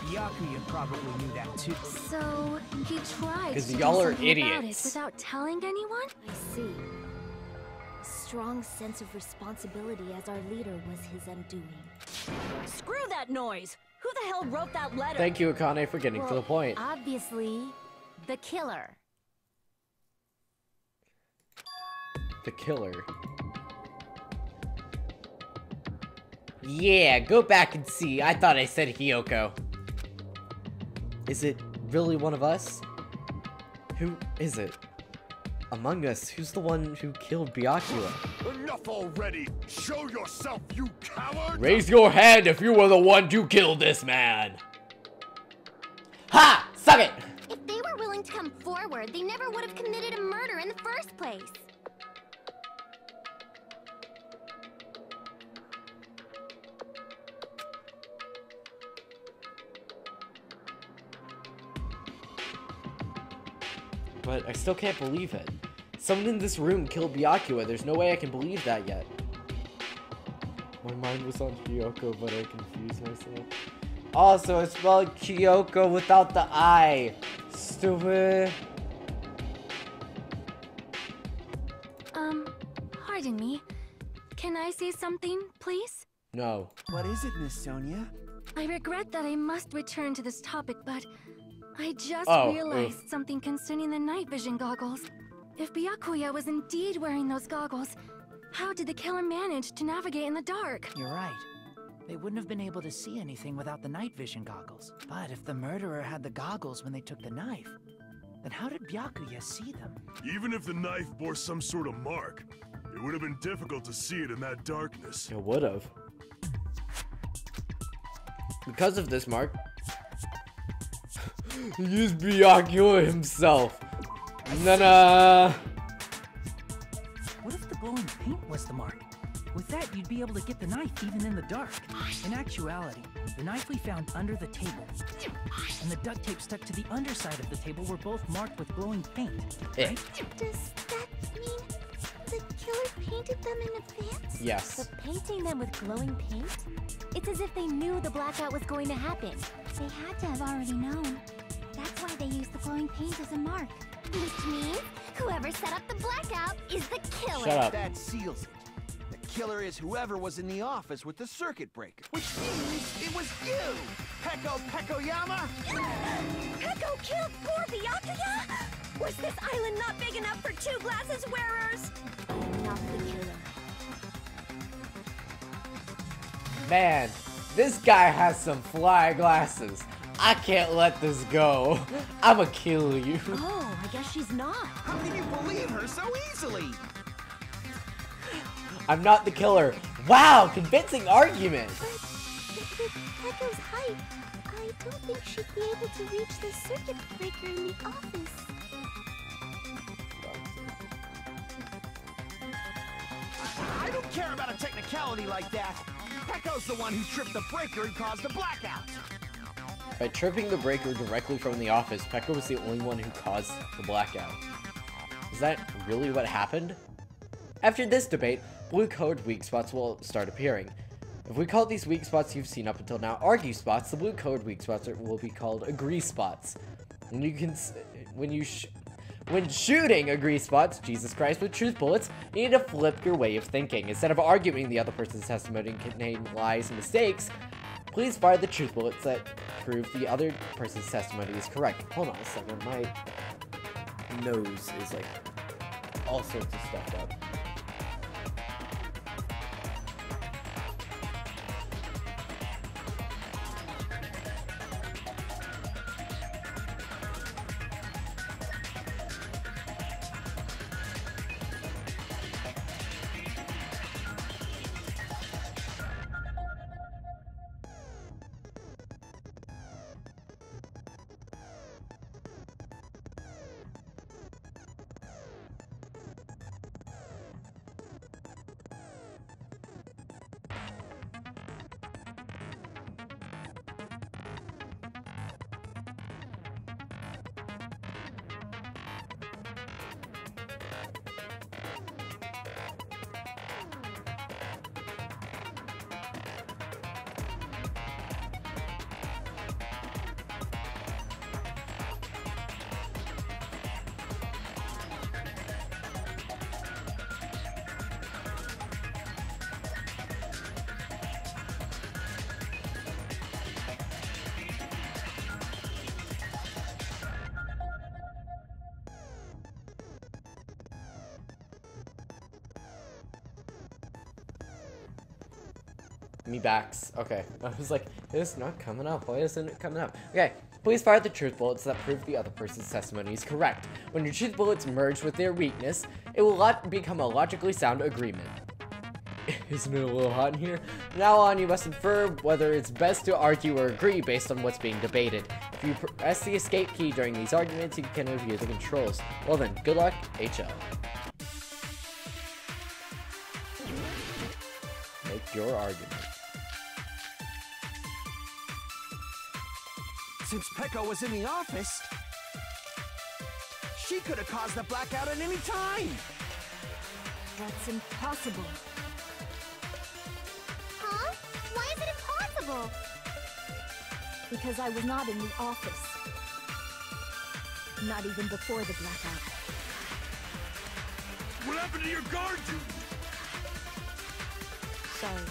Byakuya probably knew that too. So, he tried 'Cause to do y'all are something about idiots. it without telling anyone? I see. A strong sense of responsibility as our leader was his undoing. Screw that noise! Who the hell wrote that letter? Thank you, Akane, for getting to the point. Obviously, the killer. The killer. Yeah, go back and see. I thought I said Hiyoko. Is it really one of us? Who is it? Among us, who's the one who killed Byakuya? Enough already! Show yourself, you coward! Raise your hand if you were the one to kill this man! Ha! Suck it! If they were willing to come forward, they never would have committed a murder in the first place. But I still can't believe it. Someone in this room killed Byakuya. There's no way I can believe that yet. My mind was on Hiyoko, but I confused myself. Also, I spelled Kyoko without the I. Stupid. Pardon me. Can I say something, please? No. What is it, Miss Sonia? I regret that I must return to this topic, but I just Oh, realized something concerning the night vision goggles. If Byakuya was indeed wearing those goggles, how did the killer manage to navigate in the dark? You're right. They wouldn't have been able to see anything without the night vision goggles. But if the murderer had the goggles when they took the knife, then how did Byakuya see them? Even if the knife bore some sort of mark, it would have been difficult to see it in that darkness. It would have. Because of this mark, he used Byakuya himself. Na-na! What if the glowing paint was the mark? With that, you'd be able to get the knife even in the dark. In actuality, the knife we found under the table and the duct tape stuck to the underside of the table were both marked with glowing paint, right? Does that mean the killer painted them in advance? Yes. But painting them with glowing paint? It's as if they knew the blackout was going to happen. They had to have already known. That's why they used the glowing paint as a mark. Which means whoever set up the blackout is the killer. Shut up. That seals it. The killer is whoever was in the office with the circuit breaker. Which means it was you! Peko Pekoyama! Peko killed poor Byakuya? Was this island not big enough for 2 glasses wearers? I'm not the killer. Man, this guy has some fly glasses. I can't let this go. I'ma kill you. Oh, I guess she's not. How can you believe her so easily? I'm not the killer. Wow, convincing argument. But with Peko's height, I don't think she'd be able to reach the circuit breaker in the office. I don't care about a technicality like that. Peko's the one who tripped the breaker and caused the blackout. By tripping the breaker directly from the office, Peko was the only one who caused the blackout. Is that really what happened? After this debate, blue-colored weak spots will start appearing. If we call these weak spots you've seen up until now argue spots, the blue-colored weak spots will be called agree spots. And you can, when shooting agree spots, Jesus Christ, with truth bullets, you need to flip your way of thinking. Instead of arguing the other person's testimony contain lies and mistakes, please fire the truth bullets that prove the other person's testimony is correct. Hold on a second, my nose is like all sorts of stuffed up. Me backs. Okay. I was like, it's not coming up. Why isn't it coming up? Okay. Please fire the truth bullets that prove the other person's testimony is correct. When your truth bullets merge with their weakness, it will become a logically sound agreement. Isn't it a little hot in here? From now on, you must infer whether it's best to argue or agree based on what's being debated. If you press the escape key during these arguments, you can review the controls. Well then, good luck, HL. Make your argument. Since Peko was in the office, she could have caused the blackout at any time. That's impossible. Huh? Why is it impossible? Because I was not in the office. Not even before the blackout. What happened to your guard duty? Sorry.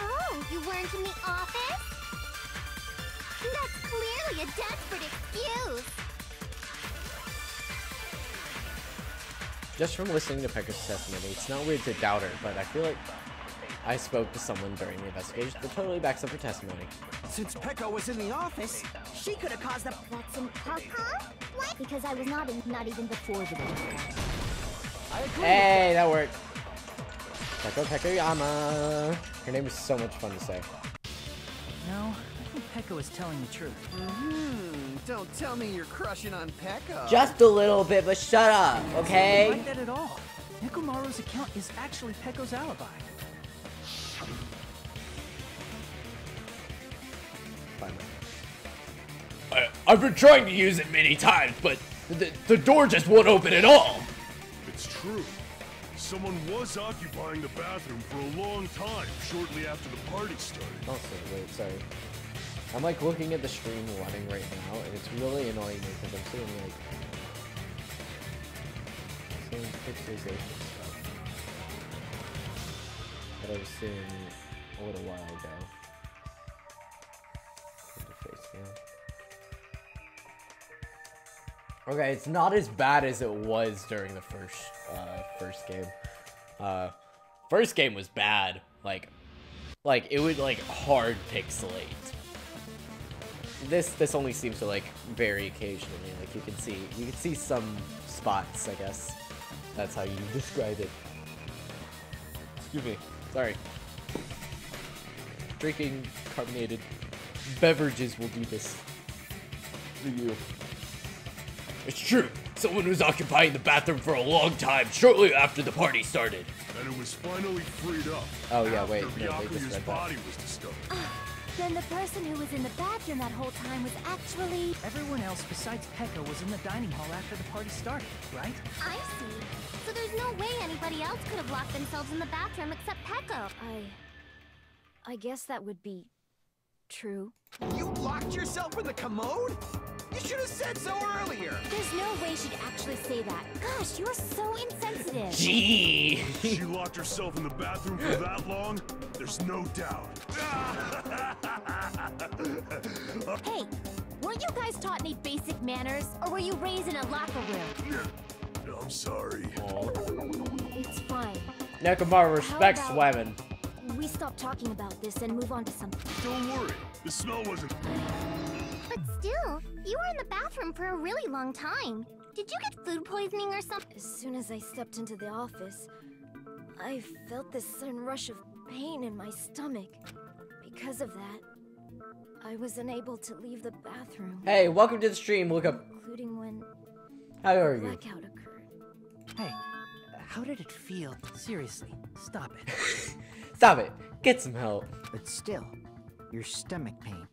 Oh, you weren't in the office? That's clearly a desperate excuse. Just from listening to Peko's testimony, it's not weird to doubt her, but I feel like I spoke to someone during the investigation that totally backs up her testimony. Since Peko was in the office, she could have caused the... That's impossible. What? Because I was not even before the blackout. I agree. Hey, that worked. Peko Pekoyama. Her name is so much fun to say. No, I think Peko is telling the truth. Don't tell me you're crushing on Peko. Just a little bit, but shut up, I okay? don't like that at all. Nekomaru's account is actually Peko's alibi. I've been trying to use it many times, but the door just won't open at all. It's true. Someone was occupying the bathroom for a long time shortly after the party started. Also, wait, sorry. I'm like looking at the stream running right now, and it's really annoying me because I'm seeing like... seeing pixelizations. that I've seen a little while ago. Okay, it's not as bad as it was during the first game. First game was bad. Like it would like hard pixelate. This only seems to like vary occasionally. Like you can see some spots, I guess. That's how you describe it. Excuse me. Sorry. Drinking carbonated beverages will do this for you. It's true. Someone was occupying the bathroom for a long time shortly after the party started. And it was finally freed up. Oh yeah, wait. After No, they just Byakuya's read body that. was discovered. Then the person who was in the bathroom that whole time was actually... Everyone else besides Peko was in the dining hall after the party started, right? I see. So there's no way anybody else could have locked themselves in the bathroom except Peko. I guess that would be true. You locked yourself in the commode? You should have said so earlier. There's no way she'd actually say that. Gosh, you're so insensitive. Gee. She locked herself in the bathroom for that long? There's no doubt. Hey, weren't you guys taught any basic manners, or were you raised in a locker room? I'm sorry. It's fine. Nekomaru respects How about- women. We stop talking about this and move on to something. Don't worry. The smell wasn't... But still, you were in the bathroom for a really long time. Did you get food poisoning or something? As soon as I stepped into the office, I felt this sudden rush of pain in my stomach. Because of that, I was unable to leave the bathroom. Hey, welcome to the stream. Look up. Including when How are the you? blackout occurred. Hey, how did it feel? Seriously, stop it. Stop it. Get some help. But still, your stomach pain.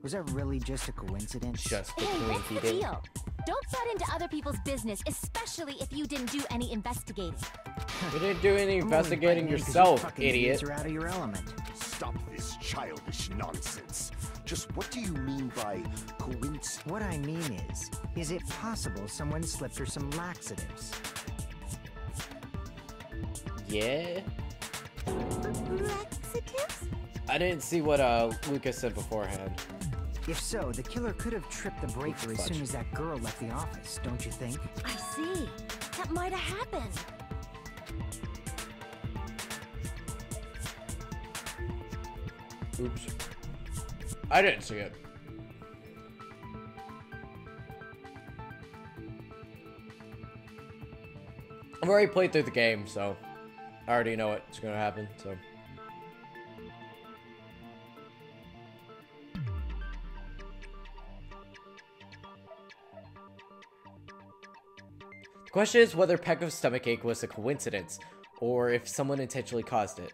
Was that really just a coincidence? Just Hey, what's the deal? Don't butt into other people's business, especially if you didn't do any investigating. You didn't do any I'm only investigating biting in 'cause yourself, you fucking idiot. idiots are out of your element. Stop this childish nonsense. Just what do you mean by coincidence? What I mean is it possible someone slipped her some laxatives? Yeah. Laxatives? I didn't see what Lucas said beforehand. If so, the killer could have tripped the breaker as Fudge. soon as that girl left the office, don't you think? I see. That might have happened. Oops. I didn't see it. I've already played through the game, so I already know what's gonna happen, so. The question is whether Peko's stomachache was a coincidence, or if someone intentionally caused it.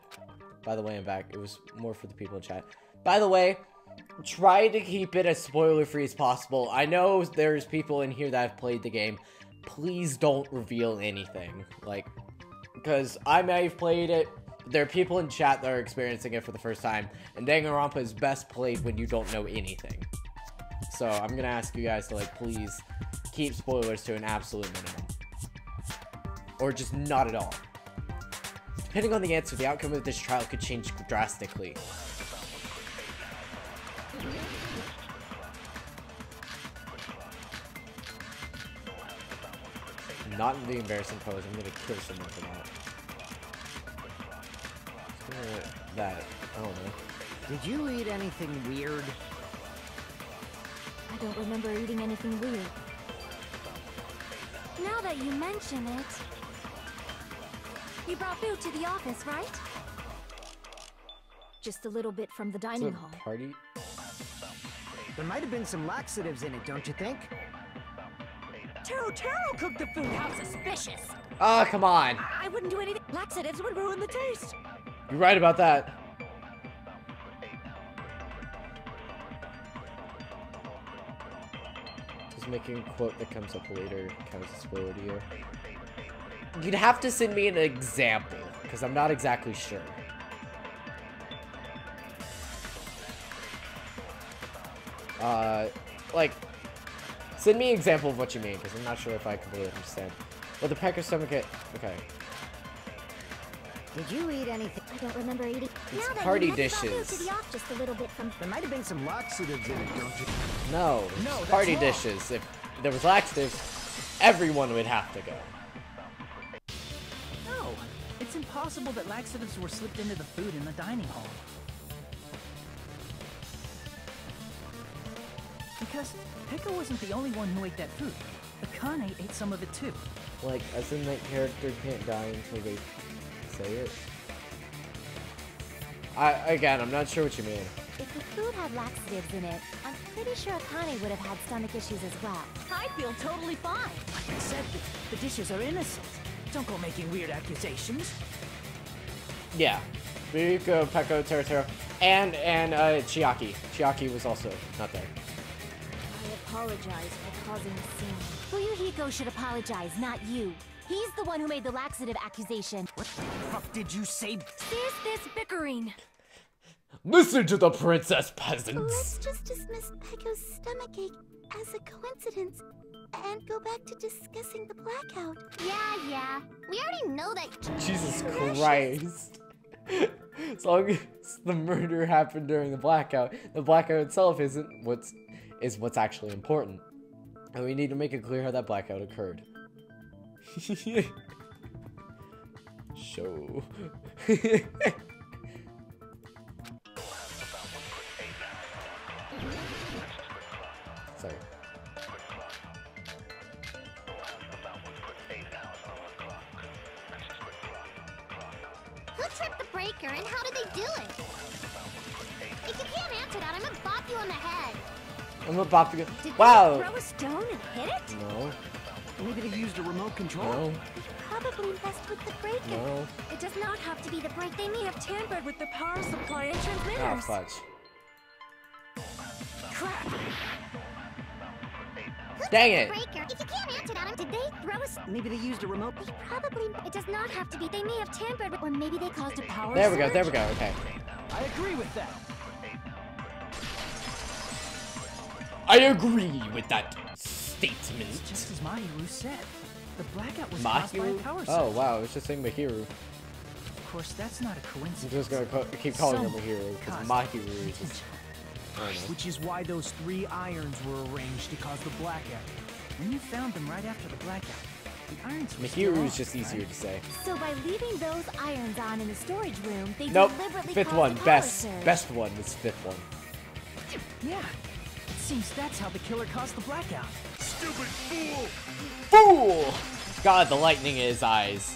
By the way, I'm back. It was more for the people in chat. By the way, try to keep it as spoiler-free as possible. I know there's people in here that have played the game. Please don't reveal anything. Like, because I may have played it. There are people in chat that are experiencing it for the first time. And Danganronpa is best played when you don't know anything. So I'm going to ask you guys to, like, please keep spoilers to an absolute minimum. Or just not at all. Depending on the answer, the outcome of this trial could change drastically. Not in the embarrassing pose. I'm gonna kill someone for that. That. I don't know. Did you eat anything weird? I don't remember eating anything weird. Now that you mention it... You brought food to the office, right? Just a little bit from the dining hall. Party? There might have been some laxatives in it, don't you think? Teruteru cooked the food. How suspicious. Ah, come on. I wouldn't do anything. Laxatives would ruin the taste. You're right about that. Just making a quote that comes up later counts as spoiler to you. You'd have to send me an example, because I'm not exactly sure. Like, send me an example of what you mean, because I'm not sure if I completely understand. Well, the Peko stomach... Okay. Did you eat anything? I can't remember eating. It's Now then, party you must have dishes. moved to the off just a little bit from. There might have been some laxatives in it, don't you? No, No, it's that's party wrong. dishes. If there was laxatives, everyone would have to go. No, it's impossible that laxatives were slipped into the food in the dining hall. Because Peko wasn't the only one who ate that food. Akane ate some of it too. Like, as in that character can't die until they say it. Again, I'm not sure what you mean. If the food had laxatives in it, I'm pretty sure Akane would have had stomach issues as well. I feel totally fine. Like I said, the dishes are innocent. Don't go making weird accusations. Yeah. Fuyuhiko, Peko, Teruteru, and Chiaki. Chiaki was also not there. I apologize for causing a scene. Fuyuhiko should apologize, not you. He's the one who made the laxative accusation. What the fuck did you say? Cease this bickering. Listen to the princess Let's peasants. just dismiss Peko's stomachache as a coincidence and go back to discussing the blackout. Yeah. We already know that. Jesus Christ. As long as the murder happened during the blackout itself isn't what's actually important. And we need to make it clear how that blackout occurred. Show. Sorry. Who tripped the breaker and how did they do it? If you can't answer that, I'm gonna bop you on the head. I'm about to go. Did Wow. they throw a stone and hit it? No. Maybe they used a remote control. No. They probably messed with the breaker. No. It does not have to be the break. They may have Tampered with the power supply and Ah, transmitters. fudge. Crap. Dang it. breaker. If you can't answer that, did they throw a stone? Maybe they used a remote. They probably. It does not have to be. They may have tampered with, or maybe they caused a power There we go, surge. there we go, okay. I agree with that. I agree with that statement. It's just as Mahiru said. The blackout was caused by a Mahiru? power surge. Oh, wow, I was just saying Mahiru. Of course, that's not a I'm coincidence. just gonna keep calling her Someone Mahiru, because caused Mahiru is just... I don't know. Which is why those 3 irons were arranged to cause the blackout. When you found them right after the blackout, the irons were still Mahiru on, is just easier right? to say. So by leaving those irons on in the storage room, they Nope, deliberately fifth caused one, a power best surge. best one is fifth one. Yeah. It seems that's how the killer caused the blackout. Stupid fool! Fool! God, the lightning in his eyes.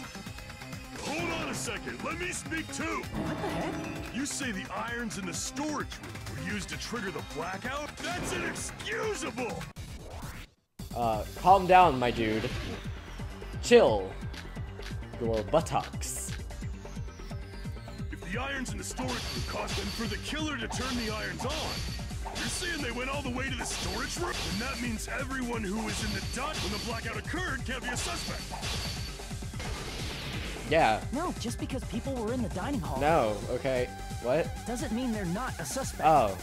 Hold on a second, let me speak too! What the heck? You say the irons in the storage room were used to trigger the blackout? That's inexcusable! Calm down, my dude. Chill. Your buttocks. If the irons in the storage room caused them for the killer to turn the irons on, you're saying they went all the way to the storage room? Then that means everyone who was in the dot when the blackout occurred can't be a suspect. Yeah. No, just because people were in the dining hall No, okay. What? doesn't mean they're not a suspect. Oh.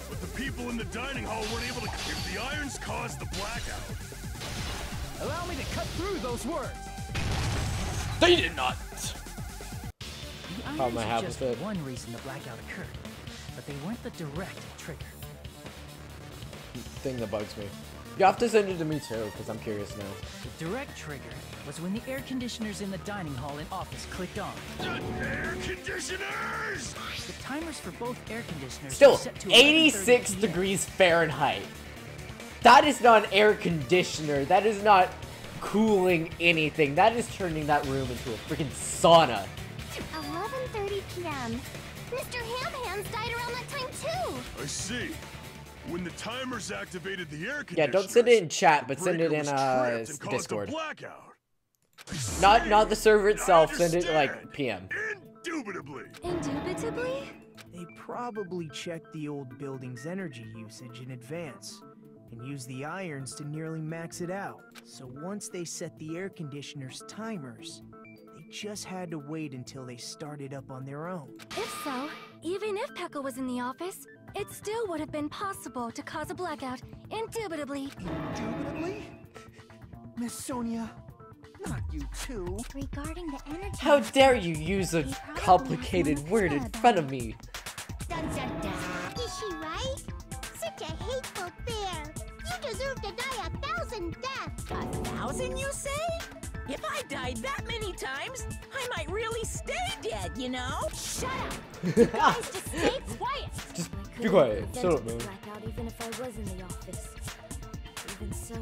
But the people in the dining hall weren't able to... If the irons caused the blackout... Allow me to cut through those words. They did not. The Problem irons I are have just with it. one reason the blackout occurred, but they weren't the direct trigger. Thing that bugs me. You have to send it to me too, because I'm curious now. The direct trigger was when the air conditioners in the dining hall and office clicked on. Air conditioners! The timers for both air conditioners Still, were set to 86 11:30 p.m. degrees Fahrenheit. That is not an air conditioner. That is not cooling anything. That is turning that room into a freaking sauna. 11:30 p.m. Mr. Ham Hands died around that time too. I see. When the timers activated the air conditioners... Yeah, don't send it in chat, but send it breaker in was tripped and caused a Discord. blackout. Not the server itself. Send it understand. like PM. Indubitably. Indubitably? They probably checked the old building's energy usage in advance and used the irons to nearly max it out. So once they set the air conditioner's timers, they just had to wait until they started up on their own. If so, even if Peko was in the office, it still would have been possible to cause a blackout. Indubitably. Indubitably? Miss Sonia, Not you too. Regarding the energy... How dare you use a complicated word in front of me? Dun, dun, dun. Is she right? Such a hateful bear. You deserve to die 1,000 deaths. 1,000, you say? If I died that many times, I might really stay dead, you know? Shut up! You guys just stay quiet! Just be quiet. Shut up, man. Blackout even if I was in the office. Even so,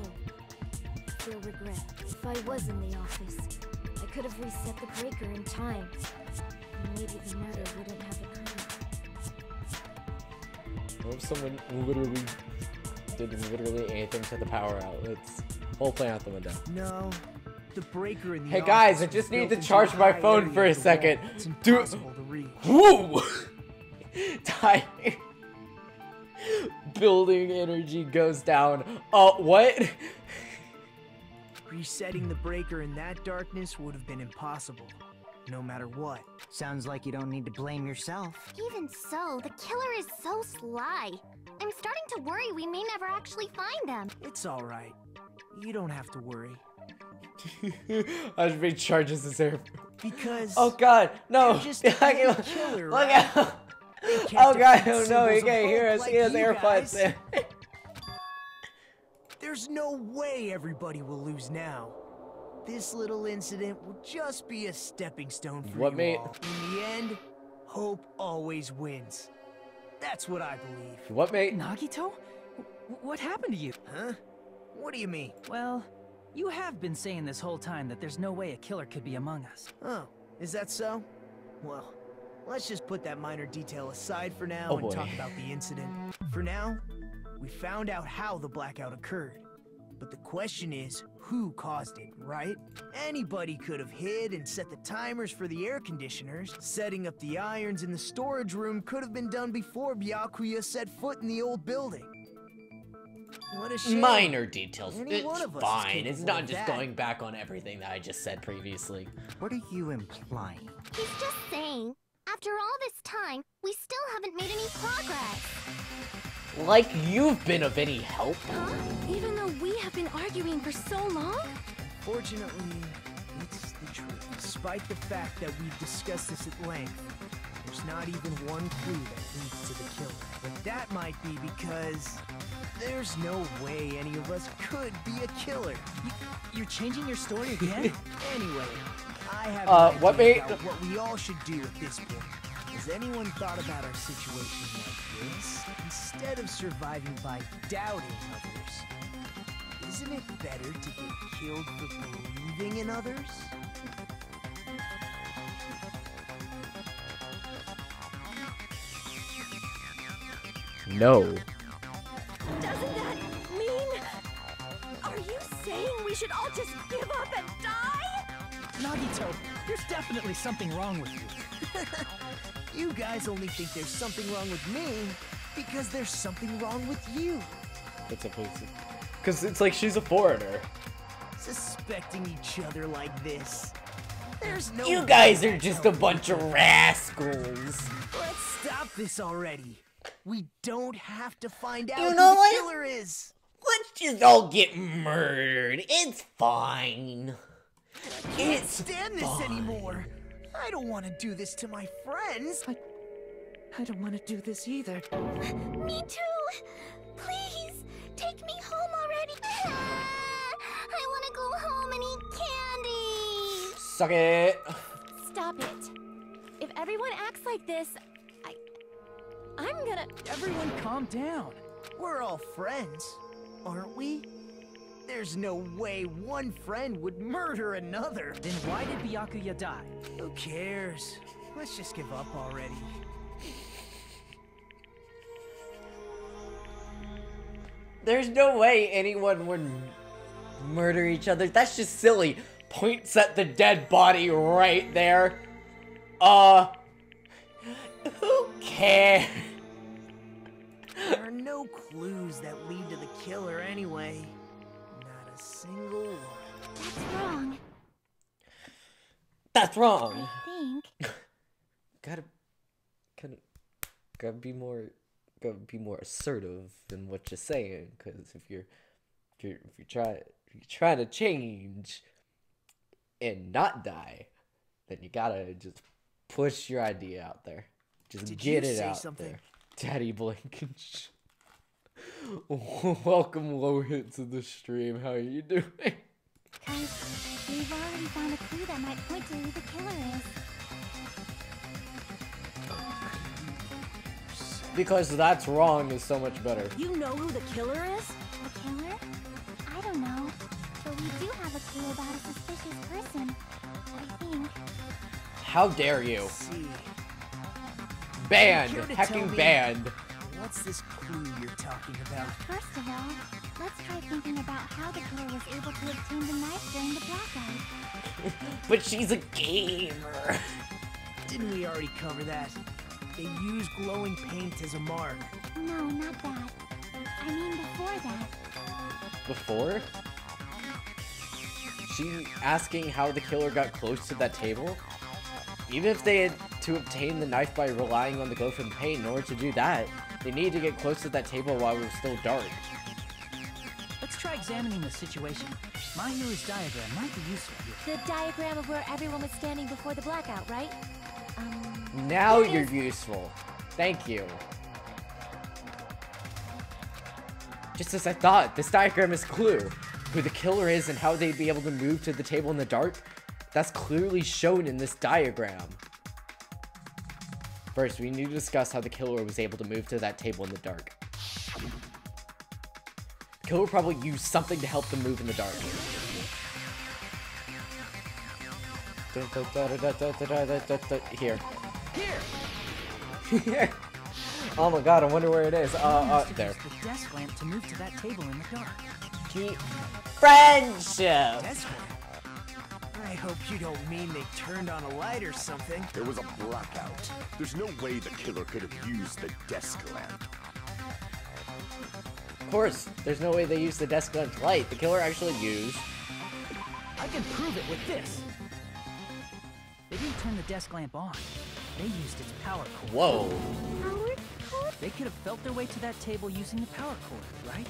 I feel regret. If I was in the office, I could have reset the breaker in time. Maybe the murder wouldn't have occurred. What if someone literally did anything to the power outlets? Whole plant out the window. No. The breaker in the Hey guys, I office just was need built to charge into a my high phone area for a of the second. wall. It's Dude. impossible to reach. Whoa! Building energy goes down. Oh, what? Resetting the breaker in that darkness would have been impossible, no matter what. Sounds like you don't need to blame yourself. Even so, the killer is so sly. I'm starting to worry we may never actually find them. It's alright. You don't have to worry. Hajime charges his air. Because... Oh god, no! You're just a killer, Look right? out! They can't Oh god, defeat oh no, he symbols of can't hear hope us. like He has you AirPods guys. there. There's no way everybody will lose now. This little incident will just be a stepping stone for What, you mate? all. In the end, hope always wins. That's what I believe. What, mate? Nagito? What happened to you? Huh? What do you mean? Well, you have been saying this whole time that there's no way a killer could be among us. Oh, is that so? Well, let's just put that minor detail aside for now Oh, and boy. talk about the incident. For now, we found out how the blackout occurred. But the question is, who caused it, right? Anybody could have hid and set the timers for the air conditioners. Setting up the irons in the storage room could have been done before Byakuya set foot in the old building. What a shame. Minor details. Any one It's of us is fine. It's capable not of just that. going back on everything that I just said previously. What are you implying? He's just saying, after all this time, we still haven't made any progress. Like you've been of any help? Huh? Even though we have been arguing for so long? Fortunately, it's the truth. Despite the fact that we've discussed this at length, there's not even one clue that leads to the killer. But that might be because there's no way any of us could be a killer. You're changing your story again? Anyway, I have an what, idea mate? about what we all should do at this point. Has anyone thought about our situation like this? Instead of surviving by doubting others, isn't it better to get killed for believing in others? No. Doesn't that mean... Are you saying we should all just give up and die? Nagito, there's definitely something wrong with you. You guys only think there's something wrong with me because there's something wrong with you. That's a because it's like she's a foreigner. Suspecting each other like this. There's no You way guys are that's just a helping bunch each of other. rascals. Let's stop this already. We don't have to find out You who know the what? killer is. Let's just all get murdered. It's fine. Can't stand this anymore. I don't want to do this to my friends. I don't want to do this either. Me too! Please, take me home already! I want to go home and eat candy! Suck it. Stop it. If everyone acts like this, I'm gonna... Everyone calm down. We're all friends, aren't we? There's no way one friend would murder another. Then why did Byakuya die? Who cares? Let's just give up already. There's no way anyone would murder each other. That's just silly. Points at the dead body right there. Who cares? There are no clues that lead to the killer anyway. Not a single one. That's wrong, That's wrong. I think. Gotta be more assertive in what you're saying. Because if you're trying to change, and not die, then you gotta just push your idea out there. Just Did get you it say out something? there. Daddy Blankensh. Welcome, Lohit, to the stream. How are you doing? Guys, we've already found a clue that might point to who the killer is. Because that's wrong is so much better. You know who the killer is? The killer? I don't know. But we do have a clue about a suspicious person. I think. How dare you? See, Banned. Care to Hecking tell me- banned. what's this clue you're talking about? First of all, let's try thinking about how the killer was able to obtain the knife during the blackout. But she's a gamer. Didn't we already cover that? They use glowing paint as a mark. No, not that. I mean before that. Before? She asking how the killer got close to that table? Even if they had to obtain the knife by relying on the glow from the paint, in order to do that, they needed to get close to that table while it was still dark. Let's try examining the situation. Mahiru's diagram might be useful here. The diagram of where everyone was standing before the blackout, right? Now Here it you're is. useful. Thank you. Just as I thought, this diagram is clue. Who the killer is and how they'd be able to move to the table in the dark, that's clearly shown in this diagram. First, we need to discuss how the killer was able to move to that table in the dark. The killer probably used something to help them move in the dark. Here. Here. Oh my god, I wonder where it is. There. Use the desk lamp to move to that table in the dark. Friendship! Desk lamp? I hope you don't mean they turned on a light or something. There was a blackout. There's no way the killer could have used the desk lamp. Of course, there's no way they used the desk lamp light. The killer actually used. I can prove it with this. They didn't turn the desk lamp on. They used its power cord. Whoa. Howard? They could have felt their way to that table using the power cord, right?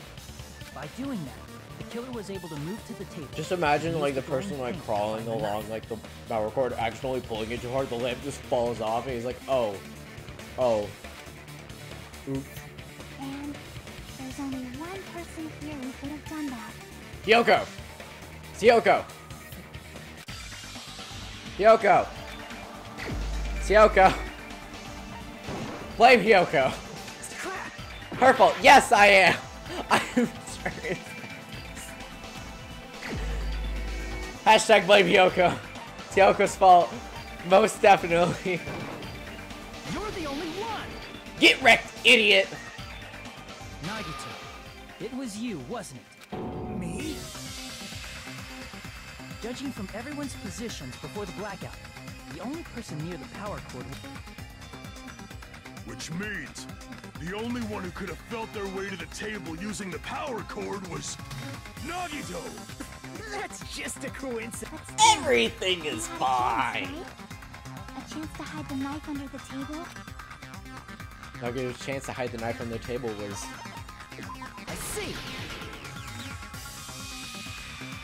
By doing that, the killer was able to move to the table. Just imagine like the person like crawling along like the power cord, accidentally pulling it too hard, the lamp just falls off, and he's like, oh. Oops. And there's only one person here who could have done that. Hiyoko! It's Hiyoko! Hiyoko! It's Hiyoko! Blame Hiyoko! Her fault! Yes, I am! I'm sorry. Hashtag blame Hiyoko. It's Hiyoko's fault. Most definitely. You're the only one! Get wrecked, idiot! Nagito, it was you, wasn't it? Me? Judging from everyone's positions before the blackout, the only person near the power cord was... Which means the only one who could have felt their way to the table using the power cord was Nagito! That's just a coincidence. Everything is fine! A chance to hide the knife under the table? Nagito's chance to hide the knife on the table was... I see!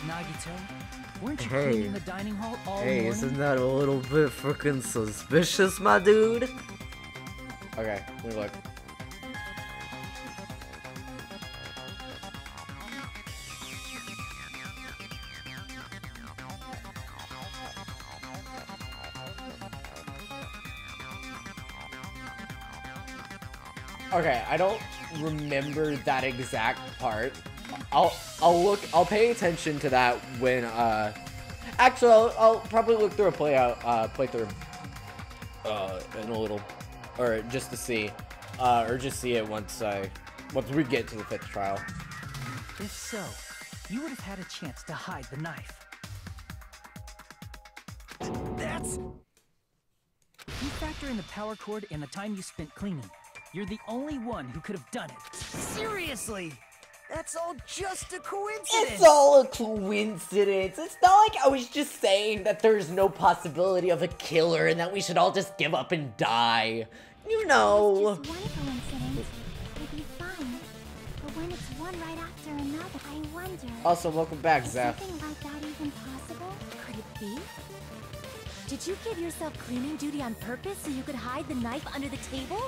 Nagito, weren't you Hey. cleaning the dining hall all Hey, morning? isn't that a little bit freaking suspicious, my dude? Okay, let me look. Okay, I don't remember that exact part. I'll pay attention to that when actually I'll probably look through a playthrough in a little, or just to see, or just see it once we get to the 5th trial. If so, you would have had a chance to hide the knife. That's... If you factor in the power cord and the time you spent cleaning, you're the only one who could have done it. Seriously! That's all just a coincidence! It's all a coincidence. It's not like I was just saying that there's no possibility of a killer and that we should all just give up and die. You know. It's just one coincidence. It'd be fine. But when it's one right after another... I wonder. Also, welcome back, is Zeph. something like that even possible? Could it be? Did you give yourself cleaning duty on purpose so you could hide the knife under the table?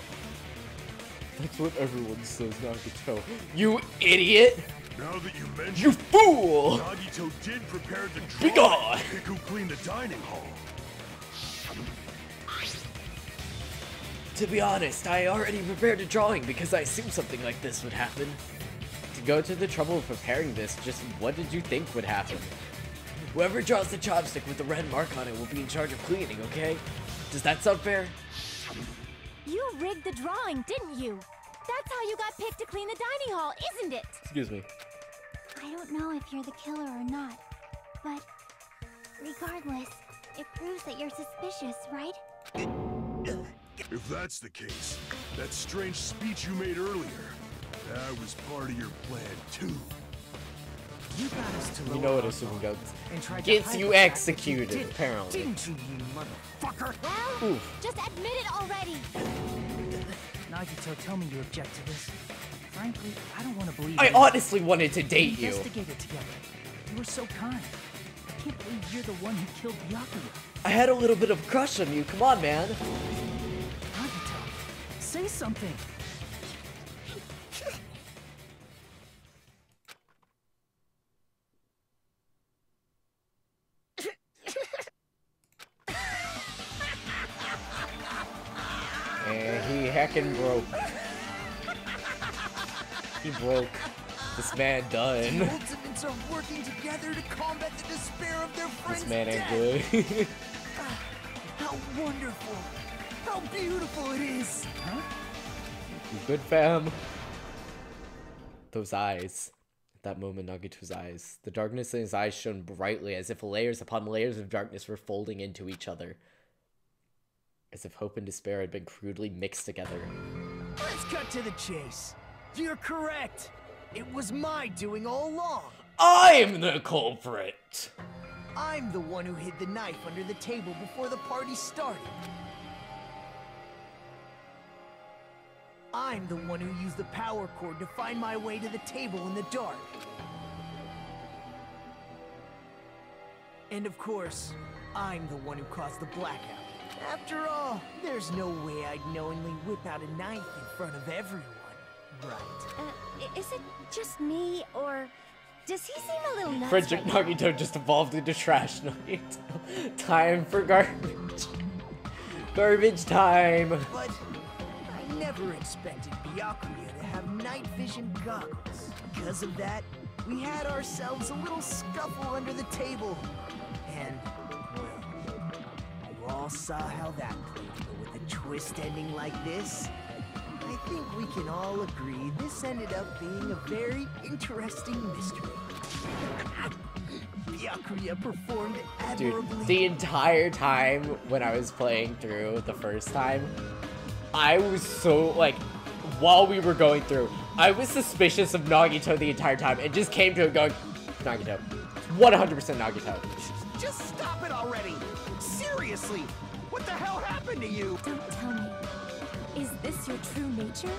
That's what everyone says, Nagito. You idiot! Now that you mention You fool! Nagito did prepare the Be gone! pick who cleaned the dining hall. To be honest, I already prepared a drawing because I assumed something like this would happen. To go to the trouble of preparing this, just what did you think would happen? Whoever draws the chopstick with the red mark on it will be in charge of cleaning, okay? Does that sound fair? You rigged the drawing, didn't you? That's how you got picked to clean the dining hall, isn't it? Excuse me. I don't know if you're the killer or not, but regardless, it proves that you're suspicious, right? If that's the case, that strange speech you made earlier, that was part of your plan too. You got us to You know what assuming goes. and tried to Gets hide you the fact that executed, did, apparently. Didn't you, you motherfucker? Well, Oof. just admit it already. Nagito, tell me you object to this. Frankly, I don't want to believe I it. honestly wanted to date We you. investigated together. You were so kind. I can't believe you're the one who killed Byakuya. I had a little bit of a crush on you, come on, man. Nagito, say something. And he heckin' broke. He broke. This man done. The Ultimates are working together to combat the despair of their friends' This man ain't death. good. How wonderful! How beautiful it is! Huh? You good, fam? Those eyes. At that moment, Nagito's eyes. The darkness in his eyes shone brightly, as if layers upon layers of darkness were folding into each other. As if hope and despair had been crudely mixed together. Let's cut to the chase. You're correct. It was my doing all along. I'm the culprit! I'm the one who hid the knife under the table before the party started. I'm the one who used the power cord to find my way to the table in the dark. And of course, I'm the one who caused the blackout. After all, there's no way I'd knowingly whip out a knife in front of everyone, right? Is it just me, or does he seem a little nuts Frederick right now? Nagito just evolved into Trash Nagito. Time for garbage. Garbage time. But I never expected Byakuya to have night vision goggles. Because of that, we had ourselves a little scuffle under the table. And, well, you all saw how that played, but with a twist ending like this, I think we can all agree this ended up being a very interesting mystery. Byakuya performed admirably. Dude, the entire time when I was playing through the first time, I was so, like, while we were going through, I was suspicious of Nagito the entire time and just came to it going, Nagito. 100% Nagito. Just stop it already! Seriously! What the hell happened to you? Don't tell me. Is this your true nature?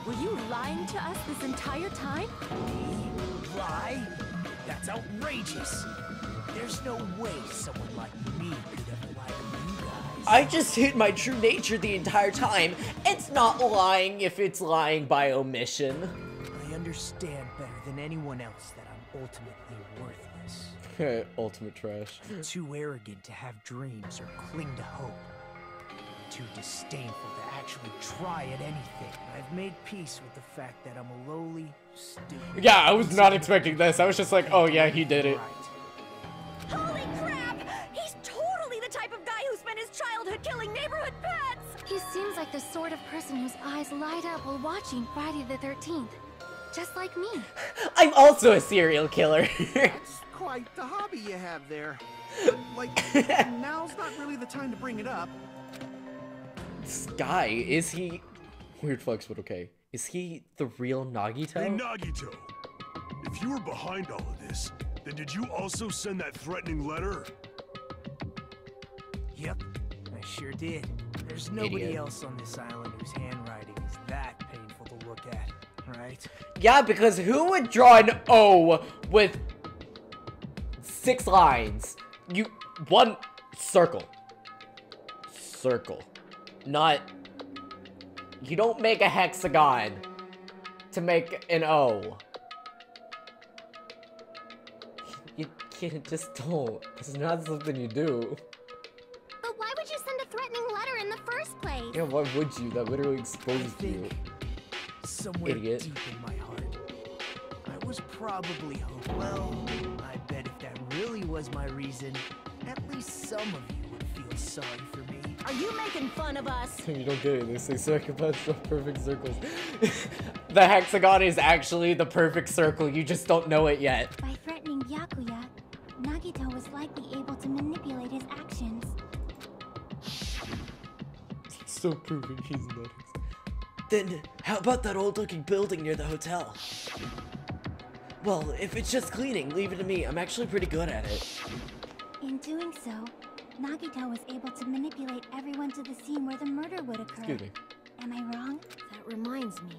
Were you lying to us this entire time? Lie? That's outrageous. There's no way someone like me could ever lie to you guys. I just hid my true nature the entire time. It's not lying if it's lying by omission. I understand better than anyone else that I'm ultimately worthless. Ultimate trash. I'm too arrogant to have dreams or cling to hope. Too disdainful to actually try at anything. I've made peace with the fact that I'm a lowly, stupid... Yeah, I was not expecting this. I was just like, oh yeah, he did it. Holy crap! He's totally the type of guy who spent his childhood killing neighborhood pets! He seems like the sort of person whose eyes light up while watching Friday the 13th. Just like me. I'm also a serial killer. That's quite the hobby you have there. Like, now's not really the time to bring it up. This guy, is he... Weird flex, but okay. Is he the real Nagito? Hey, Nagito. If you were behind all of this, then did you also send that threatening letter? Yep, I sure did. There's nobody Idiot. else on this island whose handwriting is that painful to look at. right? Yeah, because who would draw an O with 6 lines? One circle. Circle. Not... You don't make a hexagon to make an O. You just don't. It's not something you do. But why would you send a threatening letter in the first place? Yeah, why would you? That literally exposed you. Somewhere Idiot. deep in my heart, I was probably hoping. Well, I bet if that really was my reason, at least some of you would feel sorry for me. Are you making fun of us? You don't get it. They say psychopaths draw perfect circles. The hexagon is actually the perfect circle. You just don't know it yet. By threatening Byakuya, Nagito was likely able to manipulate his actions. So perfect. He's not. Then, how about that old-looking building near the hotel? Well, if it's just cleaning, leave it to me. I'm actually pretty good at it. In doing so, Nagito was able to manipulate everyone to the scene where the murder would occur. Excuse me. Am I wrong? That reminds me.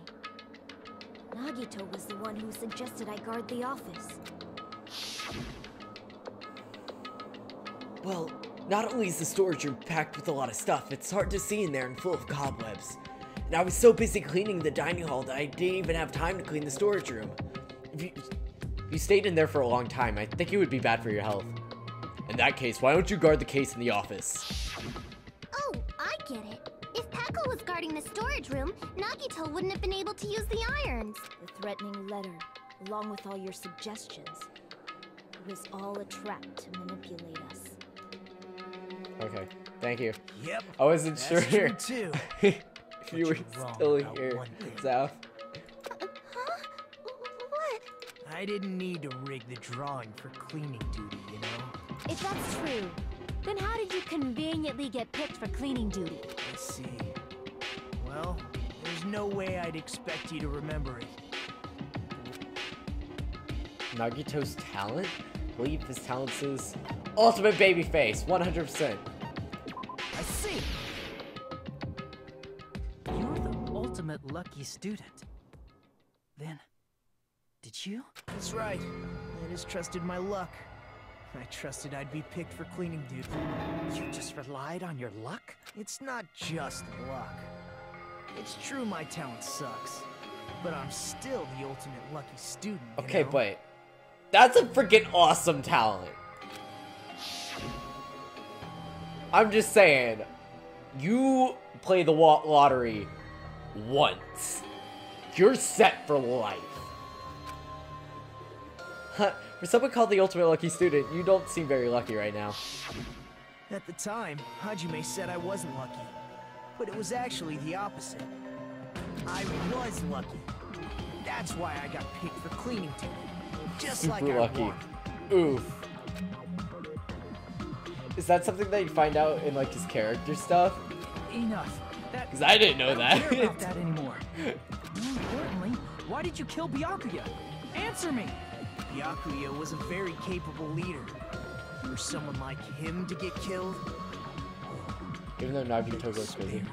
Nagito was the one who suggested I guard the office. Well, not only is the storage room packed with a lot of stuff, it's hard to see in there and full of cobwebs. And I was so busy cleaning the dining hall that I didn't even have time to clean the storage room. If you stayed in there for a long time, I think it would be bad for your health. In that case, why don't you guard the case in the office? Oh, I get it. If Peko was guarding the storage room, Nagito wouldn't have been able to use the irons. The threatening letter, along with all your suggestions, it was all a trap to manipulate us. Okay, thank you. Yep. I wasn't that's sure true too. if But you were you're wrong still about here, one thing. Zaf. What? I didn't need to rig the drawing for cleaning duty, you know? If that's true, then how did you conveniently get picked for cleaning duty? Let's see. Well, there's no way I'd expect you to remember it. Nagito's talent? I believe his talent is ultimate baby face, 100%. I see. You're the ultimate lucky student. Then, did you? That's right. I just trusted my luck. I trusted I'd be picked for cleaning duty. You just relied on your luck? It's not just luck. It's true my talent sucks, but I'm still the ultimate lucky student, you Okay, know? but that's a freaking awesome talent. I'm just saying, you play the lottery once. You're set for life. For someone called the ultimate lucky student, you don't seem very lucky right now. At the time, Hajime said I wasn't lucky, but it was actually the opposite. I was lucky. That's why I got picked for cleaning duty. Just Super like I lucky. wanted. Oof. Is that something that you find out in like his character stuff? Enough. Because I didn't know I that. don't care about that anymore. More importantly, why did you kill Byakuya? Answer me! Byakuya was a very capable leader. For someone like him to get killed? Even though Nagito goes crazy.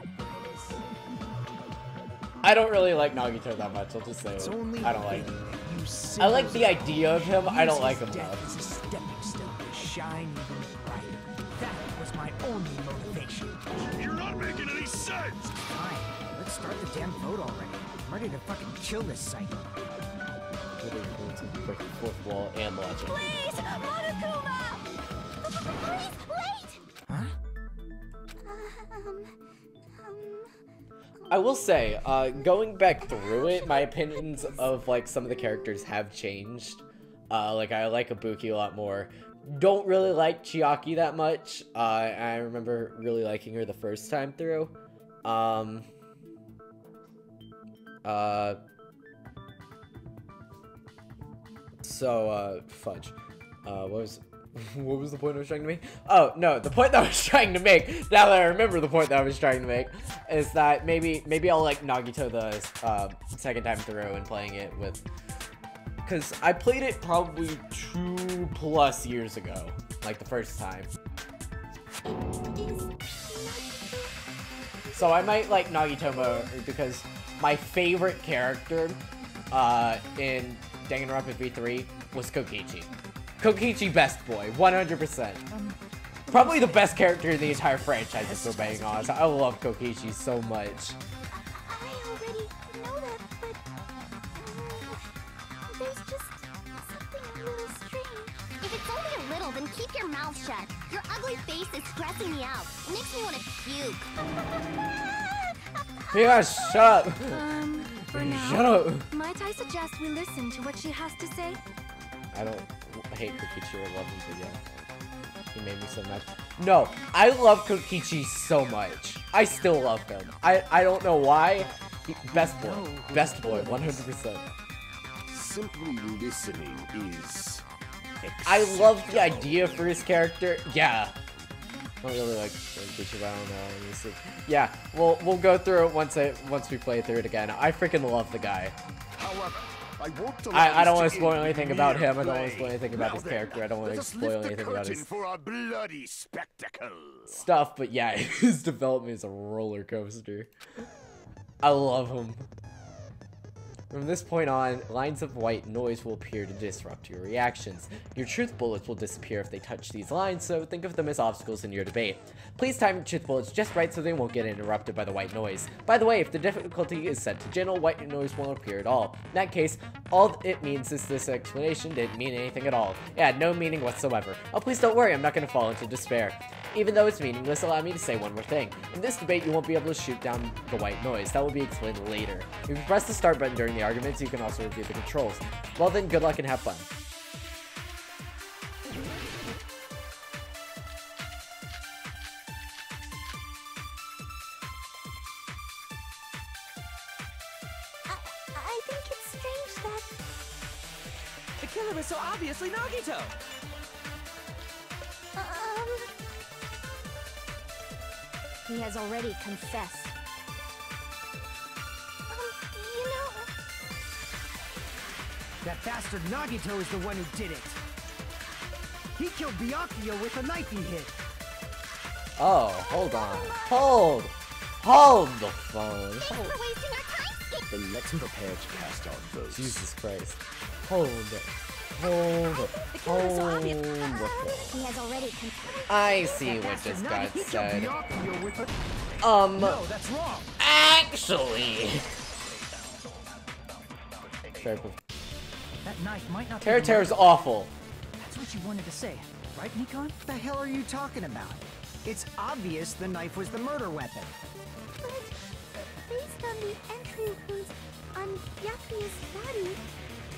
I don't really like Nagito that much, I'll just say it. I don't like him. I like the idea of him, I don't like him though. Death is a stepping stone to shine even brighter. That was my only motivation. You're not making any sense! Fine, let's start the damn vote already. I'm ready to fucking kill this site. Literally going to break the fourth wall and logic. Please, Monokuma! Please, wait! Huh? I will say, going back through it, my opinions of like some of the characters have changed. Like I like Ibuki a lot more. Don't really like Chiaki that much. I remember really liking her the first time through. Fudge. What was the point I was trying to make? Oh, no, the point that I was trying to make, now that I remember the point that I was trying to make, is that maybe I'll like Nagito the second time through and playing it with, because I played it probably 2+ years ago, like the first time. So I might like Nagito more, because my favorite character in Danganronpa V3 was Kokichi. Kokichi best boy, 100%. Probably the best character in the entire franchise, if we're being honest. I love Kokichi so much. I already know that, but there's just something a little strange. If it's only a little, then keep your mouth shut. Your ugly face is stressing me out. It makes me want to puke. Yeah, shut up. For now, Shut up. might I suggest we listen to what she has to say? I don't hate Kokichi or love him, but yeah. He made me so mad. No, I love Kokichi so much. I still love him. I don't know why. Best boy. Best boy, 100%. Simply listening is... I love the idea for his character. Yeah. I don't really like Kokichi, but I don't know. Let me see. Yeah, we'll go through it once we play through it again. I freaking love the guy. However, I don't want to spoil anything about him. I don't want to spoil anything about his character. I don't want to spoil anything about his for a bloody spectacle. stuff. But yeah, his development is a roller coaster. I love him. From this point on, lines of white noise will appear to disrupt your reactions. Your truth bullets will disappear if they touch these lines, so think of them as obstacles in your debate. Please time your truth bullets just right so they won't get interrupted by the white noise. By the way, if the difficulty is set to gentle, white noise won't appear at all. In that case, all it means is this explanation didn't mean anything at all. It had no meaning whatsoever. Oh, please don't worry, I'm not going to fall into despair. Even though it's meaningless, allow me to say one more thing. In this debate, you won't be able to shoot down the white noise. That will be explained later. If you press the start button during the arguments, you can also review the controls. Well then, good luck and have fun. I think it's strange that... The killer is so obviously Nagito! He has already confessed. You know... That bastard Nagito is the one who did it. He killed Byakuya with a knife he hit. Oh, hold on. Hold the phone. We're wasting our time. Then let's prepare to cast our votes. Jesus Christ. Hold it. Hold it. Hold He it. has already confessed. I see what just got said. No, that's wrong. Actually. That knife might not be Teruteru's awful. That's what you wanted to say, right, Mikan? What the hell are you talking about? It's obvious the knife was the murder weapon. But based on the entry wounds on Byakuya's body,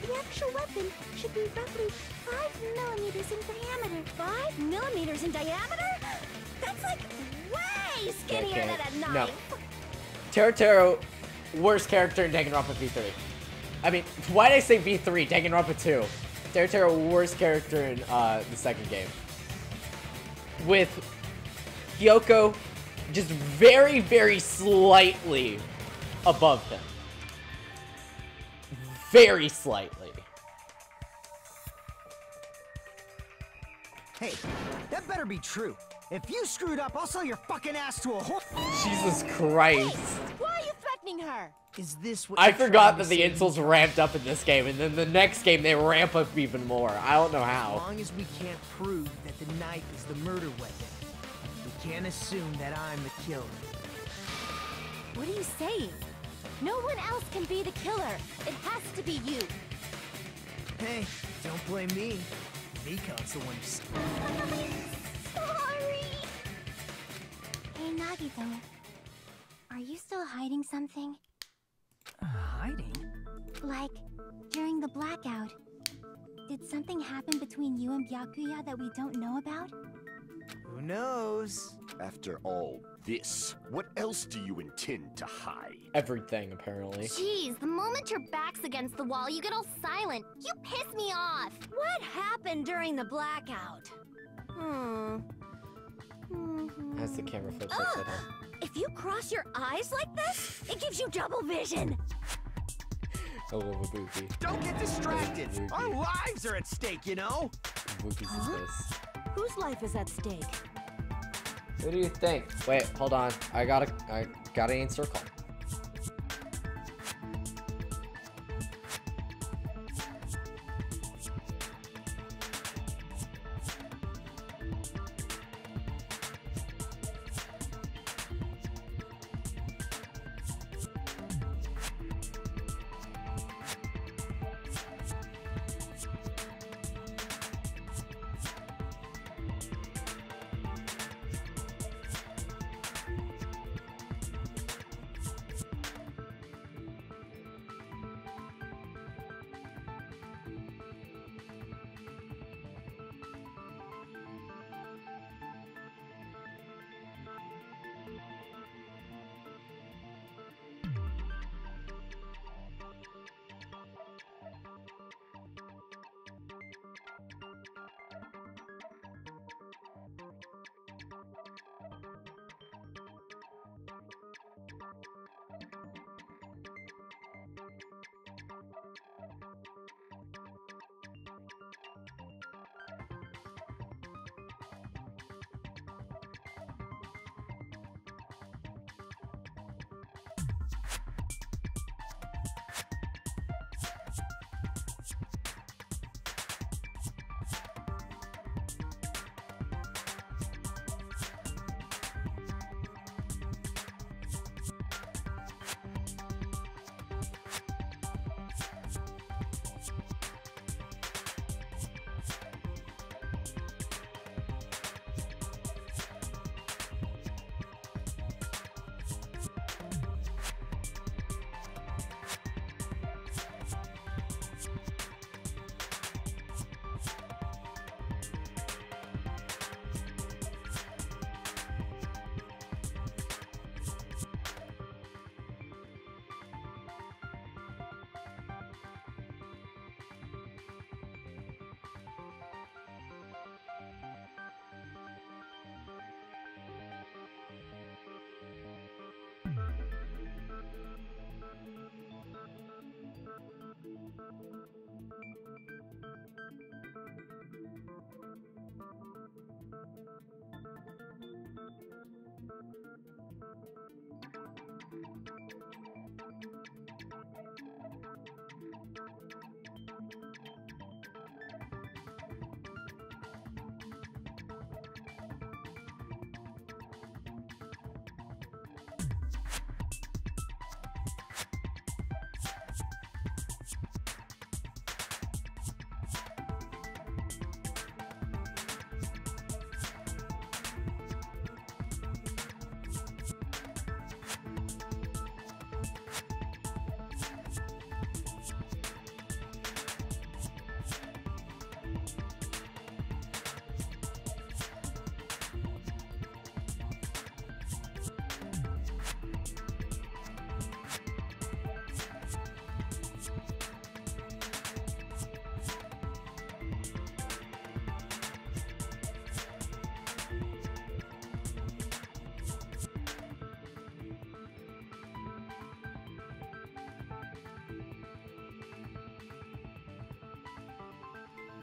the actual weapon should be roughly 5 millimeters in diameter. 5 millimeters in diameter? That's like way skinnier than a knife. No. Teruteru, worst character in Danganronpa V3. I mean, why did I say V3? Danganronpa 2. Teruteru, worst character in the second game. With Hiyoko just very, very slightly above him. Very slightly. Hey, that better be true. If you screwed up, I'll sell your fucking ass to a whore. Jesus Christ. Why are you threatening her? Is this what I you're forgot trying that to the say? insults ramped up in this game, and then the next game they ramp up even more. I don't know As how. long as we can't prove that the knife is the murder weapon, we can't assume that I'm the killer. What are you saying? No one else can be the killer. It has to be you. Hey, don't blame me. Mikan's the one who's... Sorry. Hey, Nagito. Are you still hiding something? Hiding? Like, during the blackout, did something happen between you and Byakuya that we don't know about? Who knows? After all this, what else do you intend to hide? Everything, apparently. Jeez, the moment your back's against the wall, you get all silent. You piss me off. What happened during the blackout? As the camera flips upside down. If you cross your eyes like this, it gives you double vision. I love Ibuki. Don't get distracted. Our lives are at stake, you know? Ibuki's is this. Whose life is at stake? What do you think? Wait, hold on. I gotta answer a call.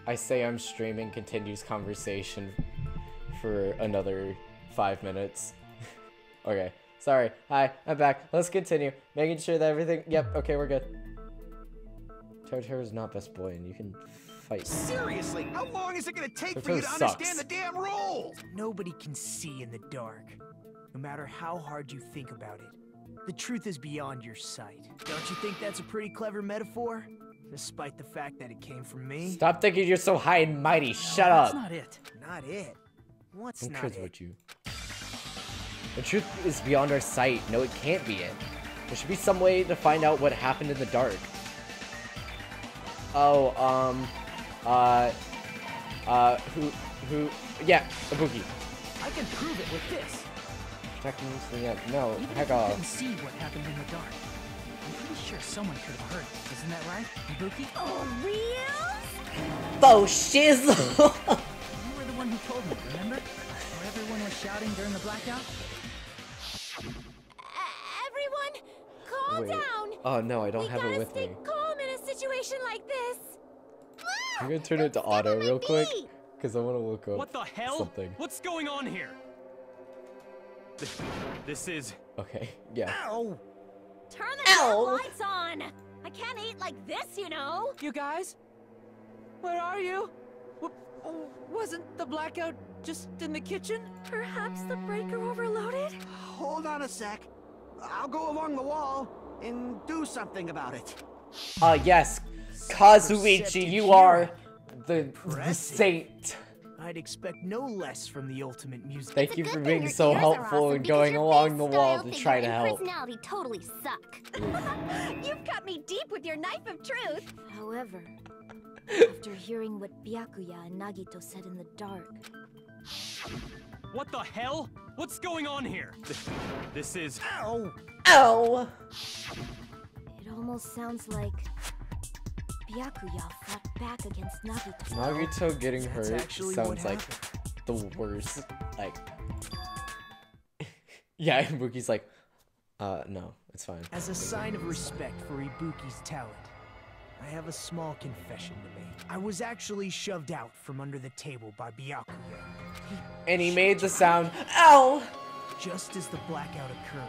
I say I'm streaming continues conversation for another 5 minutes. Okay, sorry. Hi, I'm back. Let's continue. Making sure that everything... Yep, okay, we're good. Teruteru's not best boy, and you can fight. Seriously, how long is it gonna take for Teruteru you to sucks. understand the damn rules? Nobody can see in the dark, no matter how hard you think about it. The truth is beyond your sight. Don't you think that's a pretty clever metaphor? Despite the fact that it came from me? Stop thinking you're so high and mighty. Shut That's up. not it. Not it. What's I'm not truth it? with you. The truth is beyond our sight. No, it can't be it. There should be some way to find out what happened in the dark. Oh, yeah, Ibuki. I can prove it with this. No, Even heck if you off. couldn't see what happened in the dark, I'm pretty sure someone could have heard it. Isn't that right, Ibuki? Oh, real? Bo shizzle! You were the one who told me, remember? Where everyone was shouting during the blackout? Everyone, calm Wait. down. Oh no, I don't We have gotta it with stay me. calm in a situation like this. I'm gonna turn it to auto real quick, because I want to look up What the hell? something. What's going on here? This is... Okay, yeah. Ow! Turn the damn lights on. I can't eat like this, you know. You guys? Where are you? Wasn't the blackout just in the kitchen? Perhaps the breaker overloaded? Hold on a sec. I'll go along the wall and do something about it. Yes. Kazuichi, you are the saint. I'd expect no less from the ultimate music. Thank you for being so helpful and going along the wall to try to help. Personality totally suck. You've cut me deep with your knife of truth. However, after hearing what Byakuya and Nagito said in the dark. What the hell? What's going on here? This is... Ow! Ow! It almost sounds like Byakuya fought back against Nagito. Nagito getting That's hurt actually what sounds like the worst. Like, yeah, Ibuki's like, no, it's fine. As a sign of respect for Ibuki's talent, I have a small confession to make. I was actually shoved out from under the table by Byakuya. And he made the sound, ow! Just as the blackout occurred,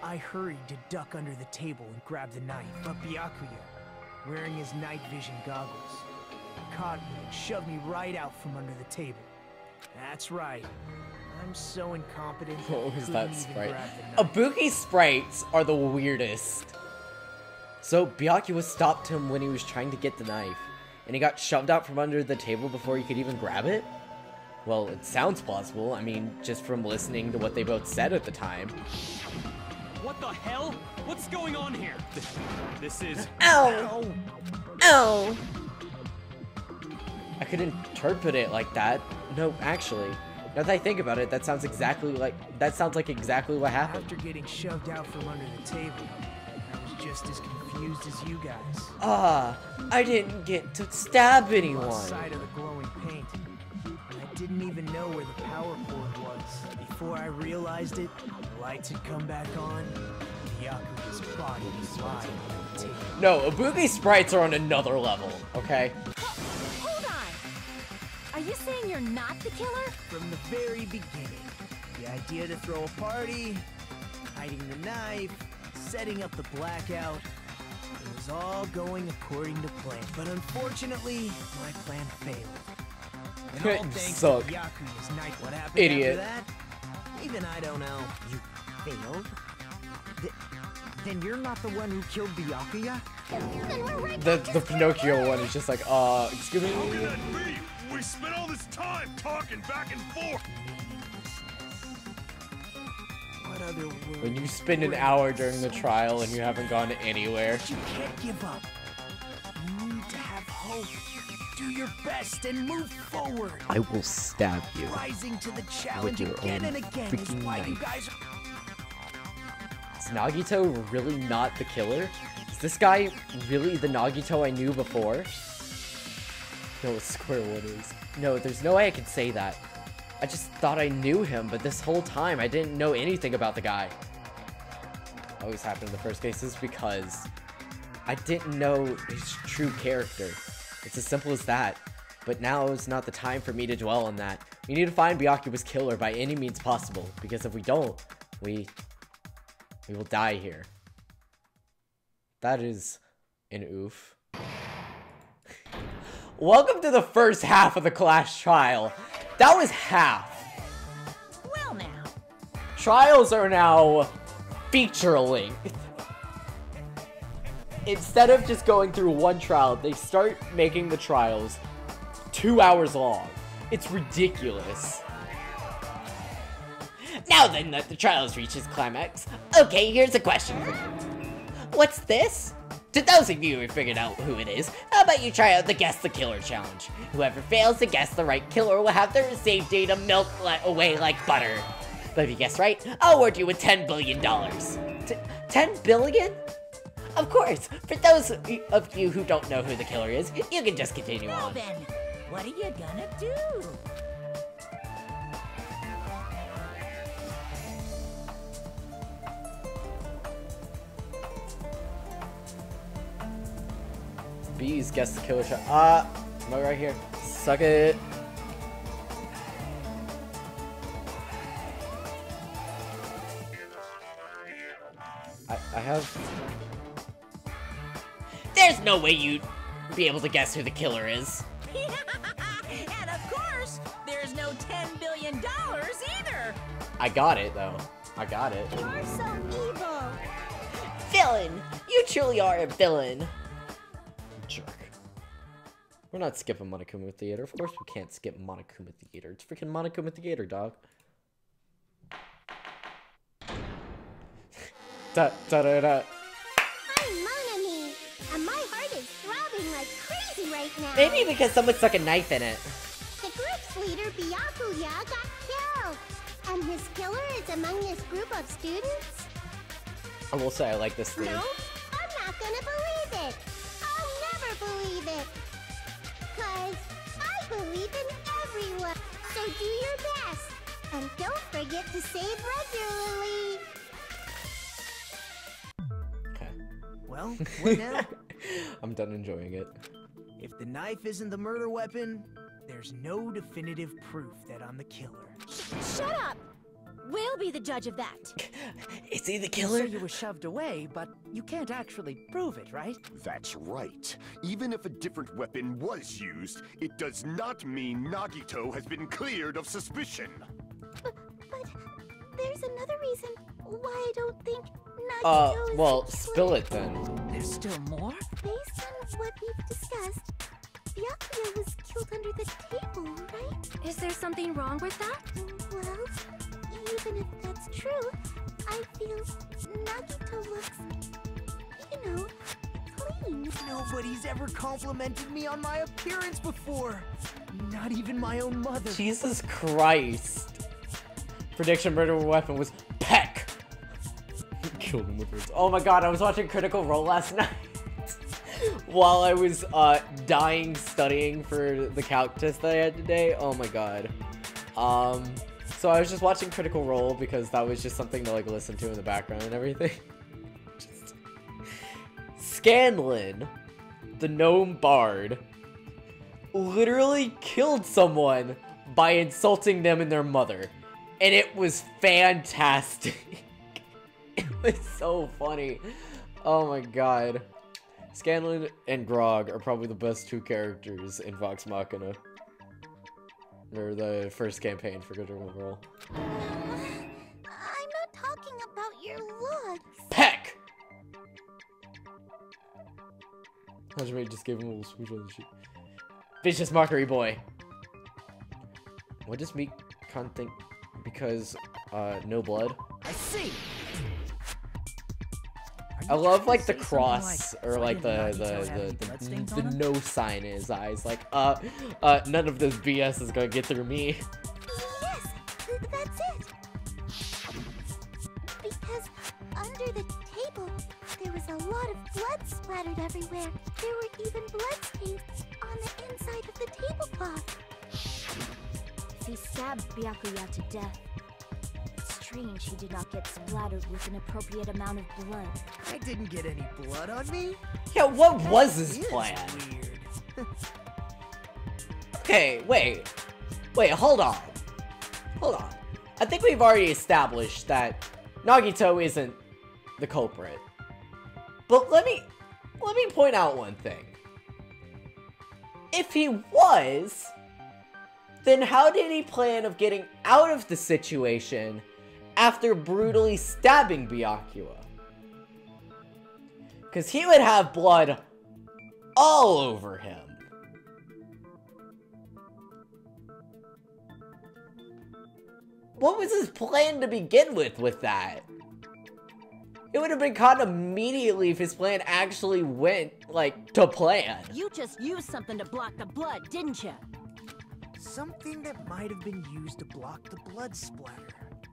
I hurried to duck under the table and grab the knife, but Byakuya, wearing his night vision goggles, caught me and shoved me right out from under the table. That's right. I'm so incompetent. What was that sprite? The Ibuki sprites are the weirdest. So Byakuya stopped him when he was trying to get the knife, and he got shoved out from under the table before he could even grab it? Well, it sounds plausible. I mean, just from listening to what they both said at the time. What the hell? What's going on here? This is... Ow! Ow! I could interpret it like that. No, actually. Now that I think about it, that sounds exactly like exactly what happened. After getting shoved out from under the table, I was just as confused as you guys. I didn't get to stab anyone. Lost sight of the glowing paint, and I didn't even know where the power cord was. Before I realized it, the lights had come back on. Byakuya's body was lying on the table. No, Ibuki sprites are on another level, okay? Hold on. Are you saying you're not the killer? From the very beginning, the idea to throw a party, hiding the knife, setting up the blackout, it was all going according to plan. But unfortunately, my plan failed. And all You thanks suck. to Byakuya's knife. What happened Idiot. after that? Even I don't know. You failed? Then you're not the one who killed Byakuya? Then we're right The Pinocchio one is just like, excuse me? How can that be? We spent all this time talking back and forth. What other word? When you spend an hour during the trial and you haven't gone anywhere. But you can't give up. You need to have hope. Do your best and move forward. I will stab you. Rising to the challenge your again own and again is freaking why you knife. guys are... Is Nagito really not the killer? Is this guy really the Nagito I knew before? No, Square One is. No, there's no way I could say that. I just thought I knew him, but this whole time I didn't know anything about the guy. Always happened in the first cases because I didn't know his true character. It's as simple as that. But now is not the time for me to dwell on that. We need to find Byakuya's killer by any means possible, because if we don't, we will die here. That is an oof. Welcome to the first half of the class trial. That was half. Well now. Trials are now feature length. Instead of just going through one trial, they start making the trials 2 hours long. It's ridiculous. Now then that the trials reach its climax, okay, here's a question for you. What's this? To those of you who figured out who it is, how about you try out the Guess the Killer challenge? Whoever fails to guess the right killer will have their save data melt away like butter. But if you guess right, I'll award you with $10 billion. 10 billion? Of course, for those of you who don't know who the killer is, you can just continue Now on. then, what are you gonna do? Bees guess the killer shot. Am I right here? Suck it. I have... There's no way you'd be able to guess who the killer is. And of course, there's no $10 billion either. I got it, though. I got it. You're so evil. Villain! You truly are a villain. Jerk. We're not skipping Monokuma Theater. Of course we can't skip Monokuma Theater. It's freaking Monokuma Theater, dog. Da da da da. I'm Monami, and my heart is throbbing like crazy right now. Maybe because someone stuck a knife in it. The group's leader, Byakuya, got killed. And his killer is among this group of students? I will say I like this theme. No, I'm not gonna believe it. I'll never believe it. 'Cause I believe in everyone. So do your best. And don't forget to save regularly. Okay. Well, what now? I'm done enjoying it. If the knife isn't the murder weapon, there's no definitive proof that I'm the killer. Shut up! We'll be the judge of that. Is he the You killer? say you were shoved away, but you can't actually prove it, right? That's right. Even if a different weapon was used, it does not mean Nagito has been cleared of suspicion. But there's another reason why I don't think Nagito is Well, the killer. spill it then. There's still more? Based on what we've discussed, Byakuya was killed under the table, right? Is there something wrong with that? Well, even if that's true, I feel Nagito looks, you know, clean. Nobody's ever complimented me on my appearance before. Not even my own mother. Jesus Christ. Prediction murder weapon was Peck. Killed him with words. Oh my god, I was watching Critical Role last night. While I was dying studying for the calc test that I had today. Oh my god. So I was just watching Critical Role because that was just something to like listen to in the background and everything. Scanlan, the gnome bard, literally killed someone by insulting them and their mother. And it was fantastic. It was so funny. Oh my god. Scanlan and Grog are probably the best two characters in Vox Machina. Or the first campaign for Critical Role. I'm not talking about your looks. Peck! Hajime just gave him a little swoosh on the sheet. Vicious mockery boy. What does Mikan think? Because, no blood? I see. I love like the cross or like the no sign in his eyes. Like, none of this BS is gonna get through me. Yes, that's it. Because under the table, there was a lot of blood splattered everywhere. There were even bloodstains on the inside of the tablecloth. He stabbed Byakuya to death. It's strange he did not get splattered with an appropriate amount of blood. I didn't get any blood on me. Yeah, what was his Is plan? weird. Okay, wait, hold on. I think we've already established that Nagito isn't the culprit. But let me point out one thing. If he was, then how did he plan of getting out of the situation after brutally stabbing Byakuya? Because he would have blood all over him. What was his plan to begin with that? It would have been caught immediately if his plan actually went, like, to plan. You just used something to block the blood, didn't you? Something that might have been used to block the blood splatter.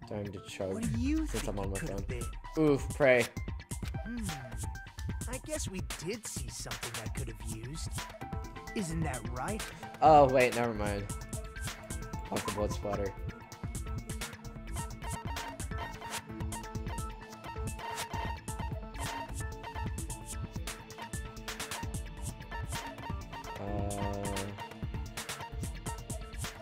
Time to chug What do you since I'm on my think it phone. could have Oof, pray. I guess we did see something I could have used. Isn't that right? Oh, wait, never mind. Off the blood splatter.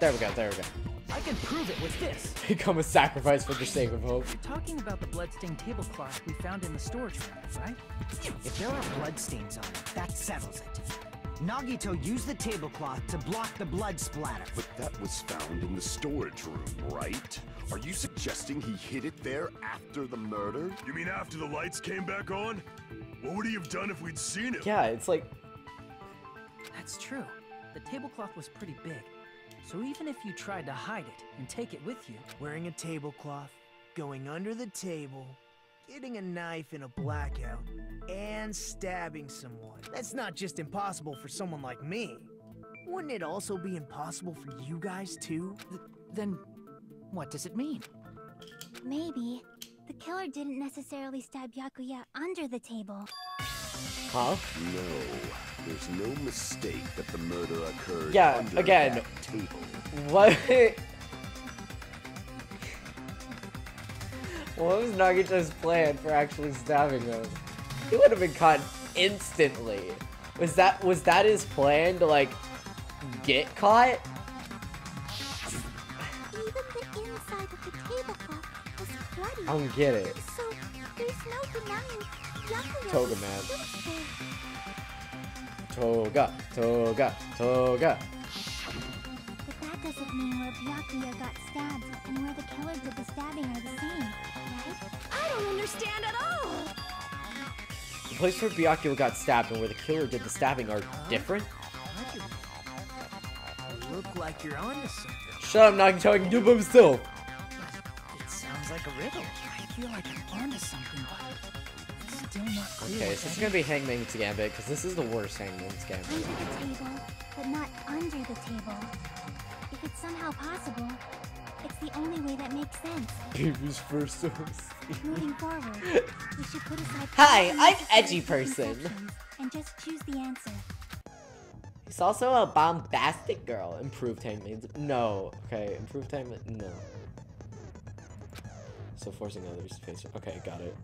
There we go, there we go. I can prove it with this. Become a sacrifice for the sake of hope. You're talking about the bloodstained tablecloth we found in the storage room, right? If there are bloodstains on it, that settles it. Nagito used the tablecloth to block the blood splatter. But that was found in the storage room, right? Are you suggesting he hid it there after the murder? You mean after the lights came back on? What would he have done if we'd seen him? Yeah, it's like... That's true. The tablecloth was pretty big. So even if you tried to hide it and take it with you... Wearing a tablecloth, going under the table, getting a knife in a blackout, and stabbing someone. That's not just impossible for someone like me. Wouldn't it also be impossible for you guys too? Then what does it mean? Maybe. The killer didn't necessarily stab Byakuya under the table. Huh? No. There's no mistake that the murder occurred under again, that table. What? What was Nagito's plan for actually stabbing him? He would have been caught instantly. Was that his plan to, like, get caught? Even the inside of the tablecloth was bloody. I don't get it. So there's no denying Byakuya Toga was man. still there. Toga. But that doesn't mean where Byakuya got stabbed and where the killer did the stabbing are the same, right? I don't understand at all! The place where Byakuya got stabbed and where the killer did the stabbing are different? You look like you're onto something. Shut up, Nagito, I can do it by myself. It sounds like a riddle. I feel like I'm onto something, but it's still not clear. Okay, so this is gonna be Hangman's Gambit, because this is the worst Hangman's Gambit. Under the table, but not under the table. If it's somehow possible, it's the only way that makes sense. Baby's first Moving forward, we should put aside... Hi, I'm Edgy Person. And just choose the answer. He's also a bombastic girl. Improved Hangman's... No. Okay, improved Hangman... No. So forcing others to face... Okay, got it.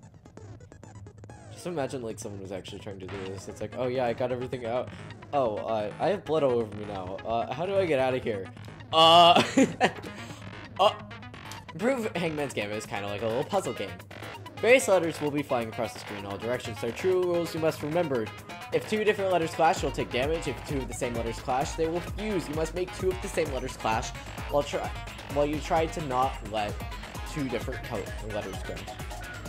Just imagine, like, someone was actually trying to do this. It's like, oh yeah, I got everything out. Oh, I have blood all over me now. How do I get out of here? Improved Hangman's Gambit is kind of like a little puzzle game. Various letters will be flying across the screen in all directions. There are true rules you must remember. If two different letters clash, you'll take damage. If two of the same letters clash, they will fuse. You must make two of the same letters clash while you try to not let two different letters go.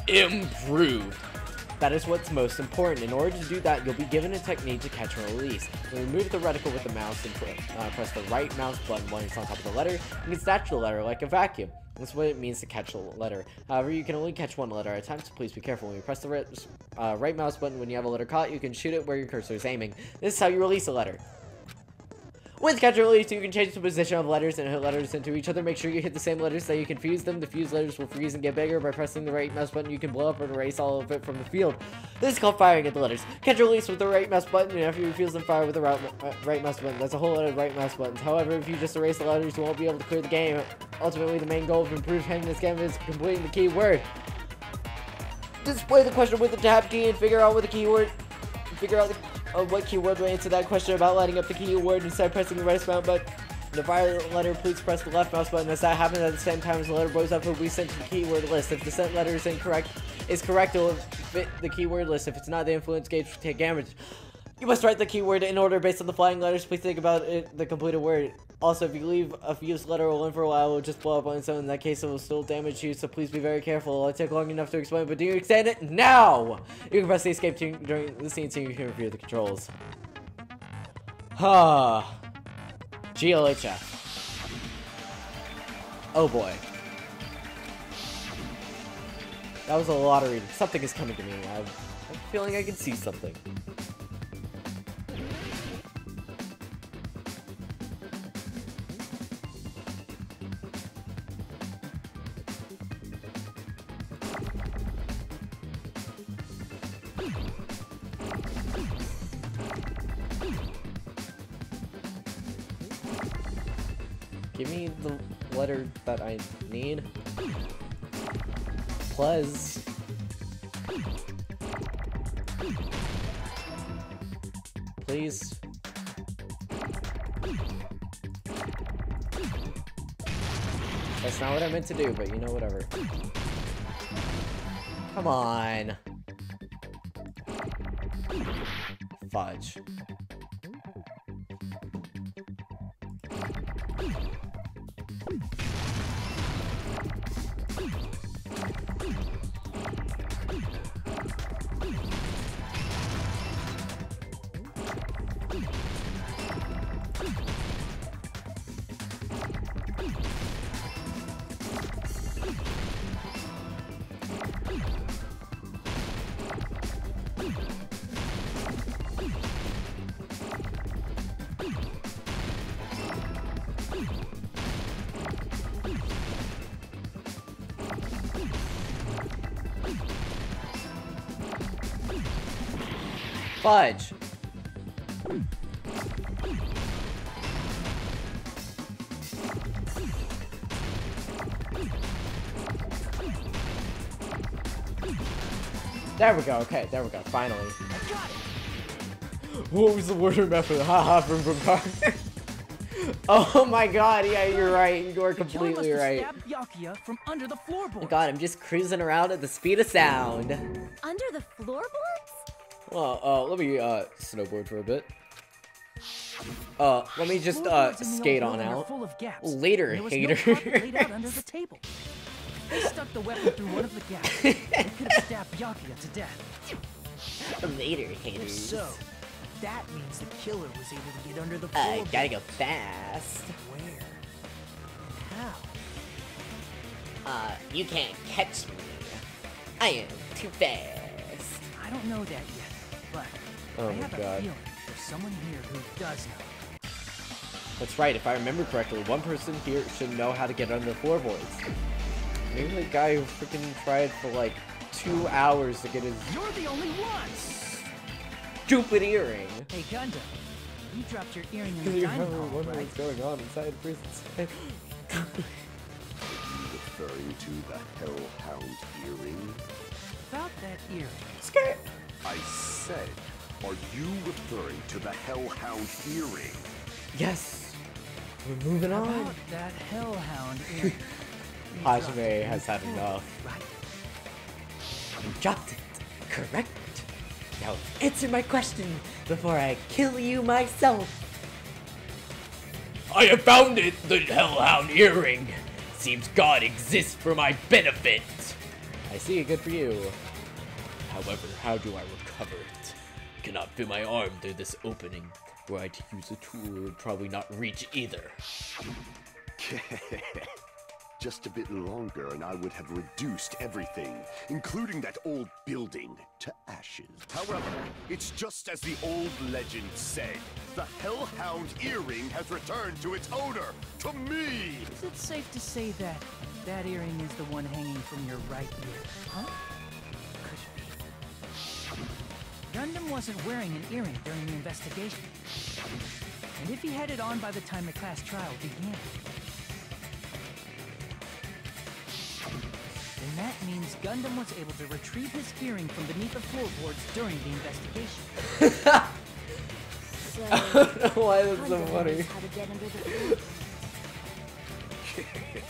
Improved. That is what's most important. In order to do that, you'll be given a technique to catch and release. You'll remove the reticle with the mouse and press the right mouse button while it's on top of the letter. You can snatch the letter like a vacuum. That's what it means to catch a letter. However, you can only catch one letter at a time, so please be careful. When you press the right mouse button when you have a letter caught, you can shoot it where your cursor is aiming. This is how you release a letter. With catch and release, you can change the position of letters and hit letters into each other. Make sure you hit the same letters so you can fuse them. The fused letters will freeze and get bigger. By pressing the right mouse button, you can blow up or erase all of it from the field. This is called firing at the letters. Catch and release with the right mouse button, and after you fuse them, fire with the right mouse button. That's a whole lot of right mouse buttons. However, if you just erase the letters, you won't be able to clear the game. Ultimately, the main goal of improved Hangman's Gambit is completing the keyword. Display the question with the tab key and figure out what keyword will answer that question about lighting up the keyword instead of pressing the right mouse button. The violet letter, please press the left mouse button as that happens at the same time as the letter blows up. It will be sent to the keyword list. If the sent letter is incorrect, it will fit the keyword list. If it's not, the influence gauge will take damage. You must write the keyword in order based on the flying letters. Please think about it, the completed word. Also, if you leave a fused letter alone for a while, it will just blow up on its own. In that case, it will still damage you, so please be very careful. It'll take long enough to explain, but do you understand it? Now! You can press the escape during the scene so you can review the controls. GLHF. Oh boy. That was a lot of reading. Something is coming to me. I'm feeling I can see something. Give me the letter that I need. Please. Please. That's not what I meant to do, but you know, whatever. Come on. Fudge. Fudge. There we go. Okay, there we go. Finally. What was the word method? Haha from car. Oh my god, yeah, you're right. You are completely right. Byakuya from under the floorboards. Oh god, I'm just cruising around at the speed of sound. Under the floorboards? Well, let me snowboard for a bit. Let me just skate on out. Later, hater. Laid out under the table. They stuck the weapon through one of the gaps. They could have stabbed Byakuya to death. Later, haters. If so, that means the killer was able to get under the floorboards. Gotta go fast. Where? And how? You can't catch me. I am too fast. I don't know that yet, but oh I have my god. a feeling there's someone here who does know. That's right, if I remember correctly, one person here should know how to get under the floorboards. Maybe the guy who freaking tried for like 2 hours to get his... You're the only one! Stupid earring! Hey Gundam, you dropped your earring in Do the you dining ever hall, wonder right? what's going on inside the prison's head? Referring to the Hellhound earring? About that earring. Skirt! I said, are you referring to the Hellhound earring? Yes! We're moving on! About that Hellhound earring. Hajime has had enough. Right. You dropped it. Correct. Now answer my question before I kill you myself. I have found it, the Hellhound earring. Seems God exists for my benefit. I see, good for you. However, how do I recover it? Cannot fit my arm through this opening. Were I to use a tool, it would probably not reach either. Just a bit longer and I would have reduced everything, including that old building, to ashes. However, it's just as the old legend said. The Hellhound earring has returned to its owner, to me! Is it safe to say that that earring is the one hanging from your right ear, huh? Could be. Gundam wasn't wearing an earring during the investigation. And if he had it on by the time the class trial began, then that means Gundam was able to retrieve his earring from beneath the floorboards during the investigation. I don't know why that's so Gundam funny. knows how to get under the floor.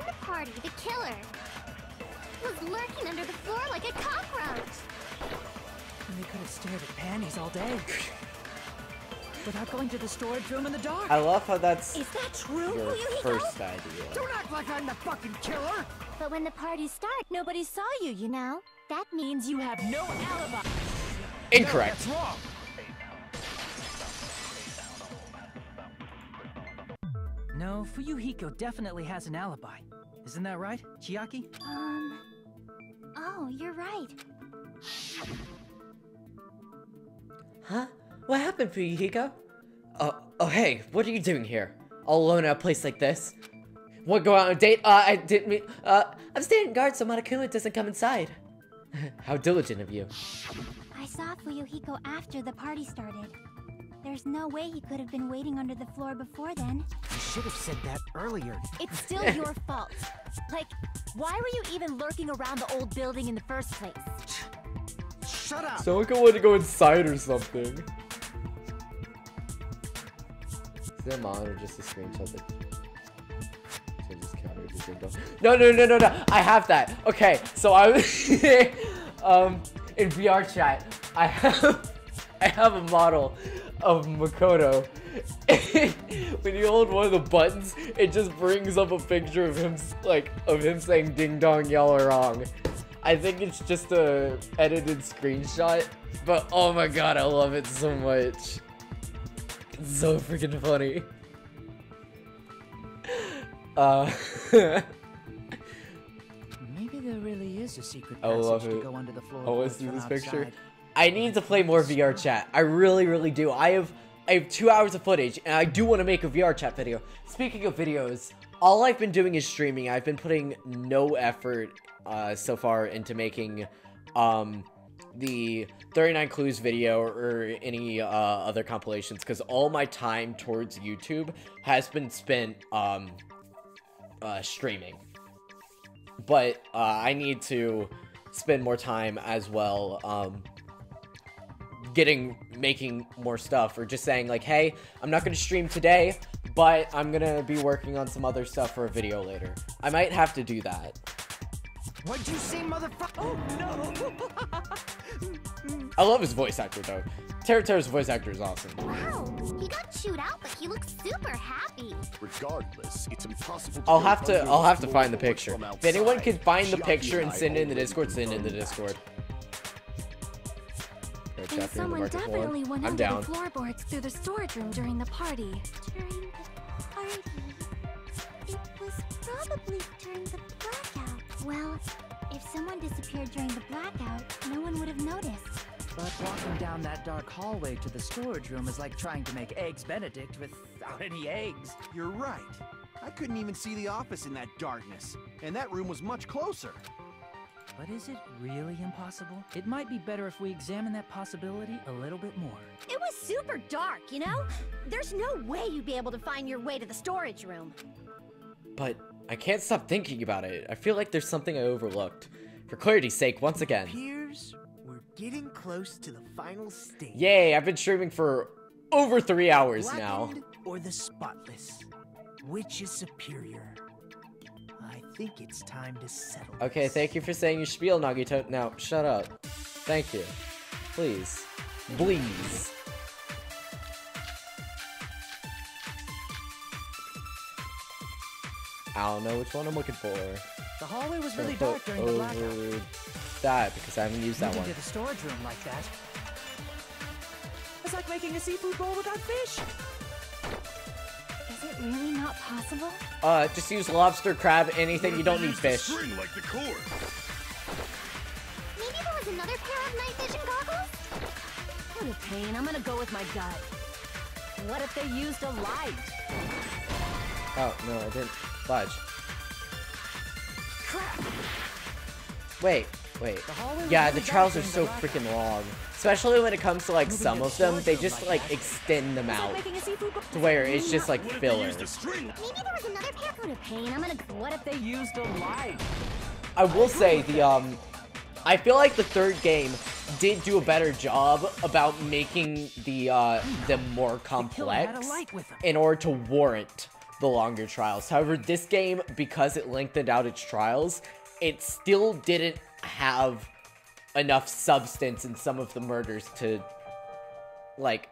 during the party, the killer was lurking under the floor like a cockroach. And they could have stared at panties all day. Without going to the storage room in the dark. I love how that's Is that true, your Fuyuhiko? first idea. Don't act like I'm the fucking killer! But when the party started, nobody saw you, you know? That means you have no alibi. Incorrect. That's wrong! No, Fuyuhiko definitely has an alibi. Isn't that right, Chiaki? Oh, you're right. Huh? What happened, Fuyuhiko? Oh, hey, what are you doing here? All alone at a place like this? What, go out on a date? I didn't mean, I'm standing guard so Monokuma doesn't come inside. How diligent of you. I saw Fuyuhiko after the party started. There's no way he could have been waiting under the floor before then. You should have said that earlier. It's still your fault. Like, why were you even lurking around the old building in the first place? Shut up! Someone could want to go inside or something. Is that on or just a screenshot that so just countered the ding-dong? No. I have that. Okay, so I was in VR chat. I have a model of Makoto. When you hold one of the buttons, it just brings up a picture of him, saying "Ding dong, y'all are wrong." I think it's just a edited screenshot, but oh my god, I love it so much. It's so freaking funny. Maybe there really is a secret I love passage to it. go under the floor. Oh, let's see from this picture. outside. I need to play more VR chat. I really do. I have 2 hours of footage, and I do want to make a VR chat video. Speaking of videos, all I've been doing is streaming. I've been putting no effort so far into making the 39 Clues video or any other compilations, because all my time towards YouTube has been spent streaming. But I need to spend more time as well making more stuff, or just saying like, hey, I'm not gonna stream today, but I'm gonna be working on some other stuff for a video later. I might have to do that. What'd you say, motherfucker? Oh no! I love his voice actor though. Teruteru's voice actor is awesome. Wow, he got chewed out, but he looks super happy. Regardless, it's impossible. I'll have to find the picture. If anyone can find the picture and send it in the Discord, send it in the Discord. And someone definitely went I'm under down. the floorboards through the storage room during the party. During the party? It was probably during the blackout. Well, if someone disappeared during the blackout, no one would have noticed. But walking down that dark hallway to the storage room is like trying to make Eggs Benedict without any eggs. You're right. I couldn't even see the office in that darkness, and that room was much closer. But is it really impossible? It might be better if we examine that possibility a little bit more. It was super dark, you know? There's no way you'd be able to find your way to the storage room. But I can't stop thinking about it. I feel like there's something I overlooked. For clarity's sake, once again. Appears we're getting close to the final stage. Yay, I've been streaming for over 3 hours now. Blackened or the spotless? Which is superior? I think it's time to settle. Okay, thank you for saying your spiel, Nagito. Now, shut up. Thank you. Please. Please. I don't know which one I'm looking for. The hallway was really Gonna dark put during the blackout. over that because I haven't used that Moving one. to the storage room like that. It's like making a seafood bowl without fish. Is it really not possible? Just use lobster, crab, anything. You don't need fish. String like the cord. Maybe there was another pair of night vision goggles? What a pain. I'm gonna go with my gut. What if they used a light? Oh, no, I didn't. Fudge. Crap! Wait. Yeah, the trials are so freaking long. Especially when it comes to, like, some of them, they just, like, extend them out. To where it's just, like, filler. Maybe there was another pair. What a pain. I'm gonna... What if they used a light? I will say, I feel like the third game did do a better job about making them more complex in order to warrant the longer trials. However, this game, because it lengthened out its trials, it still didn't have enough substance in some of the murders to, like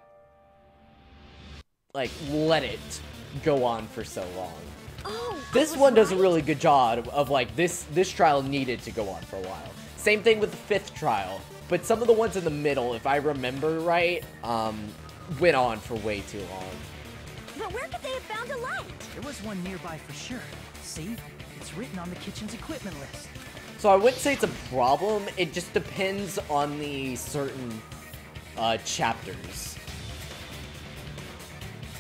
let it go on for so long. Oh, This one does a really good job of, like, this trial needed to go on for a while. Same thing with the 5th trial, but some of the ones in the middle, if I remember right, went on for way too long. But where could they have found a light? There was one nearby for sure. See? It's written on the kitchen's equipment list. So I wouldn't say it's a problem, it just depends on the certain chapters.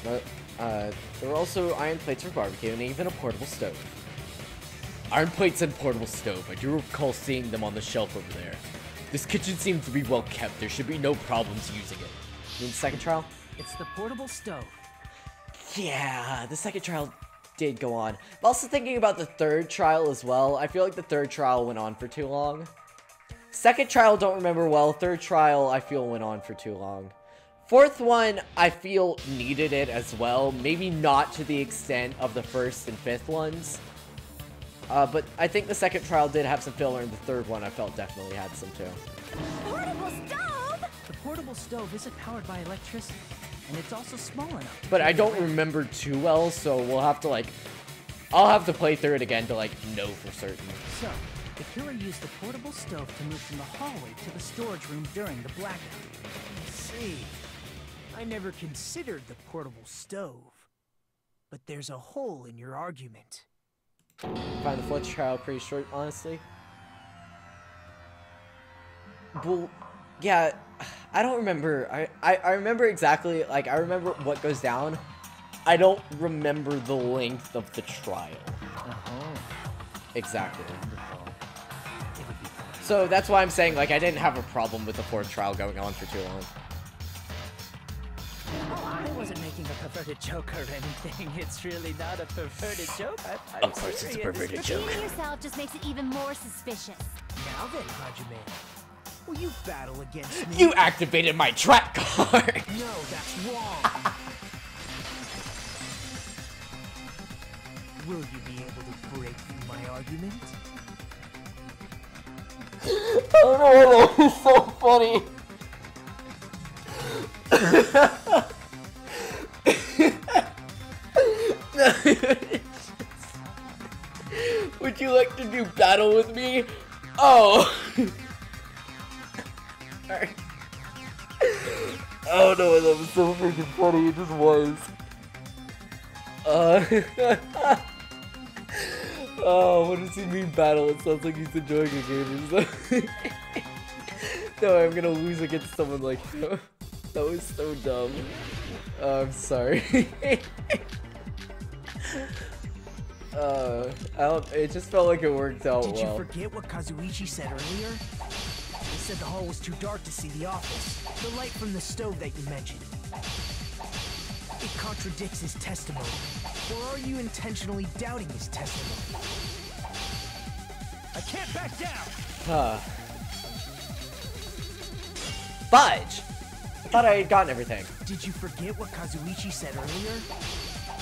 But, there were also iron plates for barbecue and even a portable stove. Iron plates and portable stove, I do recall seeing them on the shelf over there. This kitchen seems to be well kept, there should be no problems using it. You mean the second trial? It's the portable stove. Yeah, the second trial did go on. I'm also thinking about the 3rd trial as well. I feel like the 3rd trial went on for too long. Second trial, don't remember well. 3rd trial, I feel went on for too long. 4th one, I feel needed it as well. Maybe not to the extent of the 1st and 5th ones. But I think the 2nd trial did have some filler, and the 3rd one I felt definitely had some too. Portable stove? The portable stove isn't powered by electricity, and it's also small enough. But I don't remember too well, so we'll have to, like, I'll have to play through it again to, like, know for certain. So, the killer used the portable stove to move from the hallway to the storage room during the blackout. See, I never considered the portable stove. But there's a hole in your argument. I find the 4th trial pretty short, honestly. Well, yeah, I don't remember. I remember exactly, like, I remember what goes down. I don't remember the length of the trial. Exactly. So that's why I'm saying, like, I didn't have a problem with the 4th trial going on for too long. Oh, I wasn't making a perverted joke or anything. It's really not a perverted joke. Of course it's a perverted joke. Repeating yourself just makes it even more suspicious. Now then, Hajime, will you battle against me? You activated my trap card! No, that's wrong! Will you be able to break through my argument? Oh no, it's so funny! Would you like to do battle with me? Oh! Oh no, that was so freaking funny, it just was. Oh, what does he mean battle? It sounds like he's enjoying a game or something. No, I'm gonna lose against someone like him. That was so dumb. I'm sorry. It just felt like it worked out well. Did you forget what Kazuichi said earlier? He said the hall was too dark to see the office. The light from the stove that you mentioned. It contradicts his testimony. Or are you intentionally doubting his testimony? I can't back down! Fudge! I thought I had gotten everything. Did you forget what Kazuichi said earlier?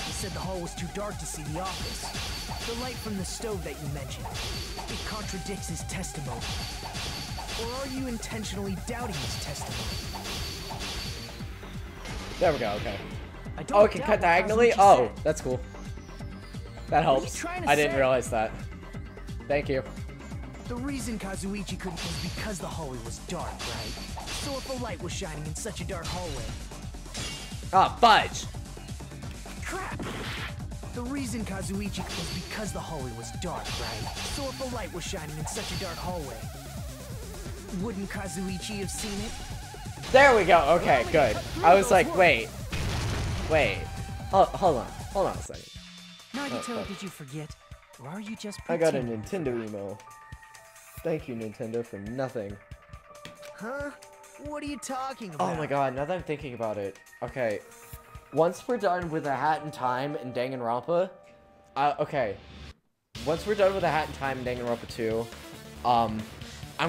He said the hall was too dark to see the office. The light from the stove that you mentioned. It contradicts his testimony. Or are you intentionally doubting his testimony? There we go, okay. Oh, it can cut diagonally? Oh, that's cool. That helps. I didn't realize that. Thank you. The reason Kazuichi couldn't was because the hallway was dark, right? So if a light was shining in such a dark hallway... Ah, fudge! Crap! The reason Kazuichi was because the hallway was dark, right? So if a light was shining in such a dark hallway, wouldn't Kazuichi have seen it? There we go, okay, good. I was like, wait. Hold on a second. Nagito, did you forget? Or are you just I got a pretending? Nintendo email. Thank you, Nintendo, for nothing. Huh? What are you talking about? Oh my god, now that I'm thinking about it. Okay. Once we're done with A Hat in Time and Danganronpa... okay. Once we're done with A Hat in Time and Danganronpa 2, I'm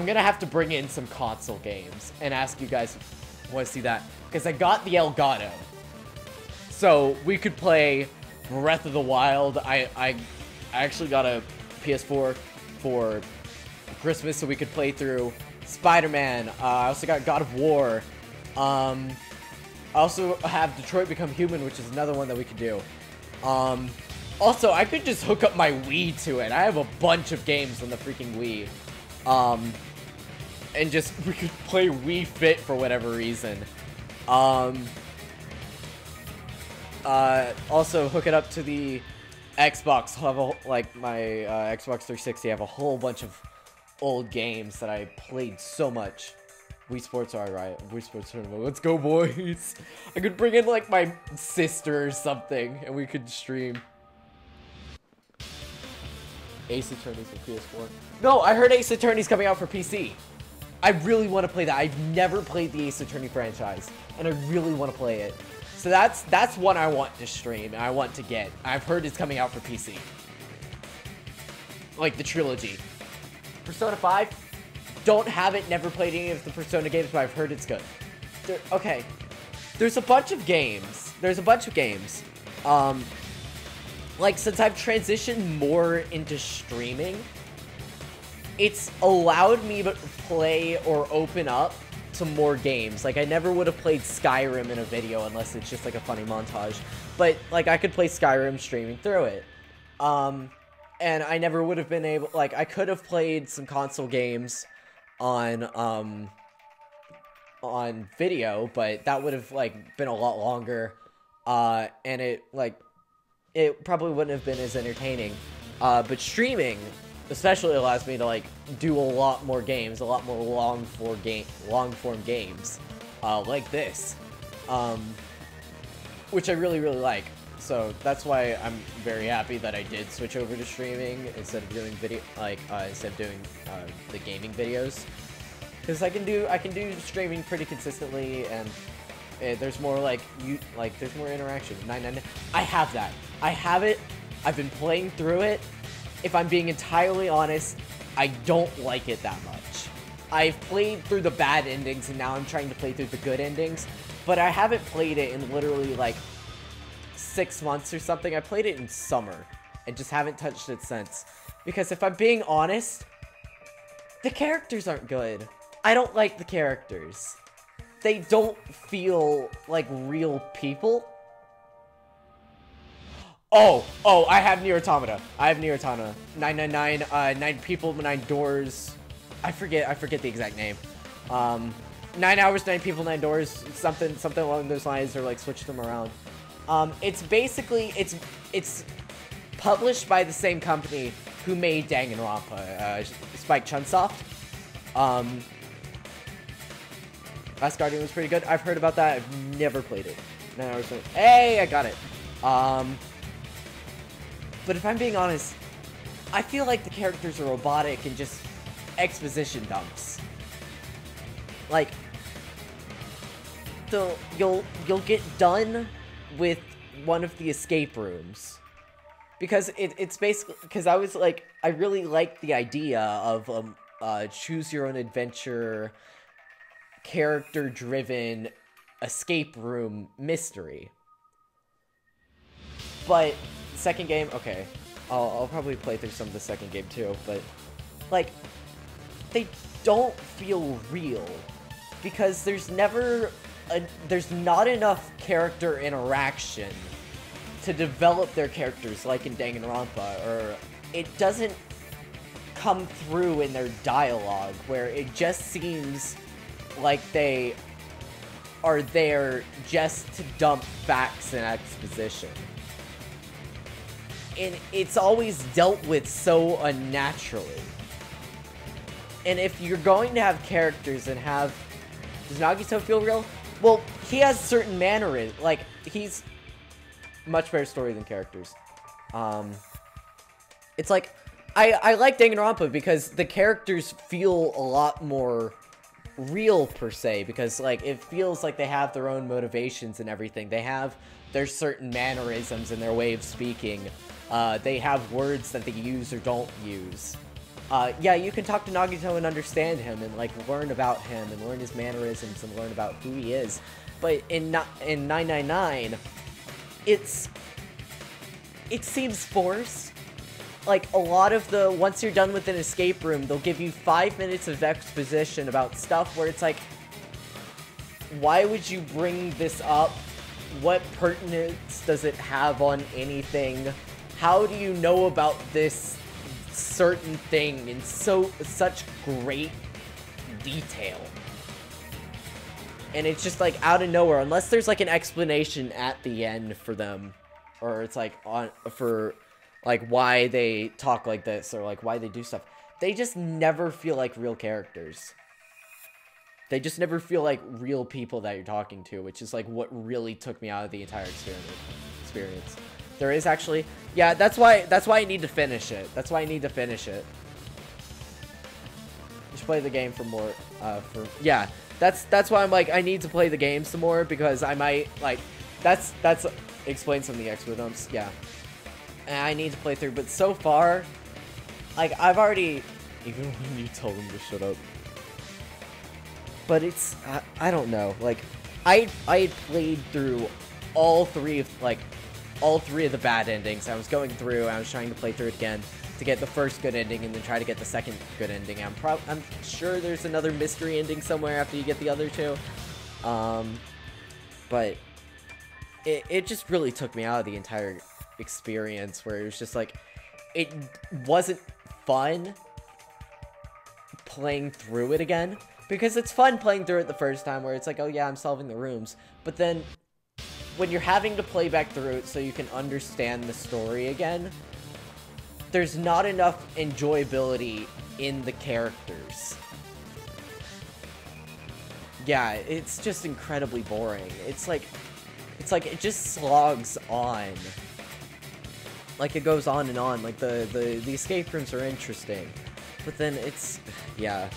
gonna have to bring in some console games and ask you guys if you want to see that. Because I got the Elgato. So, we could play Breath of the Wild. I actually got a PS4 for Christmas so we could play through Spider-Man. I also got God of War. I also have Detroit Become Human, which is another one that we could do. Also, I could just hook up my Wii to it. I have a bunch of games on the freaking Wii. And just, we could play Wii Fit for whatever reason. Also hook it up to the Xbox. Have a, like my Xbox 360. I have a whole bunch of old games that I played so much. Wii Sports are right. Wii Sports Tournament. Let's go, boys. I could bring in like my sister or something, and we could stream. Ace Attorney for PS4. No, I heard Ace Attorney's coming out for PC. I really want to play that. I've never played the Ace Attorney franchise, and I really want to play it. So that's one I want to stream, and I want to get. I've heard it's coming out for PC. Like the trilogy. Persona 5, don't have it, never played any of the Persona games, but I've heard it's good. Okay. There's a bunch of games. Like, since I've transitioned more into streaming, it's allowed me to play or open up to more games. Like, I never would have played Skyrim in a video unless it's just like a funny montage. But, like, I could play Skyrim streaming through it. And I never would have been able, like, I could have played some console games on video, but that would have, like, been a lot longer. And it probably wouldn't have been as entertaining. But streaming especially allows me to, like, do a lot more games, a lot more long-form games, like this, which I really, really like. So that's why I'm very happy that I did switch over to streaming instead of doing instead of doing the gaming videos, because I can do streaming pretty consistently, and there's more there's more interaction. 999. I have that. I have it. I've been playing through it. If I'm being entirely honest, I don't like it that much. I've played through the bad endings, and now I'm trying to play through the good endings, but I haven't played it in literally, like, 6 months or something. I played it in summer, and just haven't touched it since. Because if I'm being honest, the characters aren't good. I don't like the characters. They don't feel like real people. Oh, I have Nier Automata. 999, 9 people, 9 doors. I forget the exact name. 9 hours, 9 people, 9 doors. Something along those lines, or like switch them around. It's basically, it's published by the same company who made Danganronpa, Spike Chunsoft. Last Guardian was pretty good. I've heard about that. I've never played it. 9 hours. Hey, I got it. But if I'm being honest, I feel like the characters are robotic and just exposition dumps. Like, so you'll get done with one of the escape rooms, because it's basically, because I was like, I really liked the idea of choose your own adventure, character-driven escape room mystery. But second game, okay, I'll probably play through some of the second game too, but like, they don't feel real, because there's not enough character interaction to develop their characters like in Danganronpa, or it doesn't come through in their dialogue, where it just seems like they are there just to dump facts and exposition. And it's always dealt with so unnaturally. And if you're going to have characters and have... Does Nagito feel real? Well, he has certain mannerisms. Like, he's much better story than characters. It's like, I like Danganronpa because the characters feel a lot more real, per se, because, like, it feels like they have their own motivations and everything. They have their certain mannerisms and their way of speaking. They have words that they use or don't use. Yeah, you can talk to Nagito and understand him and, like, learn about him and learn his mannerisms and learn about who he is. But in 999, it's it seems forced. Like, a lot of the, once you're done with an escape room, they'll give you 5 minutes of exposition about stuff where it's like, why would you bring this up? What pertinence does it have on anything? How do you know about this certain thing in such great detail? And it's just like out of nowhere, unless there's like an explanation at the end for them, or it's like for like why they talk like this, or like why they do stuff. They just never feel like real characters. They just never feel like real people that you're talking to, which is like what really took me out of the entire experience. There is actually, yeah, that's why I need to finish it. That's why I need to finish it. Just play the game for more, yeah. That's why I'm like, I need to play the game some more, because I might, like, that's explain some of the extra dumps, yeah. And I need to play through, but so far, like, I've already, even when you tell them to shut up. But it's, I don't know, like, I had played through all three of the bad endings. I was going through, I was trying to play through it again to get the first good ending and then try to get the second good ending. I'm sure there's another mystery ending somewhere after you get the other two. But it just really took me out of the entire experience, where it was just like, it wasn't fun playing through it again, because it's fun playing through it the first time where it's like, oh yeah, I'm solving the rooms, but then when you're having to play back through it so you can understand the story again, there's not enough enjoyability in the characters. Yeah, it's just incredibly boring. It's like it just slogs on. Like, it goes on and on. Like, the escape rooms are interesting, but then it's, yeah.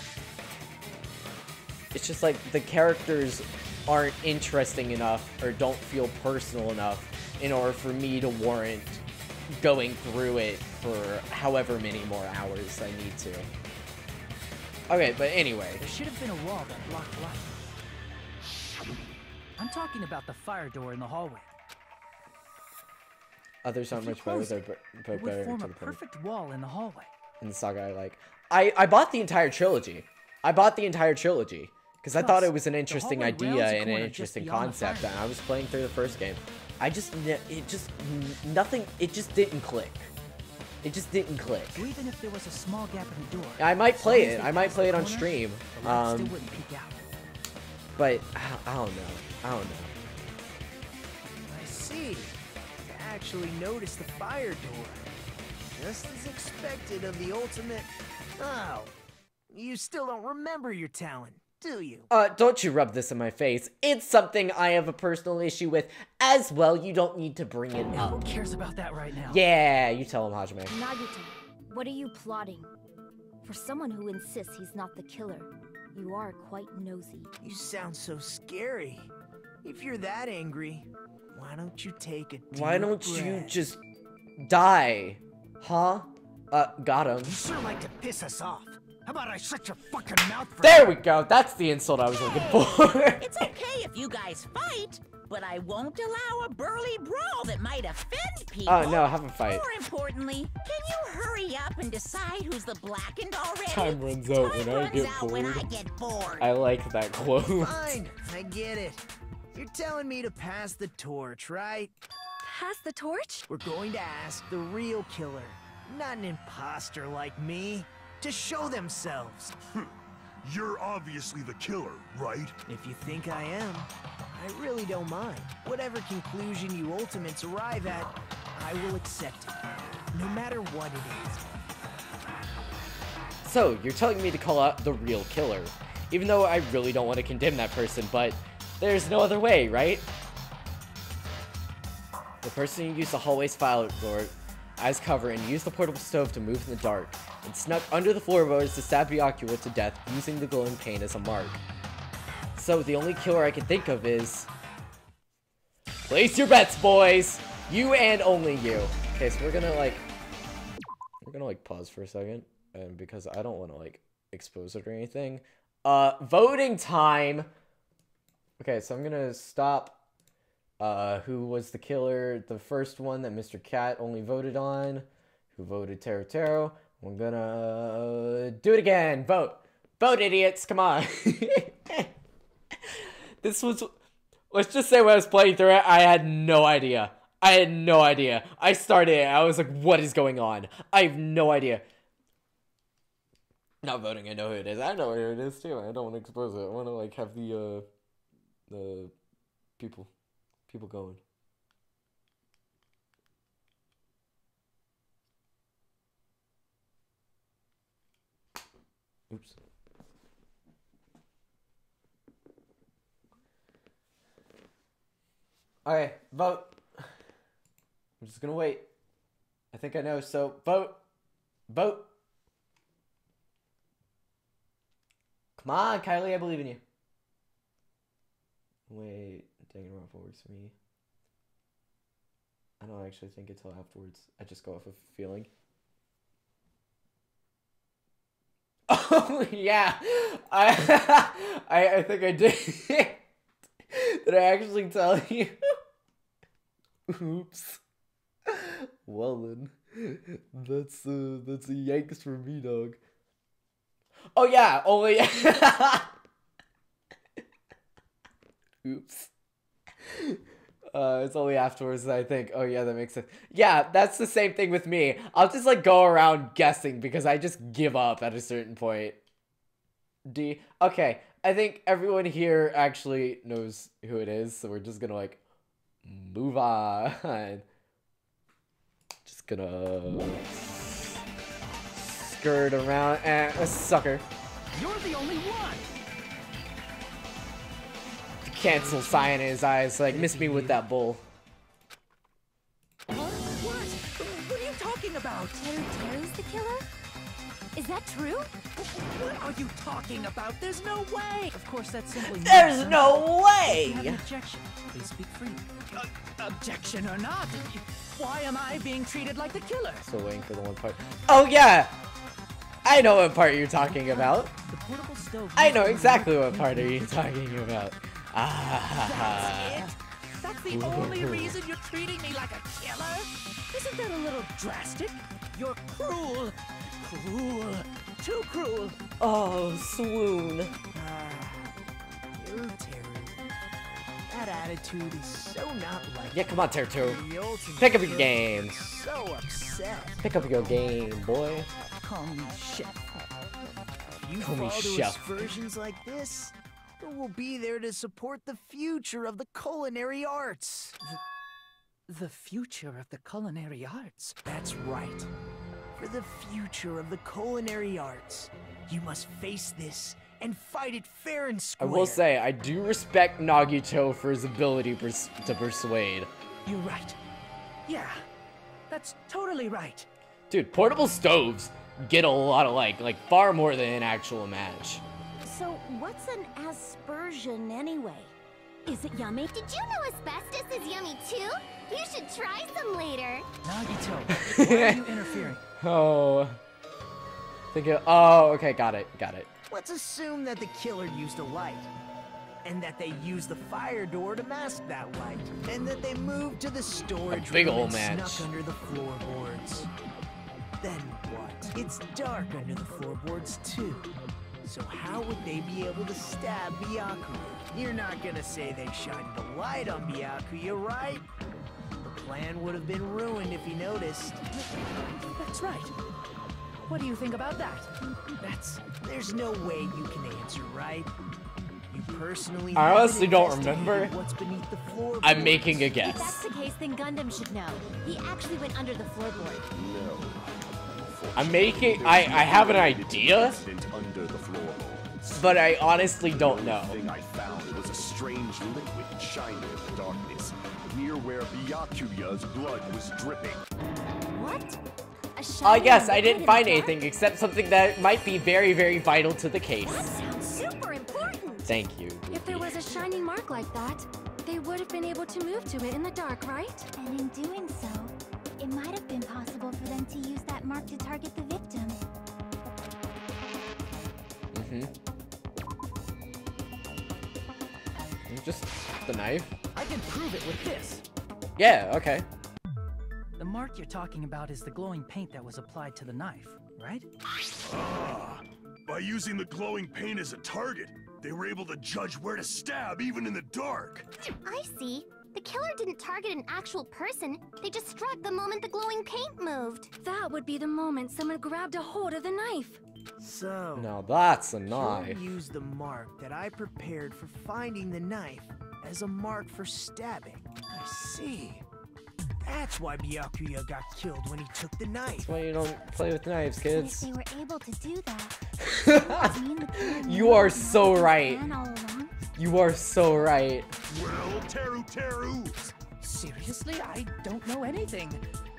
It's just like the characters aren't interesting enough or don't feel personal enough in order for me to warrant going through it for however many more hours I need to. Okay, but anyway. There should have been a wall that blocked light. I'm talking about the fire door in the hallway. Others aren't much better, but it would better form to a the point. perfect wall in the hallway. In the saga I like. I bought the entire trilogy. Because I thought it was an interesting idea and an interesting concept, and I was playing through the first game. It just didn't click. It just didn't click. So even if there was a small gap in the door, I might play it. I might play it on stream. Still wouldn't peek out. But I don't know. I see. I actually noticed the fire door. Just as expected of the ultimate. Oh, you still don't remember your talent, do you? Don't you rub this in my face. It's something I have a personal issue with as well. You don't need to bring it up. Who cares about that right now? Yeah, you tell him, Hajime. Nagito, what are you plotting? For someone who insists he's not the killer, you are quite nosy. You sound so scary. If you're that angry, why don't you take a deep Why don't breath? you just die? Huh? Got him. You sure like to piss us off. How about I shut your fucking mouth for There we go. That's the insult I was looking for. It's okay if you guys fight, but I won't allow a burly brawl that might offend people. Oh, no, have a fight. More importantly, can you hurry up and decide who's the blackened already? Time runs out when I get bored. I like that quote. Fine, I get it. You're telling me to pass the torch, right? Pass the torch? We're going to ask the real killer, not an imposter like me, to show themselves. You're obviously the killer, right? If you think I am, I really don't mind. Whatever conclusion you ultimates arrive at, I will accept it, no matter what it is. So, you're telling me to call out the real killer, even though I really don't want to condemn that person, but there's no other way, right? The person who used the hallway's file door as cover and used the portable stove to move in the dark, and snuck under the floorboards to stab Byakuya to death using the glowing paint as a mark. So the only killer I can think of is... Place your bets, boys! You and only you. Okay, so we're gonna pause for a second, and because I don't want to expose it or anything. Voting time! Okay, so I'm gonna stop Who was the killer? The first one that Mr. Cat only voted on. Who voted Teruteru? We're gonna do it again. Vote. Vote, idiots. Come on. This was... Let's just say when I was playing through it, I had no idea. I started it. I was like, what is going on? I have no idea. Not voting, I know who it is. I know who it is too. I don't want to expose it. I want to like have the people going. Oops. Okay, vote. I'm just gonna wait. I think I know, so vote. Vote. Come on, Kylie, I believe in you. Wait, Danganronpa works for me. I don't actually think until afterwards. I just go off of feeling. Oh, yeah. I think I did. Did I actually tell you? Oops. Well then, that's a yanks for me, dog. Oh yeah, only. Oops. It's only afterwards that I think, oh yeah, that makes sense. Yeah, that's the same thing with me. I'll just like go around guessing because I just give up at a certain point. D. Okay, I think everyone here actually knows who it is, so we're just gonna like move on. Just gonna skirt around and a sucker. You're the only one. Cancel sign in his eyes, like miss me with that bull. What? What are you talking about? Teruteru's the killer? Is that true? What are you talking about? There's no way. Of course, that's simply. There's no way. If you have an objection, please speak freely. Objection or not, why am I being treated like the killer? Still waiting for the one part. Oh yeah, I know what part you're talking about. The portable stove. I know exactly what part are you talking about. That's it? That's the only reason you're treating me like a killer? Isn't that a little drastic? You're cruel. Cruel. Too cruel. Oh, swoon. Teruteru. That attitude is so not like. Yeah, come on, Teruteru. The ultimate Pick up your killer. game. So upset. Pick up your game, boy. Call me chef. If you Call me fall to chef. excursions like this, who will be there to support the future of the culinary arts? The future of the culinary arts? That's right. For the future of the culinary arts, you must face this and fight it fair and I square. will say, I do respect Nagito for his ability to persuade. You're right. Yeah, that's totally right. Dude, portable stoves get a lot of like far more than an actual match. So, what's an aspersion anyway? Is it yummy? Did you know asbestos is yummy too? You should try some later. Nagito, why are you interfering? Oh. Oh, okay, got it. Let's assume that the killer used a light, and that they used the fire door to mask that light, and that they moved to the storage big room ol' and match. snuck under the floorboards. Then what? It's dark under the floorboards too. So how would they be able to stab Byakuya? You're not gonna say they shined the light on Byakuya, right? The plan would have been ruined if he noticed. That's right. What do you think about that? There's no way you can answer, right? You personally I honestly don't haven't remember. investigated what's beneath the floorboards. I'm making a If that's guess. the case, then Gundam should know. He actually went under the floorboard. I have an idea, Under the floorboards. but I honestly don't know. The thing I found was a strange liquid shining in the darkness, near where Byakuya's blood was dripping. What? Yes, I didn't find anything except something that might be very, very vital to the case. That sounds super important. Thank you. If there was a shining mark like that, they would have been able to move to it in the dark, right? And in doing so, it might have been possible for them to use that mark to target the victim. Just the knife. I can prove it with this. Yeah, okay. The mark you're talking about is the glowing paint that was applied to the knife, right? Ah, by using the glowing paint as a target, they were able to judge where to stab even in the dark. I see. The killer didn't target an actual person. They just struck the moment the glowing paint moved. That would be the moment someone grabbed a hold of the knife. So, Now that's a Killer knife. used the mark that I prepared for finding the knife as a mark for stabbing. I see. That's why Byakuya got killed when he took the knife. That's why you don't play with knives, If kids. they were able to do that, You are so right. plan all along? You are so right. Well, Teruteru! Seriously? I don't know anything.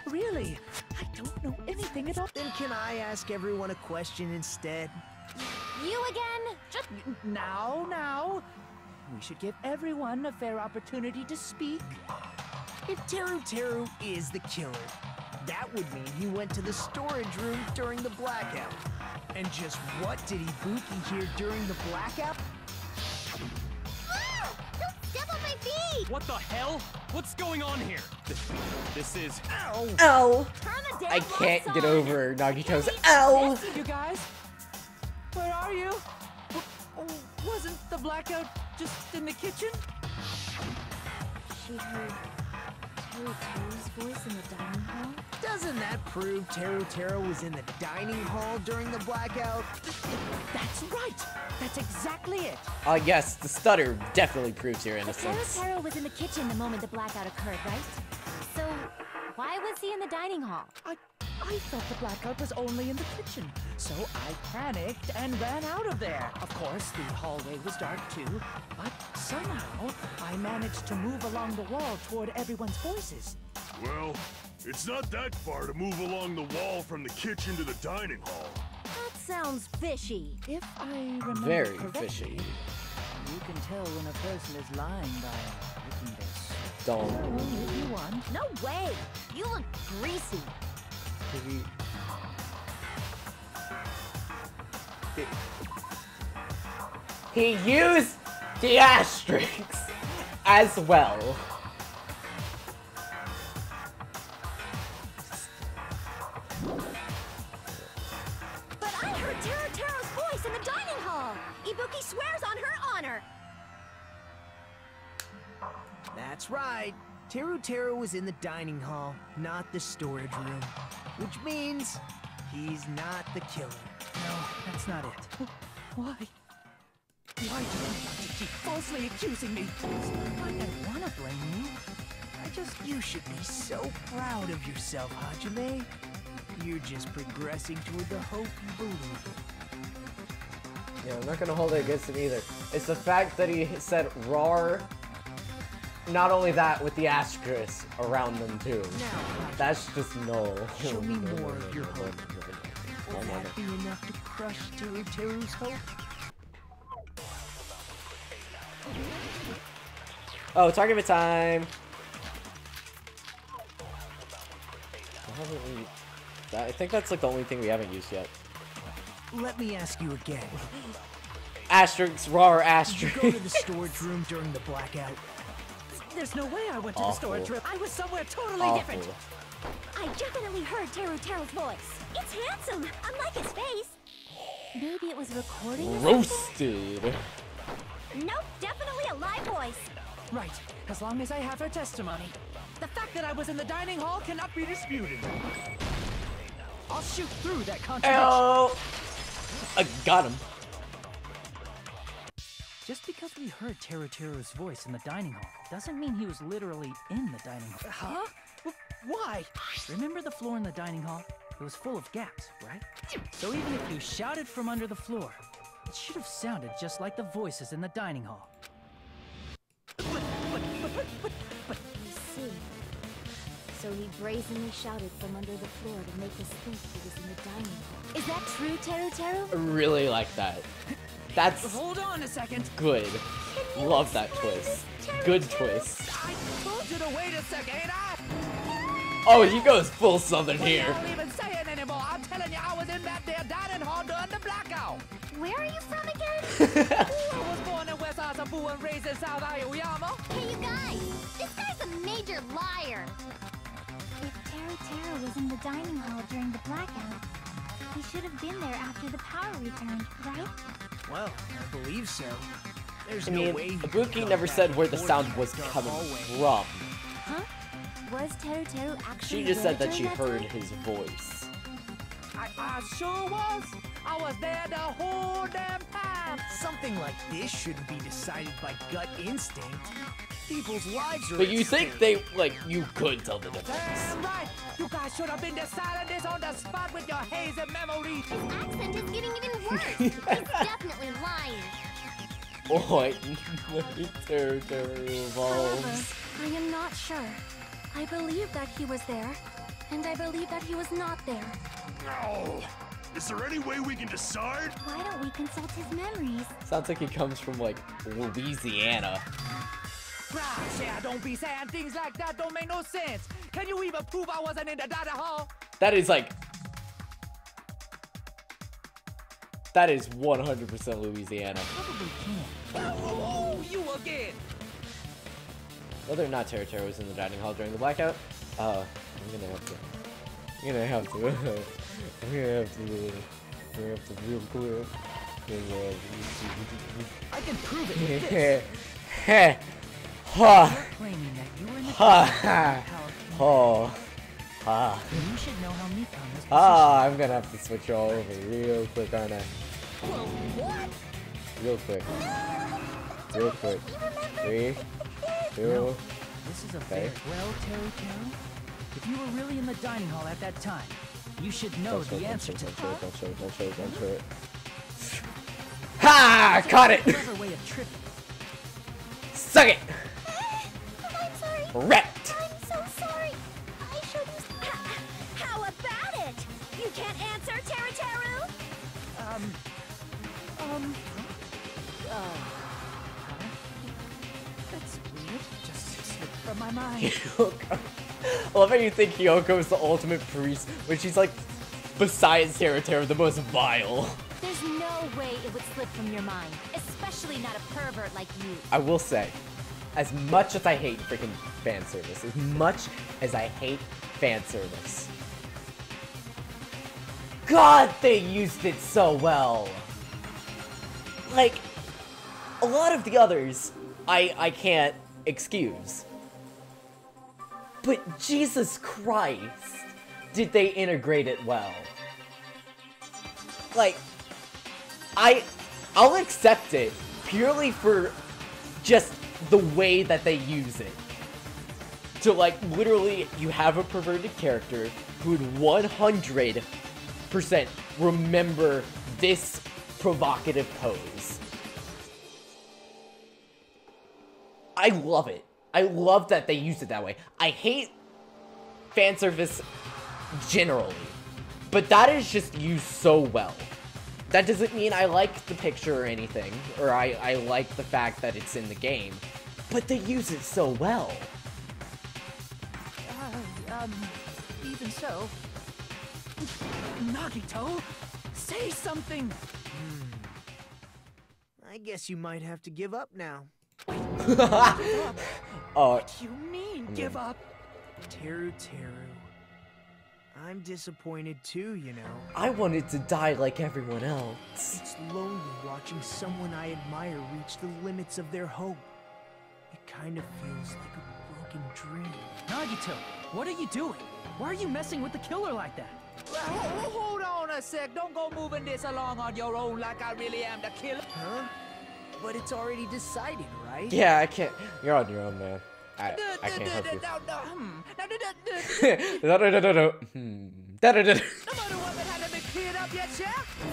Really? I don't know anything at all. Then can I ask everyone a question instead? You again? Just now. We should give everyone a fair opportunity to speak. If Teruteru is the killer, that would mean he went to the storage room during the blackout. And just what did Ibuki hear during the blackout? Ah! Don't step on my feet! What the hell? What's going on here? This is... Ow! Ow! Turn the damn I can't lights get on. over Nagito's ow! You guys? Where are you? Wasn't the blackout just in the kitchen? She heard Teruteru's voice in the dining hall. Doesn't that prove Teruteru was in the dining hall during the blackout? That's right! That's exactly it! Yes, the stutter definitely proves your But innocence. Teruteru was in the kitchen the moment the blackout occurred, right? So, why was he in the dining hall? I thought the blackout was only in the kitchen, so I panicked and ran out of there. Of course, the hallway was dark too, but somehow I managed to move along the wall toward everyone's voices. Well, it's not that far to move along the wall from the kitchen to the dining hall. That sounds fishy. If I remember Very correctly, fishy. you can tell when a person is lying by looking this. Don't. If you want. No way! You look greasy. He used the asterisks as well. But I heard Teruteru's voice in the dining hall! Ibuki swears on her honor! That's right. Teruteru was in the dining hall, not the storage room. Which means he's not the killer. No, that's not it. Why? Why do you want to keep falsely accusing me? It's not like I want to blame you. You should be so proud of yourself, Hajime. You're just progressing toward the hope you believe in. Yeah, I'm not gonna hold it against him either. It's the fact that he said RAR. Not only that, with the asterisk around them too. Now, That's just no. show me more of your hope. Will that be enough to crush Teruteru's hope? Oh, target time. I think that's like the only thing we haven't used yet. Let me ask you again. Asterisks, RAR, Did you asterisk. go to the storage room during the blackout? There's no way I went to the storage room. I was somewhere totally different. I definitely heard Teruteru's voice. It's handsome, unlike his face. Maybe it was recording or Roasted. something? Nope, definitely a live voice. Right, as long as I have her testimony. The fact that I was in the dining hall cannot be disputed. I'll shoot through that contradiction. Oh, I got him. Just because we heard Teruteru's voice in the dining hall doesn't mean he was literally in the dining hall. Huh? Why? Remember the floor in the dining hall? It was full of gaps, right? So even if you shouted from under the floor, it should have sounded just like the voices in the dining hall. I see. So he brazenly shouted from under the floor to make us think he was in the dining hall. Is that true, Teruteru? I really like that. That's Hold on a second. good. Love that twist. Good twist. I told you to wait a second, ain't I? Oh, he goes full southern Well, here. you don't even say it anymore. I'm telling you, I was in that there dining hall during the blackout. Where are you from again? I was born in West Hey, you guys! This guy's a major liar! If Teruteru was in the dining hall during the blackout, he should have been there after the power returned, right? Well, I believe so. There's I no mean, way he Ibuki could never come said back where the before sound that was dark coming hallway. from. Huh? Was Teruteru actually She just there said that she during heard time? his voice. I sure was. I was there the whole damn time. Something like this shouldn't be decided by gut instinct. People's lives are But at you think stake. they, like, you could tell the difference. Damn right. You guys should have been deciding this on the spot with your hazy memory. His accent is getting even worse. He's definitely lying. What? Teruteru evolves. However, I am not sure. I believe that he was there, and I believe that he was not there. No! Is there any way we can decide? Why don't we consult his memories? Sounds like he comes from, like, Louisiana. Gosh, yeah, don't be saying things like that. Don't make no sense. Can you even prove I wasn't in the dining hall? That is, like... That is 100% Louisiana. Probably can't. Oh, you again. Whether or not Teruteru was in the dining hall during the blackout, I'm gonna have to real quick. I can prove it with this. Ha! You're claiming that you were in the Ha! power. Ha! You should know how Mikan was Ah, I'm gonna have to switch all over real quick, aren't I? Well, what? Real quick. Real quick. 3, 2, No, this is a okay. well, Teruteru. If you were really in the dining hall at that time, you should know the answer to Don't show it. Ha! Caught it! Clever way of tripping. Suck it! I'm sorry. Wrecked! I'm so sorry. I should have... How about it? You can't answer, Teruteru? That's weird. Just slipped from my mind. Hiyoko. I love how you think Hiyoko is the ultimate priest, when she's like, besides Teruteru, the most vile. There's no way it would slip from your mind, especially not a pervert like you. I will say, as much as I hate freaking fan service, as much as I hate fan service, God, they used it so well. Like, a lot of the others, I can't excuse. But Jesus Christ, did they integrate it well. Like, I'll accept it purely for just the way that they use it. So, like, literally, you have a perverted character who would 100% remember this provocative pose. I love it. I love that they use it that way. I hate fan service generally, but that is just used so well. That doesn't mean I like the picture or anything, or I like the fact that it's in the game, but they use it so well. Even so. Nagito, say something. I guess you might have to give up now. What do you mean, give up? Teruteru. I'm disappointed too, you know. I wanted to die like everyone else. It's lonely watching someone I admire reach the limits of their hope. It kind of feels like a broken dream. Nagito, what are you doing? Why are you messing with the killer like that? Hold on a sec. Don't go moving this along on your own like I really am the killer. Huh? But it's already decided, right? Yeah, I can't. You're on your own, man. I can't help you. It's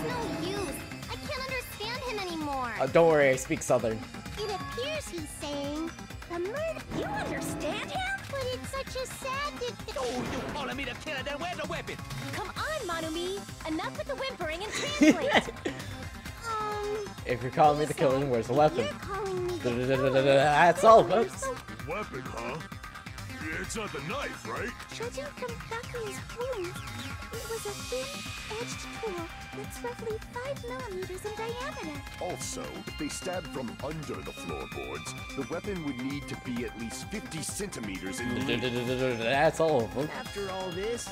no use. I can't understand him anymore. Don't worry, I speak Southern. It appears he's saying the murder. You understand him? But it's such a sad. Oh, you calling me the killer? Then where's the weapon? Come on, Manumi. Enough with the whimpering and translate. If you're calling me the killer, then where's the weapon? You're calling me the That's all, folks. Weapon, huh? It's not the knife, right? Judging from Byakuya's wounds, it was a thin-edged tool that's roughly 5 millimeters in diameter. Also, if they stabbed from under the floorboards, the weapon would need to be at least 50 centimeters in length. That's all of them. After all this,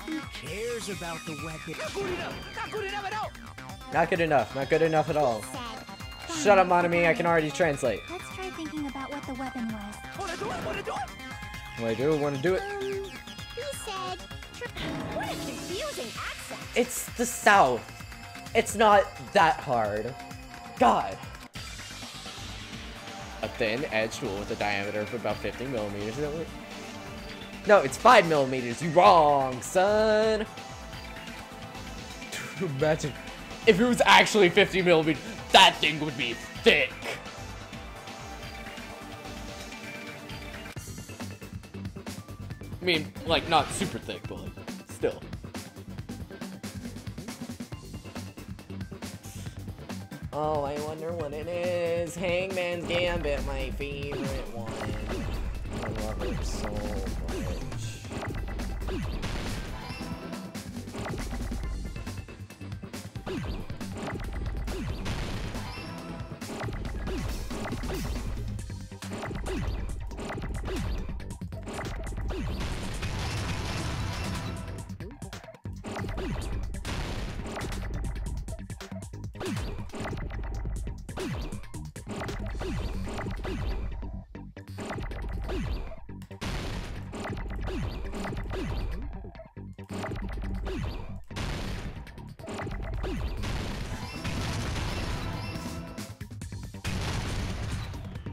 who cares about the weapon? Not good enough! Not good enough at all! Not good enough. Not good enough at all. Shut up, Monami. I can already translate. Let's try thinking about what the weapon was. Wanna do it? Wanna do it? What I do? Want to do it? He said... What a confusing accent! It's the South. It's not that hard. God. A thin-edged tool with a diameter of about 50 millimeters. No, it's 5 millimeters. You wrong, son. Imagine if it was actually 50 millimeters. That thing would be thick. I mean, like, not super thick, but like, still. Oh, I wonder what it is. Hangman's Gambit, my favorite one. I love it so much.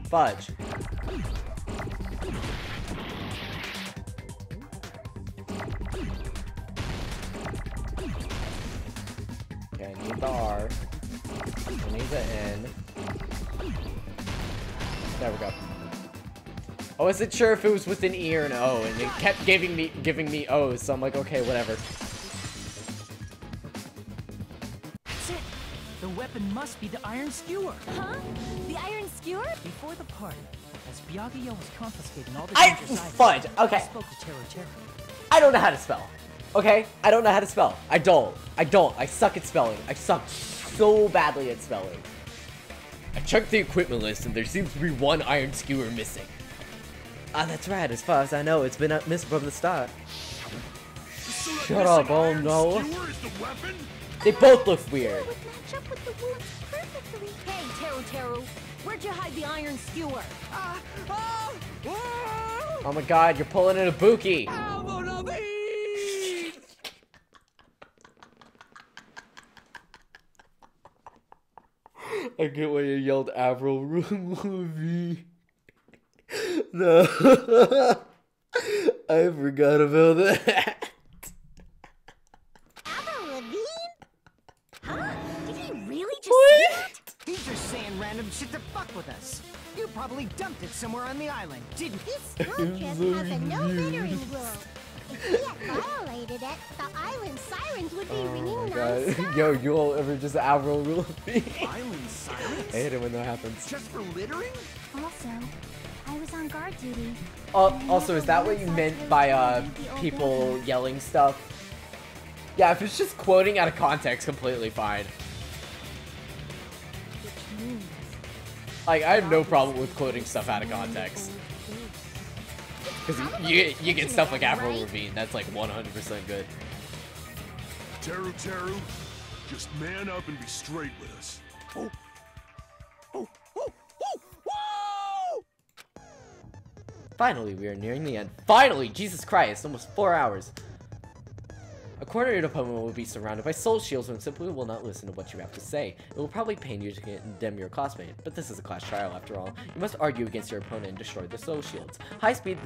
Fudge. Okay, I need the R. I need the N. There we go. I wasn't sure if it was with an E or an O, and it kept giving me O's, so I'm like, okay, whatever. That's it! The weapon must be the iron skewer! Huh? The iron skewer? Before the party, as Byakuya was confiscating all the Fudge, okay. I spoke to Teruteru. I don't know how to spell. Okay? I don't know how to spell. I don't. I suck at spelling. I suck so badly at spelling. I checked the equipment list and there seems to be one iron skewer missing. Ah, that's right. As far as I know, it's been missing from the start. So Shut up, oh no. Skewer is the weapon? They both look weird. Would match up with the wounds perfectly. Hey, Teruteru, where'd you hide the iron skewer? Oh my god, you're pulling an Ibuki. I get why you yelled Avril Lavigne. No. I forgot about that. Avril Lavigne? Huh? Did he really just say that? He's just saying random shit to fuck with us. You probably dumped it somewhere on the island, didn't you? This school trip has a no littering rule. If we had violated it, the island sirens would be ringing non-stop. Yo, you all ever just Avril Lavigne? Island sirens? I hate it when that happens. Just for littering? Also, I was on guard duty. Also, is that what you meant by people yelling stuff? Yeah, if it's just quoting out of context, completely fine. Like, I have no problem with quoting stuff out of context. Because you get stuff like Avril Lavigne, that's like 100% good. Teruteru, just man up and be straight with us. Finally, we are nearing the end. Finally! Jesus Christ, almost 4 hours. A cornered opponent will be surrounded by soul shields and simply will not listen to what you have to say. It will probably pain you to condemn your classmate, but this is a class trial after all. You must argue against your opponent and destroy the soul shields. High-speed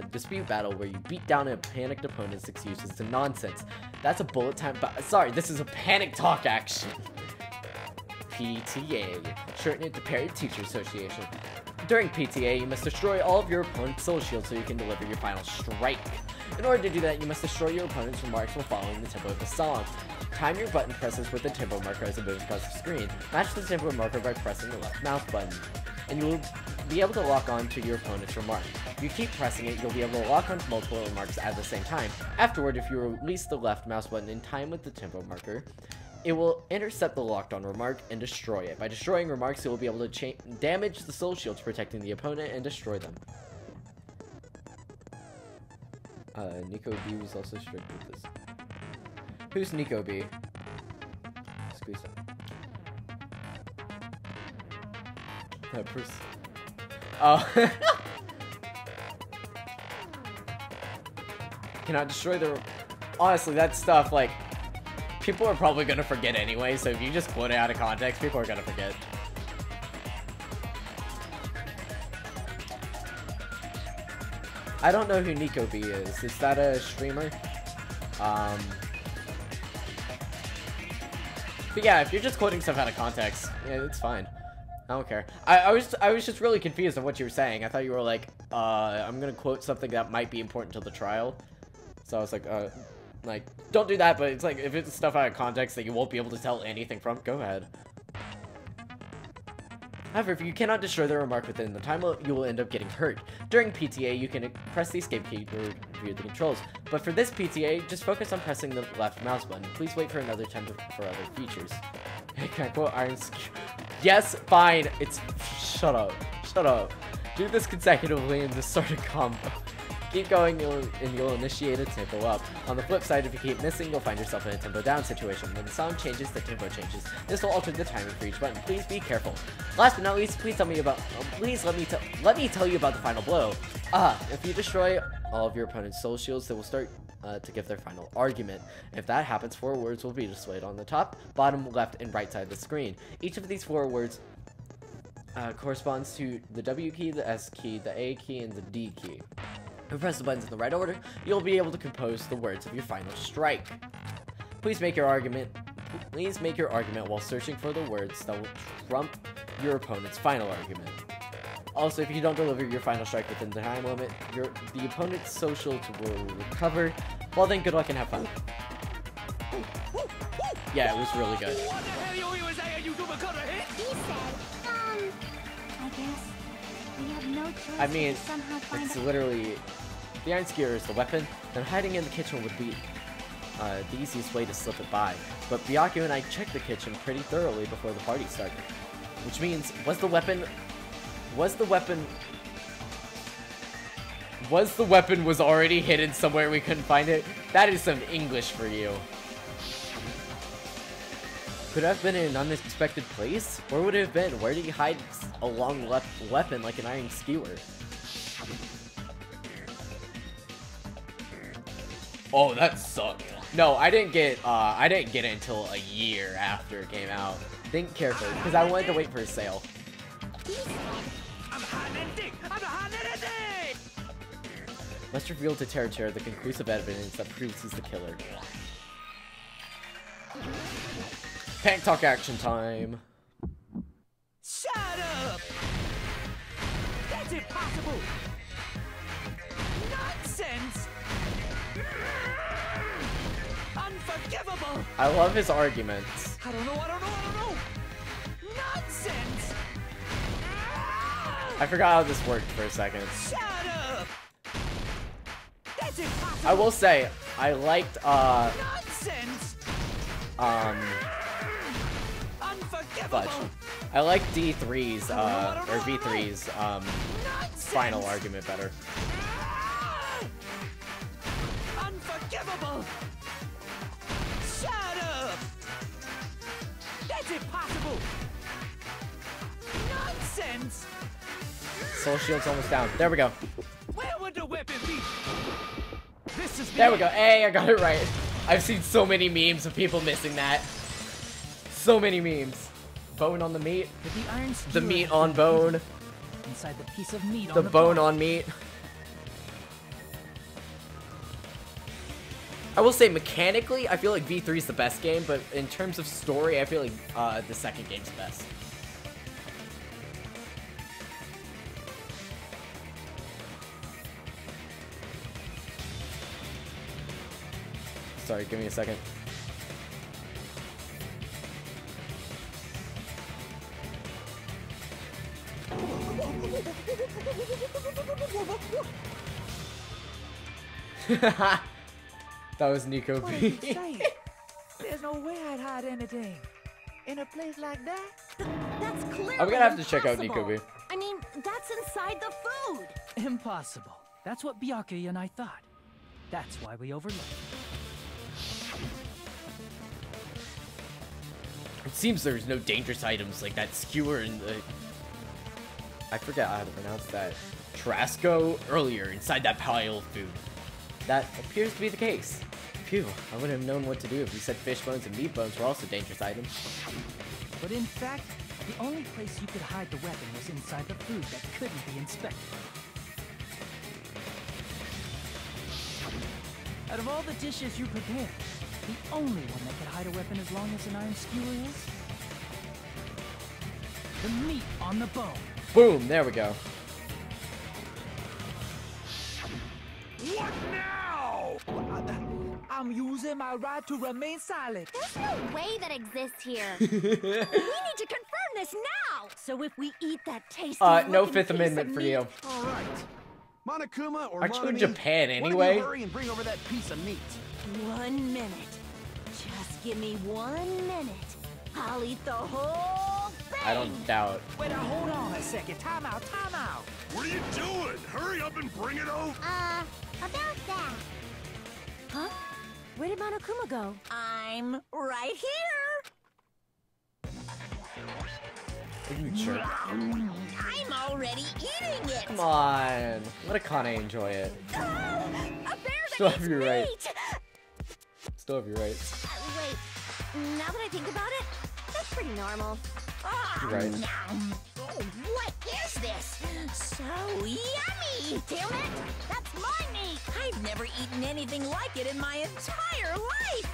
dispute battle where you beat down a panicked opponent's excuses is nonsense. That's a bullet time, sorry, this is a panic talk action. PTA, shorten to Parent Teacher Association. During PTA, you must destroy all of your opponent's soul shields so you can deliver your final strike. In order to do that, you must destroy your opponent's remarks while following the tempo of the song. Time your button presses with the tempo marker as it moves across the screen. Match the tempo marker by pressing the left mouse button. and you will be able to lock on to your opponent's remark. If you keep pressing it, you'll be able to lock on to multiple remarks at the same time. Afterward, if you release the left mouse button in time with the tempo marker, it will intercept the locked on remark and destroy it. By destroying remarks, it will be able to damage the soul shields protecting the opponent and destroy them. Nico B was also strict with this. Who's Nico B? Squeeze that. That person. Oh. Cannot destroy the... Honestly, that stuff, like, people are probably gonna forget anyway, so if you just quote it out of context, people are gonna forget. I don't know who Nico B is. Is that a streamer? But yeah, if you're just quoting stuff out of context, yeah, it's fine. I don't care. I was just really confused on what you were saying. I thought you were like, I'm gonna quote something that might be important to the trial. So I was like, don't do that, but it's like, if it's stuff out of context that you won't be able to tell anything from, go ahead. However, if you cannot destroy the remark within the time limit, you will end up getting hurt. During PTA, you can press the escape key to review the controls. But for this PTA, just focus on pressing the left mouse button. Please wait for another time for other features. Hey, can I quote Iron Skewer? Yes, fine. It's... Shut up. Shut up. Do this consecutively and just start a combo. Keep going and you'll initiate a tempo up. On the flip side, if you keep missing, you'll find yourself in a tempo down situation. When the song changes, the tempo changes. This will alter the timing for each button. Please be careful. Last but not least, please tell me about. Please let me tell you about the final blow. If you destroy all of your opponent's soul shields, they will start to give their final argument. If that happens, 4 words will be displayed on the top, bottom, left, and right side of the screen. Each of these 4 words corresponds to the W key, the S key, the A key, and the D key. If you press the buttons in the right order, you'll be able to compose the words of your final strike. Please make your argument while searching for the words that will trump your opponent's final argument. Also, if you don't deliver your final strike within the time limit, the opponent's soul shields will recover. Well then, good luck and have fun. Yeah, it was really good. He said, I guess we have no choice. I mean, to somehow find it's a... literally... The Iron Skewer is the weapon, then hiding in the kitchen would be the easiest way to slip it by. But Byakuya and I checked the kitchen pretty thoroughly before the party started. Which means, was the weapon was already hidden somewhere we couldn't find it? That is some English for you. Could it have been in an unexpected place? Where would it have been? Where did he hide a long weapon like an Iron Skewer? Oh, that sucked. No, I didn't get it until a year after it came out. Think carefully, because I wanted to wait for a sale. Must reveal to Teruteru the conclusive evidence that proves he's the killer. Panic talk action time. Shut up! That's impossible! Nonsense! Unforgivable! I love his arguments. I don't know! Nonsense! I forgot how this worked for a second. Shut up! That's impossible! I will say, I liked, Nonsense! Fudge. I like D3's, or V3's, final argument better. Unforgivable! Shut up! That's impossible! Nonsense! Soul Shield's almost down. There we go. Where would the weapon be? This is there we go. Hey, I got it right. I've seen so many memes of people missing that. So many memes. Bone on the meat. The meat on bone. Inside the piece of meat on the bone on meat. I will say mechanically, I feel like V3 is the best game, but in terms of story, I feel like the second game's best. Sorry, give me a second. That was Nico What are B. you saying? There's no way I'd hide anything. In a place like that? That's clearly I'm gonna have to check out impossible. Nico B. I mean, that's inside the food. Impossible. That's what Byakuya and I thought. That's why we overlooked it. It seems there's no dangerous items like that skewer and the... I forget how to pronounce that. Trasco earlier inside that pile of food. That appears to be the case. Phew, I wouldn't have known what to do if you said fish bones and meat bones were also dangerous items. But in fact, the only place you could hide the weapon was inside the food that couldn't be inspected. Out of all the dishes you prepared, the only one that could hide a weapon as long as an iron skewer is... the meat on the bone. Boom, there we go. What now? I'm using my right to remain silent. There's no way that exists here. We need to confirm this now. So if we eat that tasty No looking Fifth piece Amendment of for meat, you. All right. Monokuma or Aren't you in Monami, Japan one of anyway? you hurry and bring over that piece of meat. 1 minute. Just give me 1 minute. I'll eat the whole thing. I don't doubt. Wait, now hold on a second. Time out, time out. What are you doing? Hurry up and bring it over! About that. Huh? Where did Monokuma go? I'm right here. Are you sure? I'm already eating it. Come on. Let Akane enjoy it. A bear Still that have eats your right. meat! Still have your rights. Wait, now that I think about it, that's pretty normal. You're right. Oh, what is this? So yummy! Damn it! That's my meat! I've never eaten anything like it in my entire life.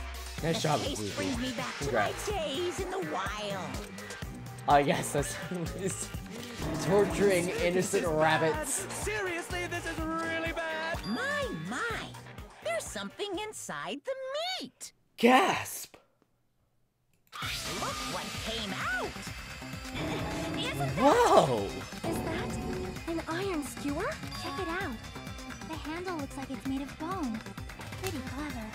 Nice job, Taste Ibuki. brings me back Congrats. to my days in the wild. Yes, that's is torturing innocent rabbits. Seriously, this is really bad. My. There's something inside the meat. Gasp! Look what came out. Whoa! Is that an iron skewer? Check it out. The handle looks like it's made of bone. Pretty clever.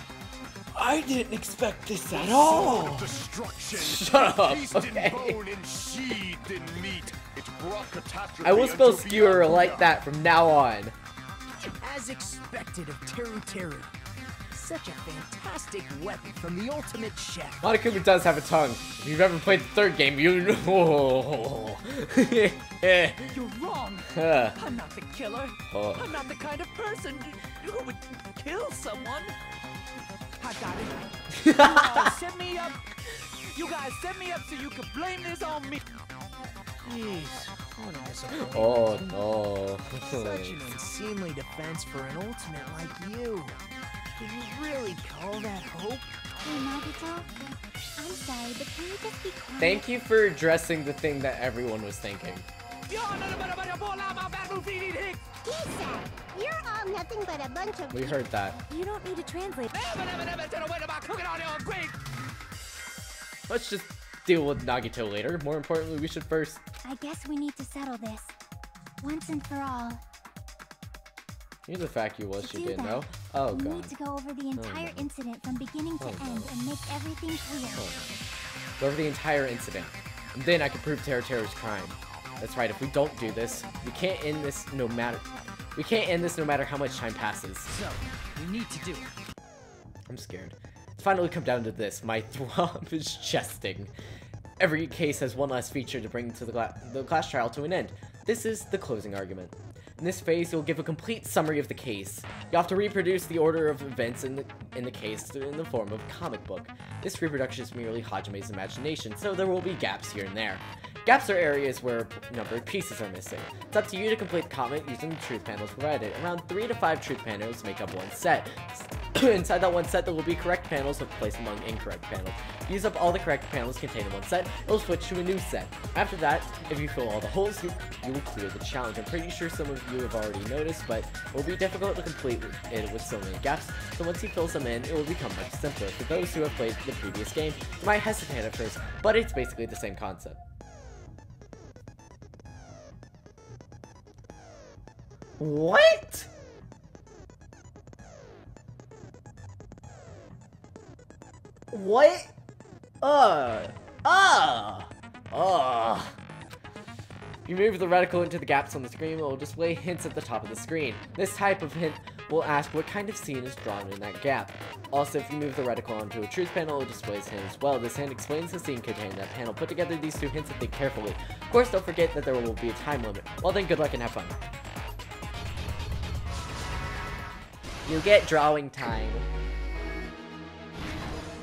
I didn't expect this at all. Destruction. Shut up, Feasted okay. bone and sheathed in meat. It brought catastrophe I will spell unto skewer Byakuya. like that from now on. As expected of Teruteru. Such a fantastic weapon from the ultimate chef. Monokuma does have a tongue. If you've ever played the third game, you know. You're wrong. Huh. I'm not the killer. Oh. I'm not the kind of person who would kill someone. I got it. You all set me up. You guys set me up so you could blame this on me. Jeez, what an disappointment. Oh no. Such an unseemly defense for an ultimate like you. Can you really call that hope? Hey, Nagito. I'm sorry, but can you just be quiet? Thank you for addressing the thing that everyone was thinking. He said, you're all nothing but a bunch of... We heard that. You don't need to translate. Let's just deal with Nagito later. More importantly, we should first... I guess we need to settle this. Once and for all. Here's a fact you wish To you do didn't that, know. Oh we god. need to go over the entire no. incident from beginning to Oh, no. end and make everything clear. Go over the entire incident. And then I can prove Teruteru's crime. That's right, if we don't do this, we can't end this no matter... We can't end this no matter how much time passes. So, we need to do it. I'm scared. It's finally come down to this. My throb is chesting. Every case has one last feature to bring to the class trial to an end. This is the closing argument. In this phase, you'll give a complete summary of the case. You have to reproduce the order of events in the case in the form of a comic book. This reproduction is merely Hajime's imagination, so there will be gaps here and there. Gaps are areas where numbered pieces are missing. It's up to you to complete the comic using the truth panels provided. Around 3 to 5 truth panels make up one set. Inside that one set, there will be correct panels placed among incorrect panels. If you use up all the correct panels contained in one set, it will switch to a new set. After that, if you fill all the holes, you will clear the challenge. I'm pretty sure some of you have already noticed, but it will be difficult to complete it with so many gaps, so once you fill some in, it will become much simpler. For those who have played the previous game, you might hesitate at first, but it's basically the same concept. What? What? If you move the reticle into the gaps on the screen, it will display hints at the top of the screen. This type of hint will ask what kind of scene is drawn in that gap. Also, if you move the reticle onto a truth panel, it displays hint as well. This hint explains the scene contained in that panel. Put together these two hints and think carefully. Of course, don't forget that there will be a time limit. Well then, good luck and have fun. You get drawing time.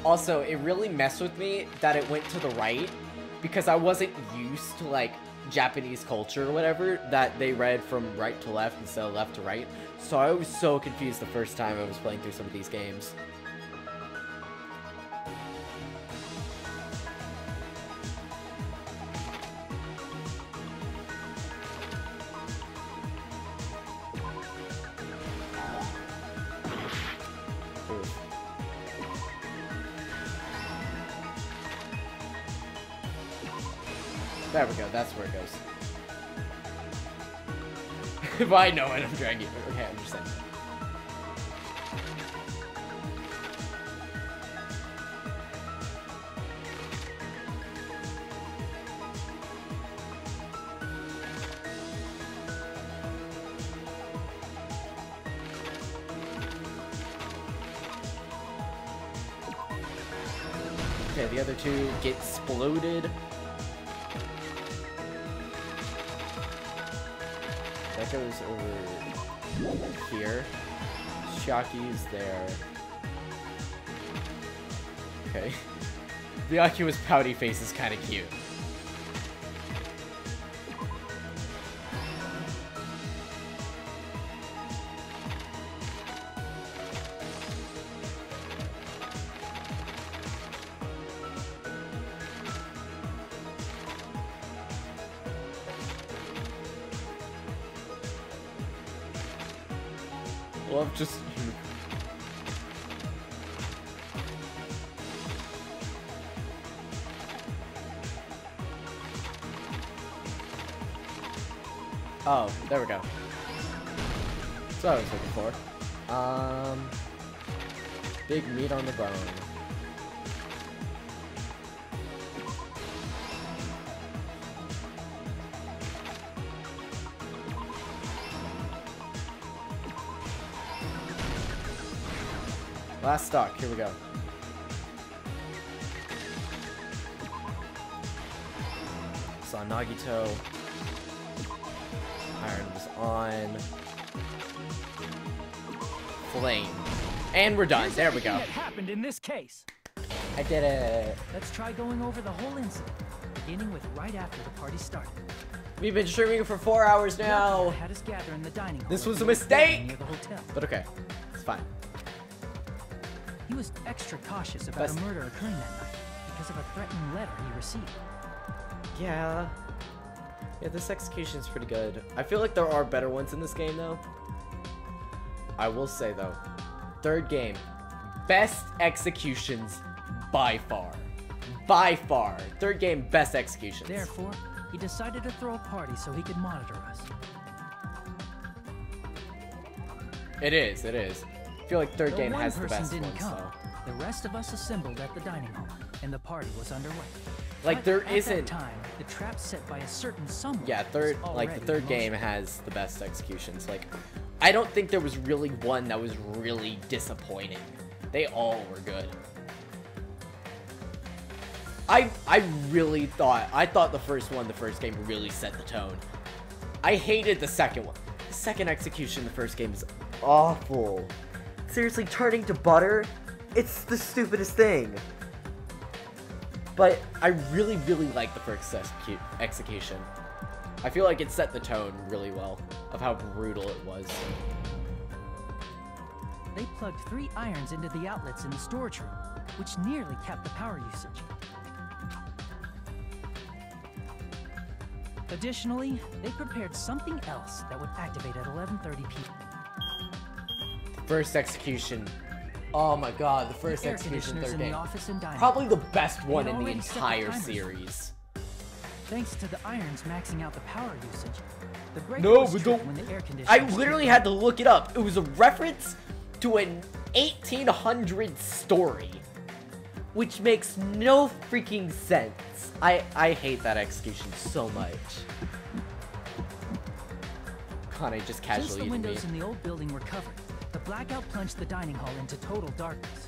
Also, it really messed with me that it went to the right, because I wasn't used to, like, Japanese culture or whatever, that they read from right to left instead of left to right. So I was so confused the first time I was playing through some of these games. There we go, that's where it goes. If I know it, I'm dragging it. Okay, I understand. Okay, the other two get exploded. That goes over here. Chiaki's there. Okay. Byakuya's pouty face is kind of cute. Love just... Oh, there we go. That's what I was looking for. Big meat on the bone. Last stock, here we go. Saw Nagito. Iron was on. Flame. And we're done. There we go. What happened in this case? I did it. Let's try going over the whole incident, beginning with right after the party started. We've been streaming for 4 hours now. Had us gather in the dining hall. This was a mistake. Near the hotel. But okay, it's fine. He was extra cautious about a murder occurring that night because of a threatening letter he received. Yeah, this execution's pretty good. I feel like there are better ones in this game, though. I will say, though, third game, best executions by far. By far. Third game, best executions. Therefore, he decided to throw a party so he could monitor us. It is, it is. I feel like third game has the best didn't ones, come, though. The rest of us assembled at the dining hall, and the party was underway. Like, there At isn't... that time, the trap set by a certain someone. Yeah, like, the third game has the best executions. Like, I don't think there was really one that was really disappointing. They all were good. I really thought the first game really set the tone. I hated the second one. The second execution in the first game is awful. Seriously, turning to butter? It's the stupidest thing. But I really, really like the first execution. I feel like it set the tone really well of how brutal it was. They plugged 3 irons into the outlets in the storage room, which nearly capped the power usage. Additionally, they prepared something else that would activate at 11:30 p.m. First execution. Oh my god, the first execution third game. Probably Probably the best one in the entire series. Thanks to the irons maxing out the power usage, the breaker No, was but tripped don't. when the air conditioner I was literally kicked had to look it up. It was a reference to an 1800 story, which makes no freaking sense. I hate that execution so much. Akane just Since casually the eating windows me. in the old building were covered, the blackout plunged the dining hall into total darkness.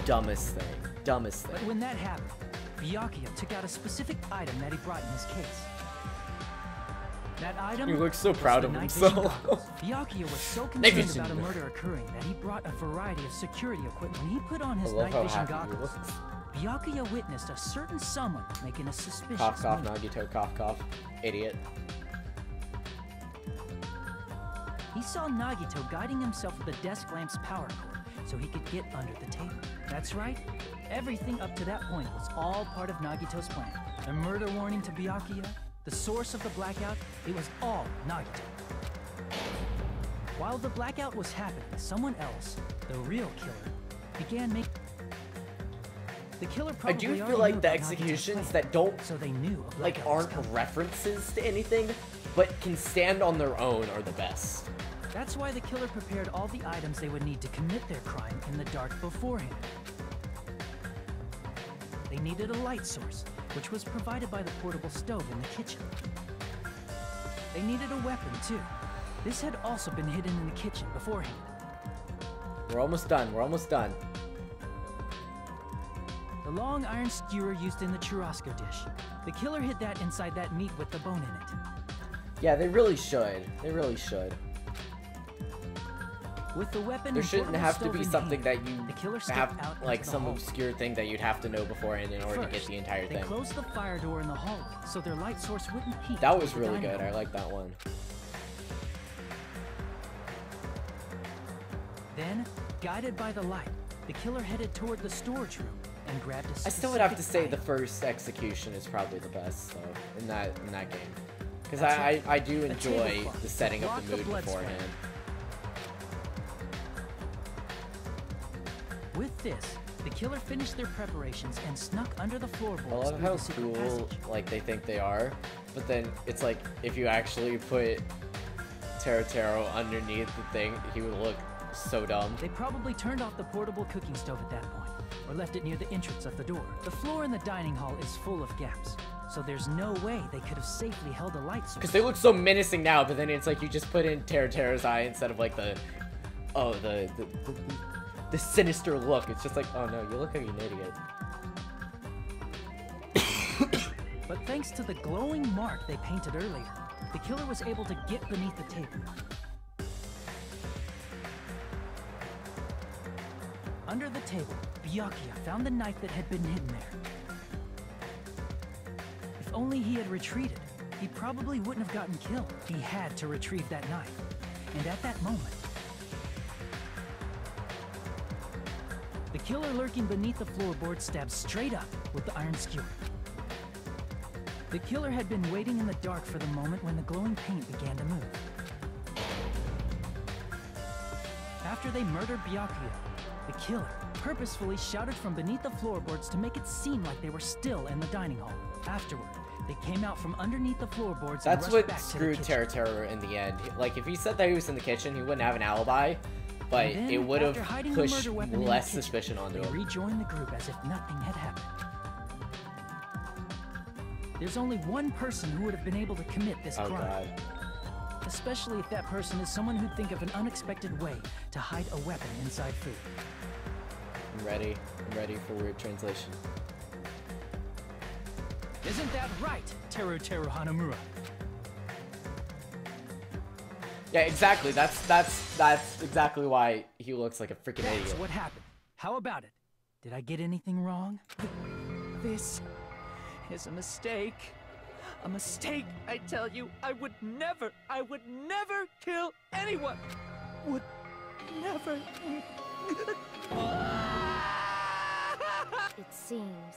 Dumbest thing. Dumbest But thing. when that happened, Byakuya took out a specific item that he brought in his case. That item He looks so was proud the of night himself. vision goggles. Byakuya was so Night concerned vision. about a murder occurring that he brought a variety of security equipment. When he put on his I love night how vision happy he goggles, looks. Byakuya witnessed a certain someone making a suspicious Cough, cough, move. Nagito, cough, cough. Idiot. He saw Nagito guiding himself with the desk lamp's power cord so he could get under the table. That's right. Everything up to that point was all part of Nagito's plan. The murder warning to Byakuya, the source of the blackout, it was all Nagito. While the blackout was happening, someone else, the real killer, began making... The killer I probably do already feel knew like the about Nagito's executions plan, that don't so they knew a like blackout was aren't coming. references to anything, but can stand on their own are the best. That's why the killer prepared all the items they would need to commit their crime in the dark beforehand. They needed a light source, which was provided by the portable stove in the kitchen. They needed a weapon, too. This had also been hidden in the kitchen beforehand. We're almost done. We're almost done. The long iron skewer used in the churrasco dish. The killer hid that inside that meat with the bone in it. Yeah, they really should. They really should. With the weapon There and shouldn't portable have to stove be in something hand, that you the killer stepped have, out like into the some hallway. obscure thing that you'd have to know beforehand in order to get First, the entire they thing. closed the fire door in the hallway so their light source wouldn't peek. That into was the really dining good. I hall. like that one. Then, guided by the light, the killer headed toward the storage room and grabbed a I still would have to specific say the item. first execution is probably the best though in that game, because That's I right. do A enjoy tablecloth the to setting of block the the mood blood spray. beforehand. With this, the killer finished their preparations and snuck under the I floorboards love through how the secret cool passage. like they think they are, but then it's like if you actually put Teruteru underneath the thing, he would look so dumb. They probably turned off the portable cooking stove at that point, or left it near the entrance of the door. The floor in the dining hall is full of gaps, so there's no way they could have safely held a light source. Because they look so menacing now, but then it's like you just put in Teruteru's eye instead of like the sinister look. It's just like, oh no, you look like an idiot. But thanks to the glowing mark they painted earlier, the killer was able to get beneath the table. Under the table, Byakuya found the knife that had been hidden there. If only he had retreated, he probably wouldn't have gotten killed. He had to retrieve that knife. And at that moment, the killer lurking beneath the floorboard stabbed straight up with the iron skewer. The killer had been waiting in the dark for the moment when the glowing paint began to move. After they murdered Byakuya, the killer purposefully shouted from beneath the floorboards to make it seem like they were still in the dining hall. Afterward, they came out from underneath the floorboards and That's rushed what back to the screwed kitchen. Teruteru in the end. Like if he said that he was in the kitchen, he wouldn't have an alibi, but And then, it would have after hiding the pushed murder weapon in the less kitchen, suspicion onto they him. rejoined the group as if nothing had happened. There's only one person who would have been able to commit this Oh crime. god. Especially if that person is someone who'd think of an unexpected way to hide a weapon inside food. I'm ready. I'm ready for weird translation. Isn't that right, Teruteru Hanamura? Yeah, exactly. That's exactly why he looks like a freaking That's idiot. what happened. How about it? Did I get anything wrong? This is a mistake. A mistake, I tell you. I would never kill anyone. Would never. It seems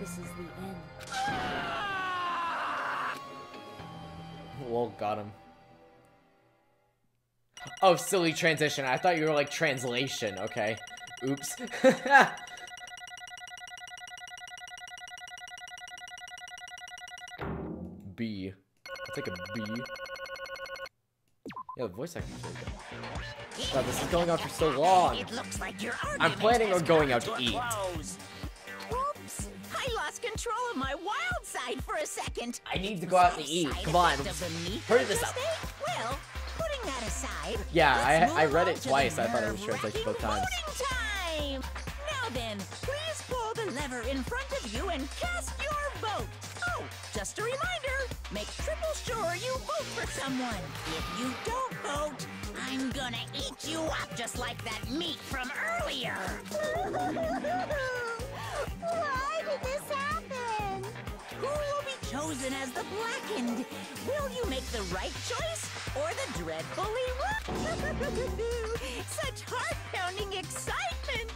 this is the end. Well, got him. Oh, silly transition. I thought you were like translation. Okay. Oops. B. I'll take a B. Yeah, the voice acting is really good. God, this is going on for so long. It looks like your I'm planning on going out to eat. Oops! I lost control of my wild side for a second. I need to go out and eat. Come on. Hurry this up. Well, putting that aside. Yeah, I read it twice. I thought it was translated both times. Time. Now then, please pull the lever in front of you and cast your vote. Oh, just a reminder, make triple sure you vote for someone. If you don't vote, I'm gonna eat you up just like that meat from earlier. Why did this happen? Who will be chosen as the blackened? Will you make the right choice or the dreadfully wrong? Such heart-pounding excitement!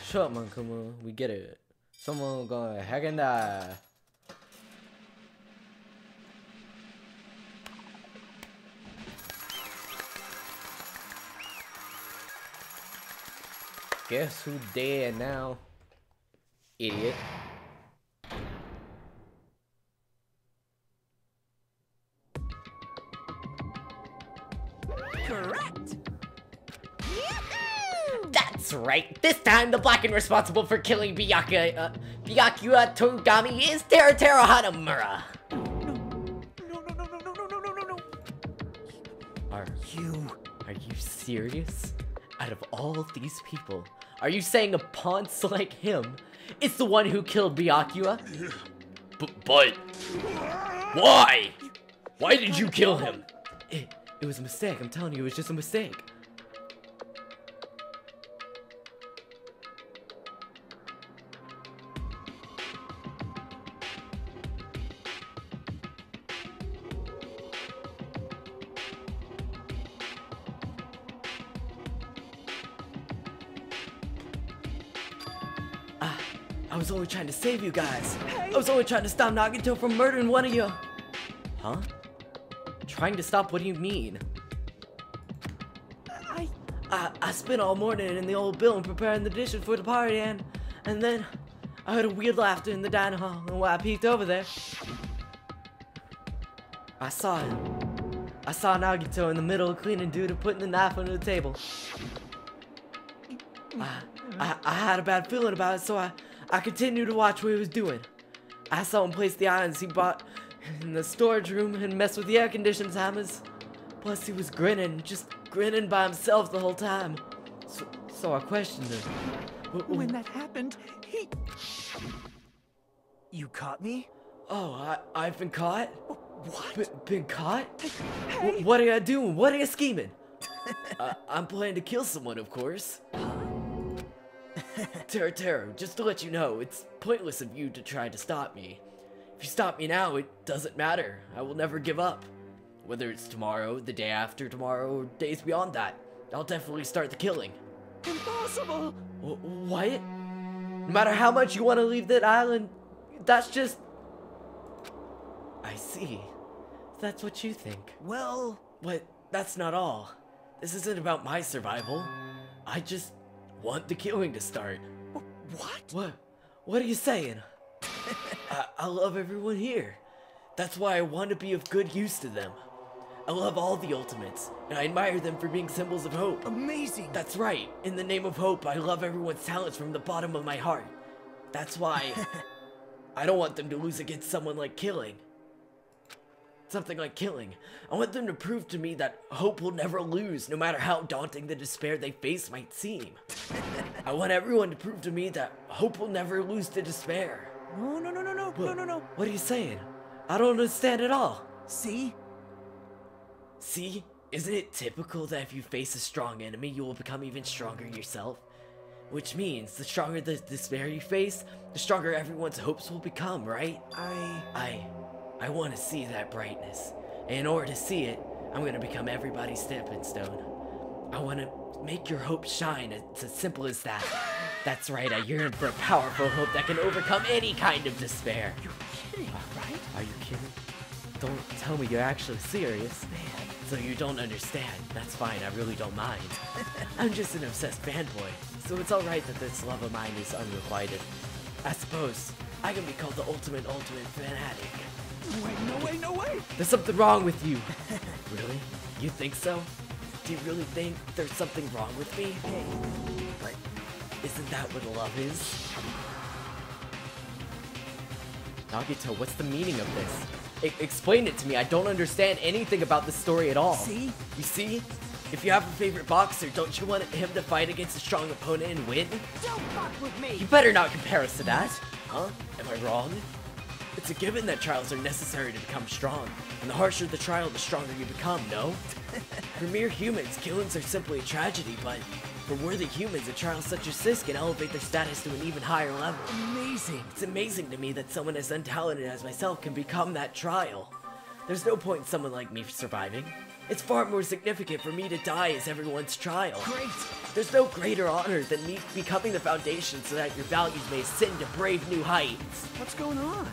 Shut up, man, come on. We get it. Someone gonna hack and die. Guess who dead now? Idiot. Correct! That's right. This time, the blackened responsible for killing Byakuya Togami is Teruteru Hanamura. Are you serious? Out of all these people, are you saying a ponce like him is the one who killed Byakuya? But why? Why did you kill him? It was a mistake. I'm telling you, it was just a mistake. I was only trying to save you guys. I was only trying to stop Nagito from murdering one of you. Huh? Trying to stop? What do you mean? I spent all morning in the old building preparing the dishes for the party, and then I heard a weird laughter in the dining hall, and when I peeked over there, I saw him. I saw Nagito in the middle cleaning dude and putting the knife under the table. I had a bad feeling about it, so I continued to watch what he was doing. I saw him place the irons he bought in the storage room and mess with the air conditioning timers. Plus, he was grinning, just grinning by himself the whole time. So I questioned him. When that happened, he... You caught me? Oh, I've been caught? What? Been caught? Hey. What are you doing? What are you scheming? I'm planning to kill someone, of course. Teruteru, just to let you know, it's pointless of you to try to stop me. If you stop me now, it doesn't matter. I will never give up. Whether it's tomorrow, the day after tomorrow, or days beyond that, I'll definitely start the killing. Impossible! What? No matter how much you want to leave that island, that's just... I see. That's what you think. Well... But that's not all. This isn't about my survival. I just want the killing to start. What? What are you saying? I love everyone here. That's why I want to be of good use to them. I love all the Ultimates, and I admire them for being symbols of hope. Amazing! That's right. In the name of hope, I love everyone's talents from the bottom of my heart. That's why I don't want them to lose against someone like killing. Something like killing. I want them to prove to me that hope will never lose, no matter how daunting the despair they face might seem. I want everyone to prove to me that hope will never lose to despair. No. What are you saying? I don't understand at all. See? See? Isn't it typical that if you face a strong enemy, you will become even stronger yourself? Which means, the stronger the despair you face, the stronger everyone's hopes will become, right? I want to see that brightness. And in order to see it, I'm going to become everybody's stepping stone. I want to make your hope shine. It's as simple as that. That's right, I yearn for a powerful hope that can overcome any kind of despair. You're kidding, right? Are you kidding? Don't tell me you're actually serious. So you don't understand. That's fine, I really don't mind. I'm just an obsessed fanboy, so it's alright that this love of mine is unrequited. I suppose I can be called the ultimate fanatic. No way, no way! There's something wrong with you. Really? You think so? Do you really think there's something wrong with me? Hey, but isn't that what love is? Nagito, what's the meaning of this? Explain it to me. I don't understand anything about this story at all. See? You see? If you have a favorite boxer, don't you want him to fight against a strong opponent and win? Don't fuck with me! You better not compare us to that. Huh? Am I wrong? It's a given that trials are necessary to become strong. And the harsher the trial, the stronger you become, no? For mere humans, killings are simply a tragedy, but for worthy humans, a trial such as this can elevate their status to an even higher level. Amazing! It's amazing to me that someone as untalented as myself can become that trial. There's no point in someone like me surviving. It's far more significant for me to die as everyone's trial. Great! There's no greater honor than me becoming the foundation so that your values may ascend to brave new heights. What's going on?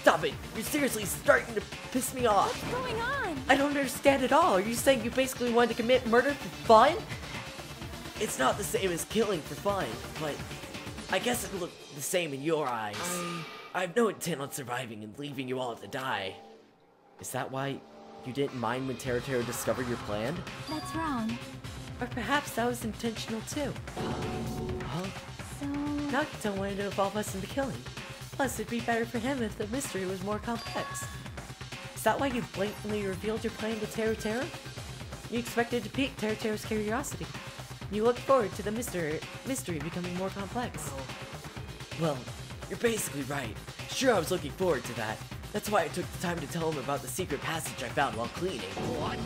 Stop it! You're seriously starting to piss me off. What's going on? I don't understand at all. Are you saying you basically wanted to commit murder for fun? It's not the same as killing for fun, but I guess it looked the same in your eyes. I have no intent on surviving and leaving you all to die. Is that why you didn't mind when Teruteru discovered your plan? That's wrong. Or perhaps that was intentional too. Huh? So... Nagito wanted to involve us in the killing. Plus, it'd be better for him if the mystery was more complex. Is that why you blatantly revealed your plan to Teruteru? You expected to pique Teruteru's curiosity. You looked forward to the mystery becoming more complex. Well, you're basically right. Sure, I was looking forward to that. That's why I took the time to tell him about the secret passage I found while cleaning. What?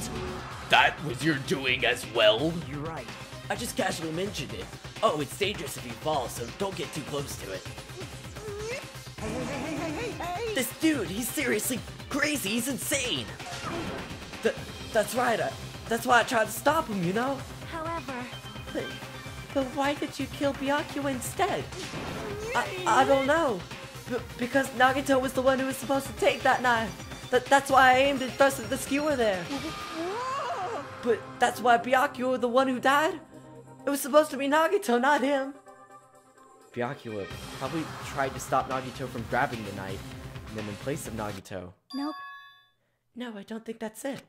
That was your doing as well? You're right. I just casually mentioned it. Oh, it's dangerous if you fall, so don't get too close to it. Hey! This dude, he's seriously crazy. He's insane. That's right. That's why I tried to stop him, you know? However... But why did you kill Byakuya instead? I don't know. Because Nagito was the one who was supposed to take that knife. That's why I aimed and thrusted the skewer there. But that's why Byakuya was the one who died? It was supposed to be Nagito, not him. Byakuya probably tried to stop Nagito from grabbing the knife, and then in place of Nagito. Nope. No, I don't think that's it.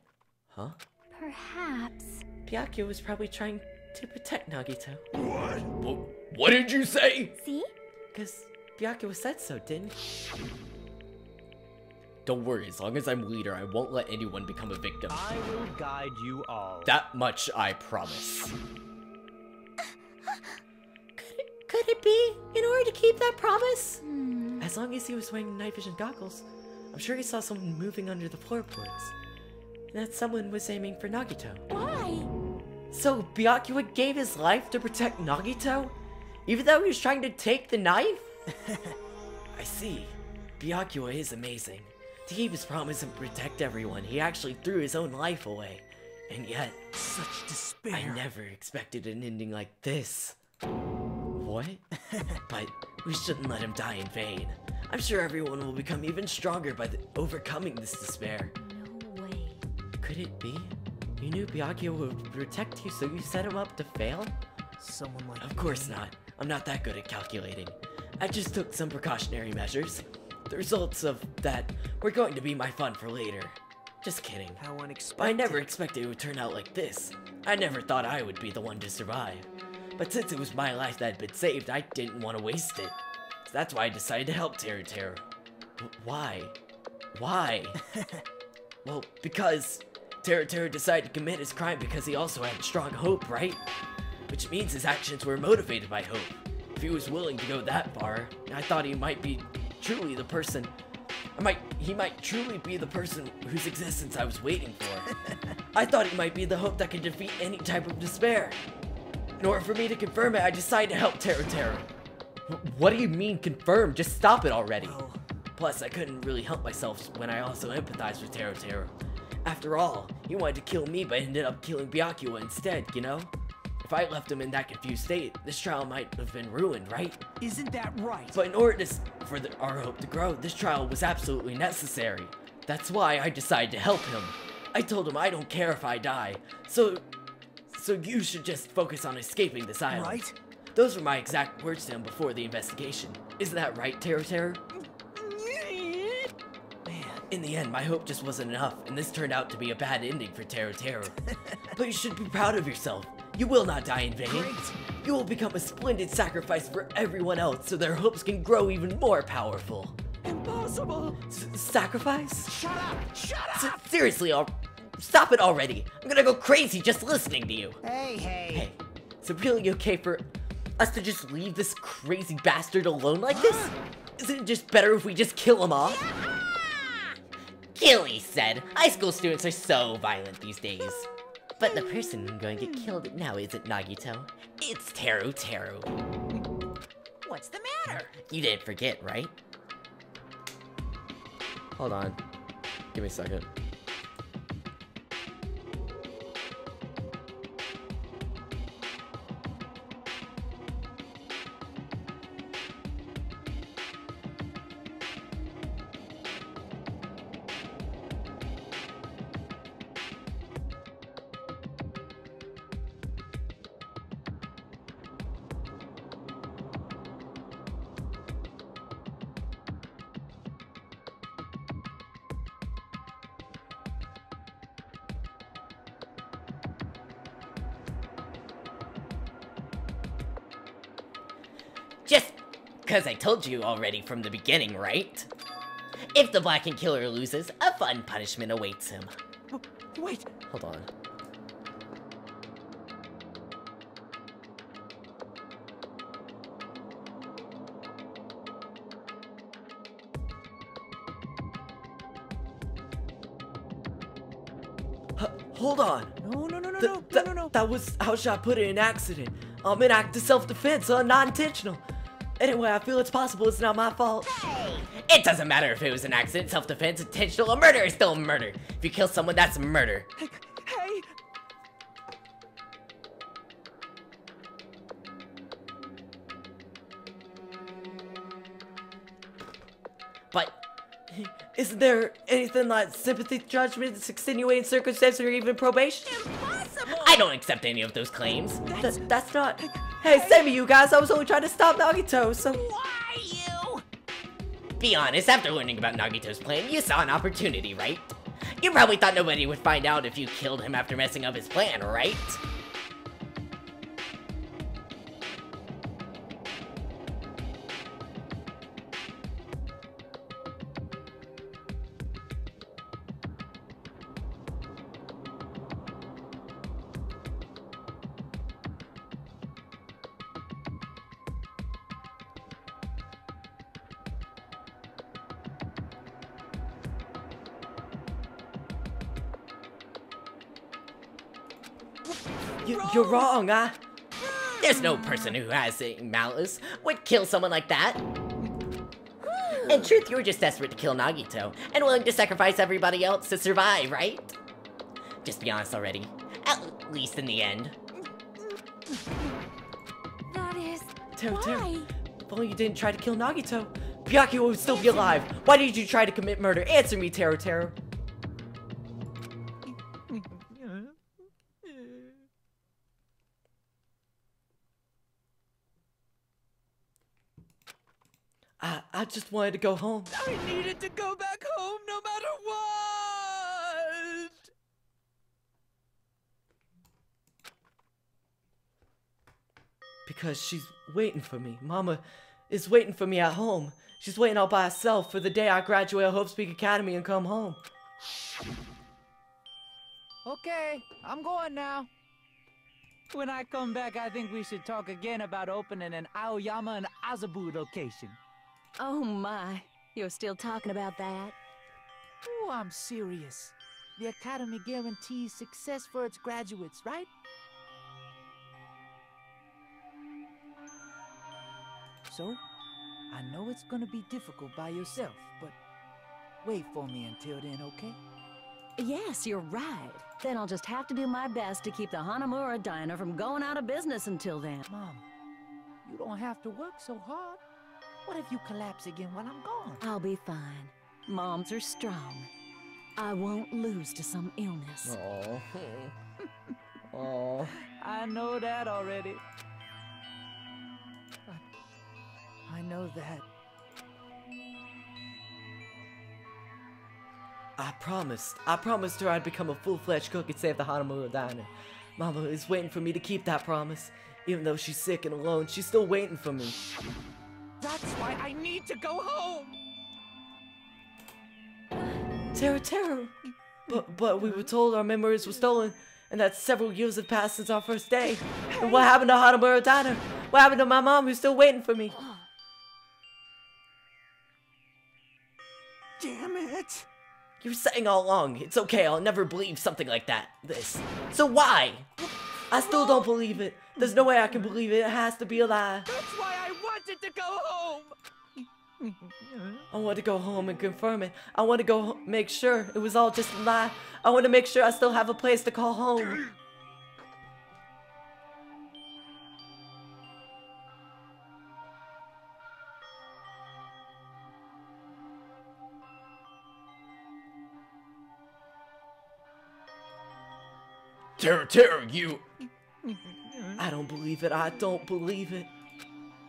Huh? Perhaps. Byakuya was probably trying to protect Nagito. What? What did you say? See? Because Byakuya said so, didn't he? Don't worry, as long as I'm leader, I won't let anyone become a victim. I will guide you all. That much I promise. Could it be in order to keep that promise? As long as he was wearing night vision goggles, I'm sure he saw someone moving under the floorboards. And that someone was aiming for Nagito. Why? So Byakuya gave his life to protect Nagito? Even though he was trying to take the knife? I see. Byakuya is amazing. To keep his promise and protect everyone, he actually threw his own life away. And yet, such despair. I never expected an ending like this. What? But we shouldn't let him die in vain. I'm sure everyone will become even stronger by overcoming this despair. No way. Could it be? You knew Byakuya would protect you, so you set him up to fail? Someone like Of course not. I'm not that good at calculating. I just took some precautionary measures. The results of that were going to be my fun for later. Just kidding. How unexpected. But I never expected it would turn out like this. I never thought I would be the one to survive. But since it was my life that had been saved, I didn't want to waste it. So that's why I decided to help Teruteru. Why? Why? Well, because Teruteru decided to commit his crime because he also had strong hope, right? Which means his actions were motivated by hope. If he was willing to go that far, I thought he might be truly the person... He might truly be the person whose existence I was waiting for. I thought he might be the hope that could defeat any type of despair. In order for me to confirm it, I decided to help Teruteru. What do you mean confirm? Just stop it already. Oh. Plus, I couldn't really help myself when I also empathized with Teruteru. After all, he wanted to kill me but ended up killing Byakuya instead, you know? If I left him in that confused state, this trial might have been ruined, right? Isn't that right? But in order for our hope to grow, this trial was absolutely necessary. That's why I decided to help him. I told him I don't care if I die, so you should just focus on escaping this island. Right? Those were my exact words to him before the investigation. Isn't that right, Teruteru? Man, In the end, my hope just wasn't enough, and this turned out to be a bad ending for Teruteru. But you should be proud of yourself. You will not die in vain. Great. You will become a splendid sacrifice for everyone else so their hopes can grow even more powerful. Impossible! Sacrifice? Shut up! Shut up! Seriously, stop it already. I'm gonna go crazy just listening to you. Hey, is it really okay for us to just leave this crazy bastard alone like this? Isn't it just better if we just kill him off? Kill, he said. High school students are so violent these days. But the person going to get killed now isn't Nagito. It's Teruteru. What's the matter? You didn't forget, right? Hold on. Give me a second. Just because I told you already from the beginning, right? If the Blackened Killer loses, a fun punishment awaits him. Wait! Hold on. Hold on. No. That was, how should I put it, an accident. An act of self-defense, not intentional. Anyway, I feel it's possible it's not my fault. It doesn't matter if it was an accident, self-defense, intentional, or murder is still murder. If you kill someone, that's murder. Hey! But isn't there anything like sympathy, judgment, extenuating circumstances, or even probation? Impossible! I don't accept any of those claims. That's not... Hey, save me, you guys. I was only trying to stop Nagito, so... Why you? Be honest, after learning about Nagito's plan, you saw an opportunity, right? You probably thought nobody would find out if you killed him after messing up his plan, right? You're wrong, There's no person who has a malice would kill someone like that. In truth, you were just desperate to kill Nagito, and willing to sacrifice everybody else to survive, right? Just be honest already. At least in the end. That is... Teruteru, if only you didn't try to kill Nagito, Byakuya would still be alive. Why did you try to commit murder? Answer me, Teruteru. I just wanted to go home. I needed to go back home no matter what! Because she's waiting for me. Mama is waiting for me at home. She's waiting all by herself for the day I graduate at Hope Speak Academy and come home. Okay, I'm going now. When I come back, I think we should talk again about opening an Aoyama and Azabu location. Oh my, you're still talking about that? Oh, I'm serious. The Academy guarantees success for its graduates, right? So, I know it's gonna be difficult by yourself, but wait for me until then, okay? Yes, you're right. Then I'll just have to do my best to keep the Hanamura Diner from going out of business until then. Mom, you don't have to work so hard. What if you collapse again while I'm gone? I'll be fine. Moms are strong. I won't lose to some illness. Oh. Oh. I know that already. I know that. I promised her I'd become a full-fledged cook and save the Hanamura diner. Mama is waiting for me to keep that promise. Even though she's sick and alone, she's still waiting for me. That's why I need to go home! Teruteru! But we were told our memories were stolen, and that several years have passed since our first day. And what happened to Hanamura diner? What happened to my mom who's still waiting for me? Damn it! You were saying all along, it's okay, I'll never believe something like this. So why? I still don't believe it. There's no way I can believe it. It has to be a lie. That's why I wanted to go home! I want to go home and confirm it. I want to go make sure it was all just a lie. I want to make sure I still have a place to call home. Teruteru, you... I don't believe it. I don't believe it.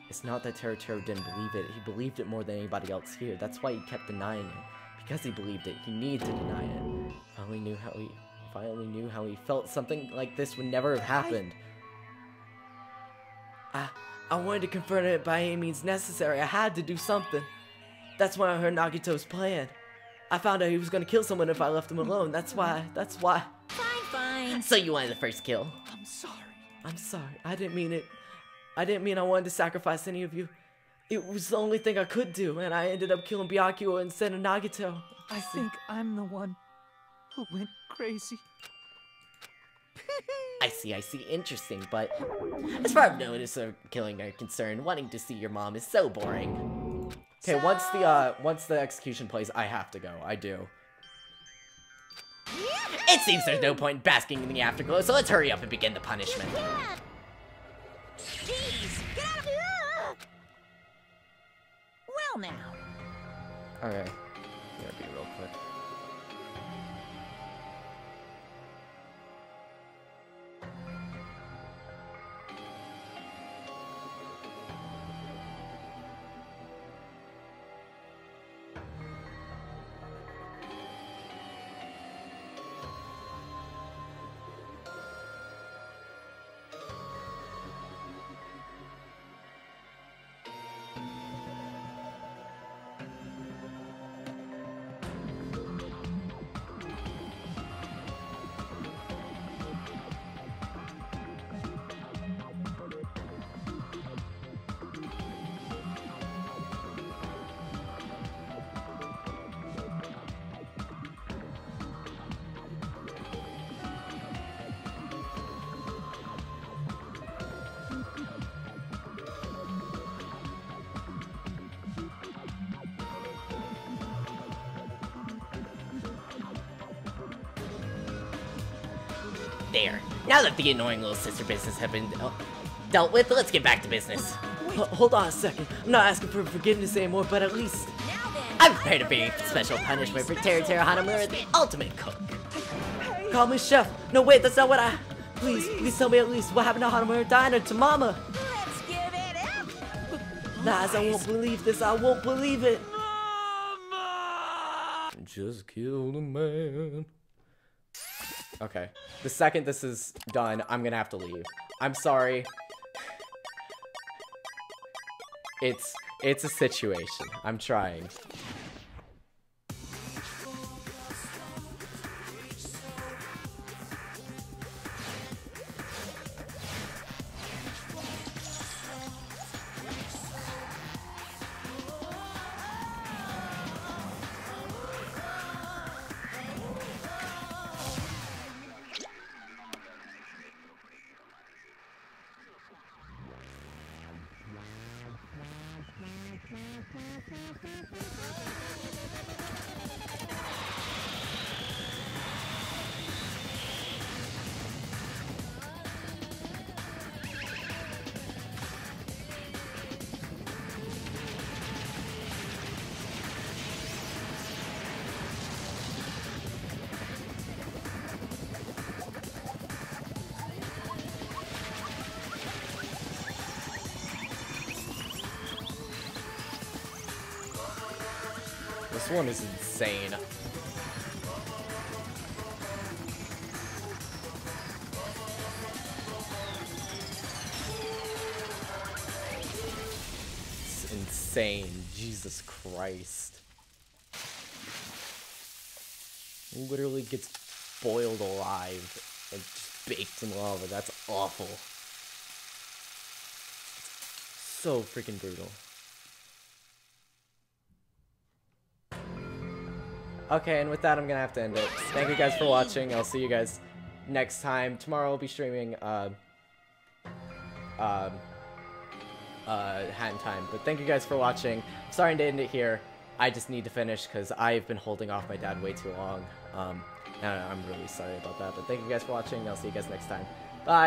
It's not that Teruteru didn't believe it. He believed it more than anybody else here. That's why he kept denying it. Because he believed it, he needed to deny it. If I only knew how he felt, something like this would never have happened. I wanted to confront it by any means necessary. I had to do something. That's when I heard Nagito's plan. I found out he was gonna kill someone if I left him alone. That's why. Fine. So you wanted the first kill? I'm sorry. I didn't mean it. I didn't mean I wanted to sacrifice any of you. It was the only thing I could do, and I ended up killing Byakuya instead of Nagito. I think I'm the one who went crazy. I see. Interesting, but as far as notice of killing are concerned, wanting to see your mom is so boring. Okay, once the execution plays, I have to go. I do. It seems there's no point in basking in the afterglow, so let's hurry up and begin the punishment. Jeez, get out of here! Well now. Okay. Gotta be real quick. There. Now that the annoying little sister business have been dealt with, let's get back to business. Hold on a second. I'm not asking for forgiveness anymore, but at least... I've prepared a very special punishment for Teruteru Hanamura, the ultimate cook. Call me chef. No, wait, that's not what I... Please tell me at least what happened to Hanamura Diner, to Mama. Let's give it up. Lies, I won't believe this. I won't believe it. Just killed a man. Okay. The second this is done, I'm gonna have to leave. I'm sorry. It's a situation. I'm trying. This one is insane. insane. Jesus Christ. Literally gets boiled alive and just baked in lava. That's awful. So freaking brutal. Okay, and with that, I'm gonna have to end it. Thank you guys for watching. I'll see you guys next time. Tomorrow I'll be streaming Hand Time. But thank you guys for watching. Sorry to end it here. I just need to finish because I've been holding off my dad way too long. And I'm really sorry about that. But thank you guys for watching. I'll see you guys next time. Bye.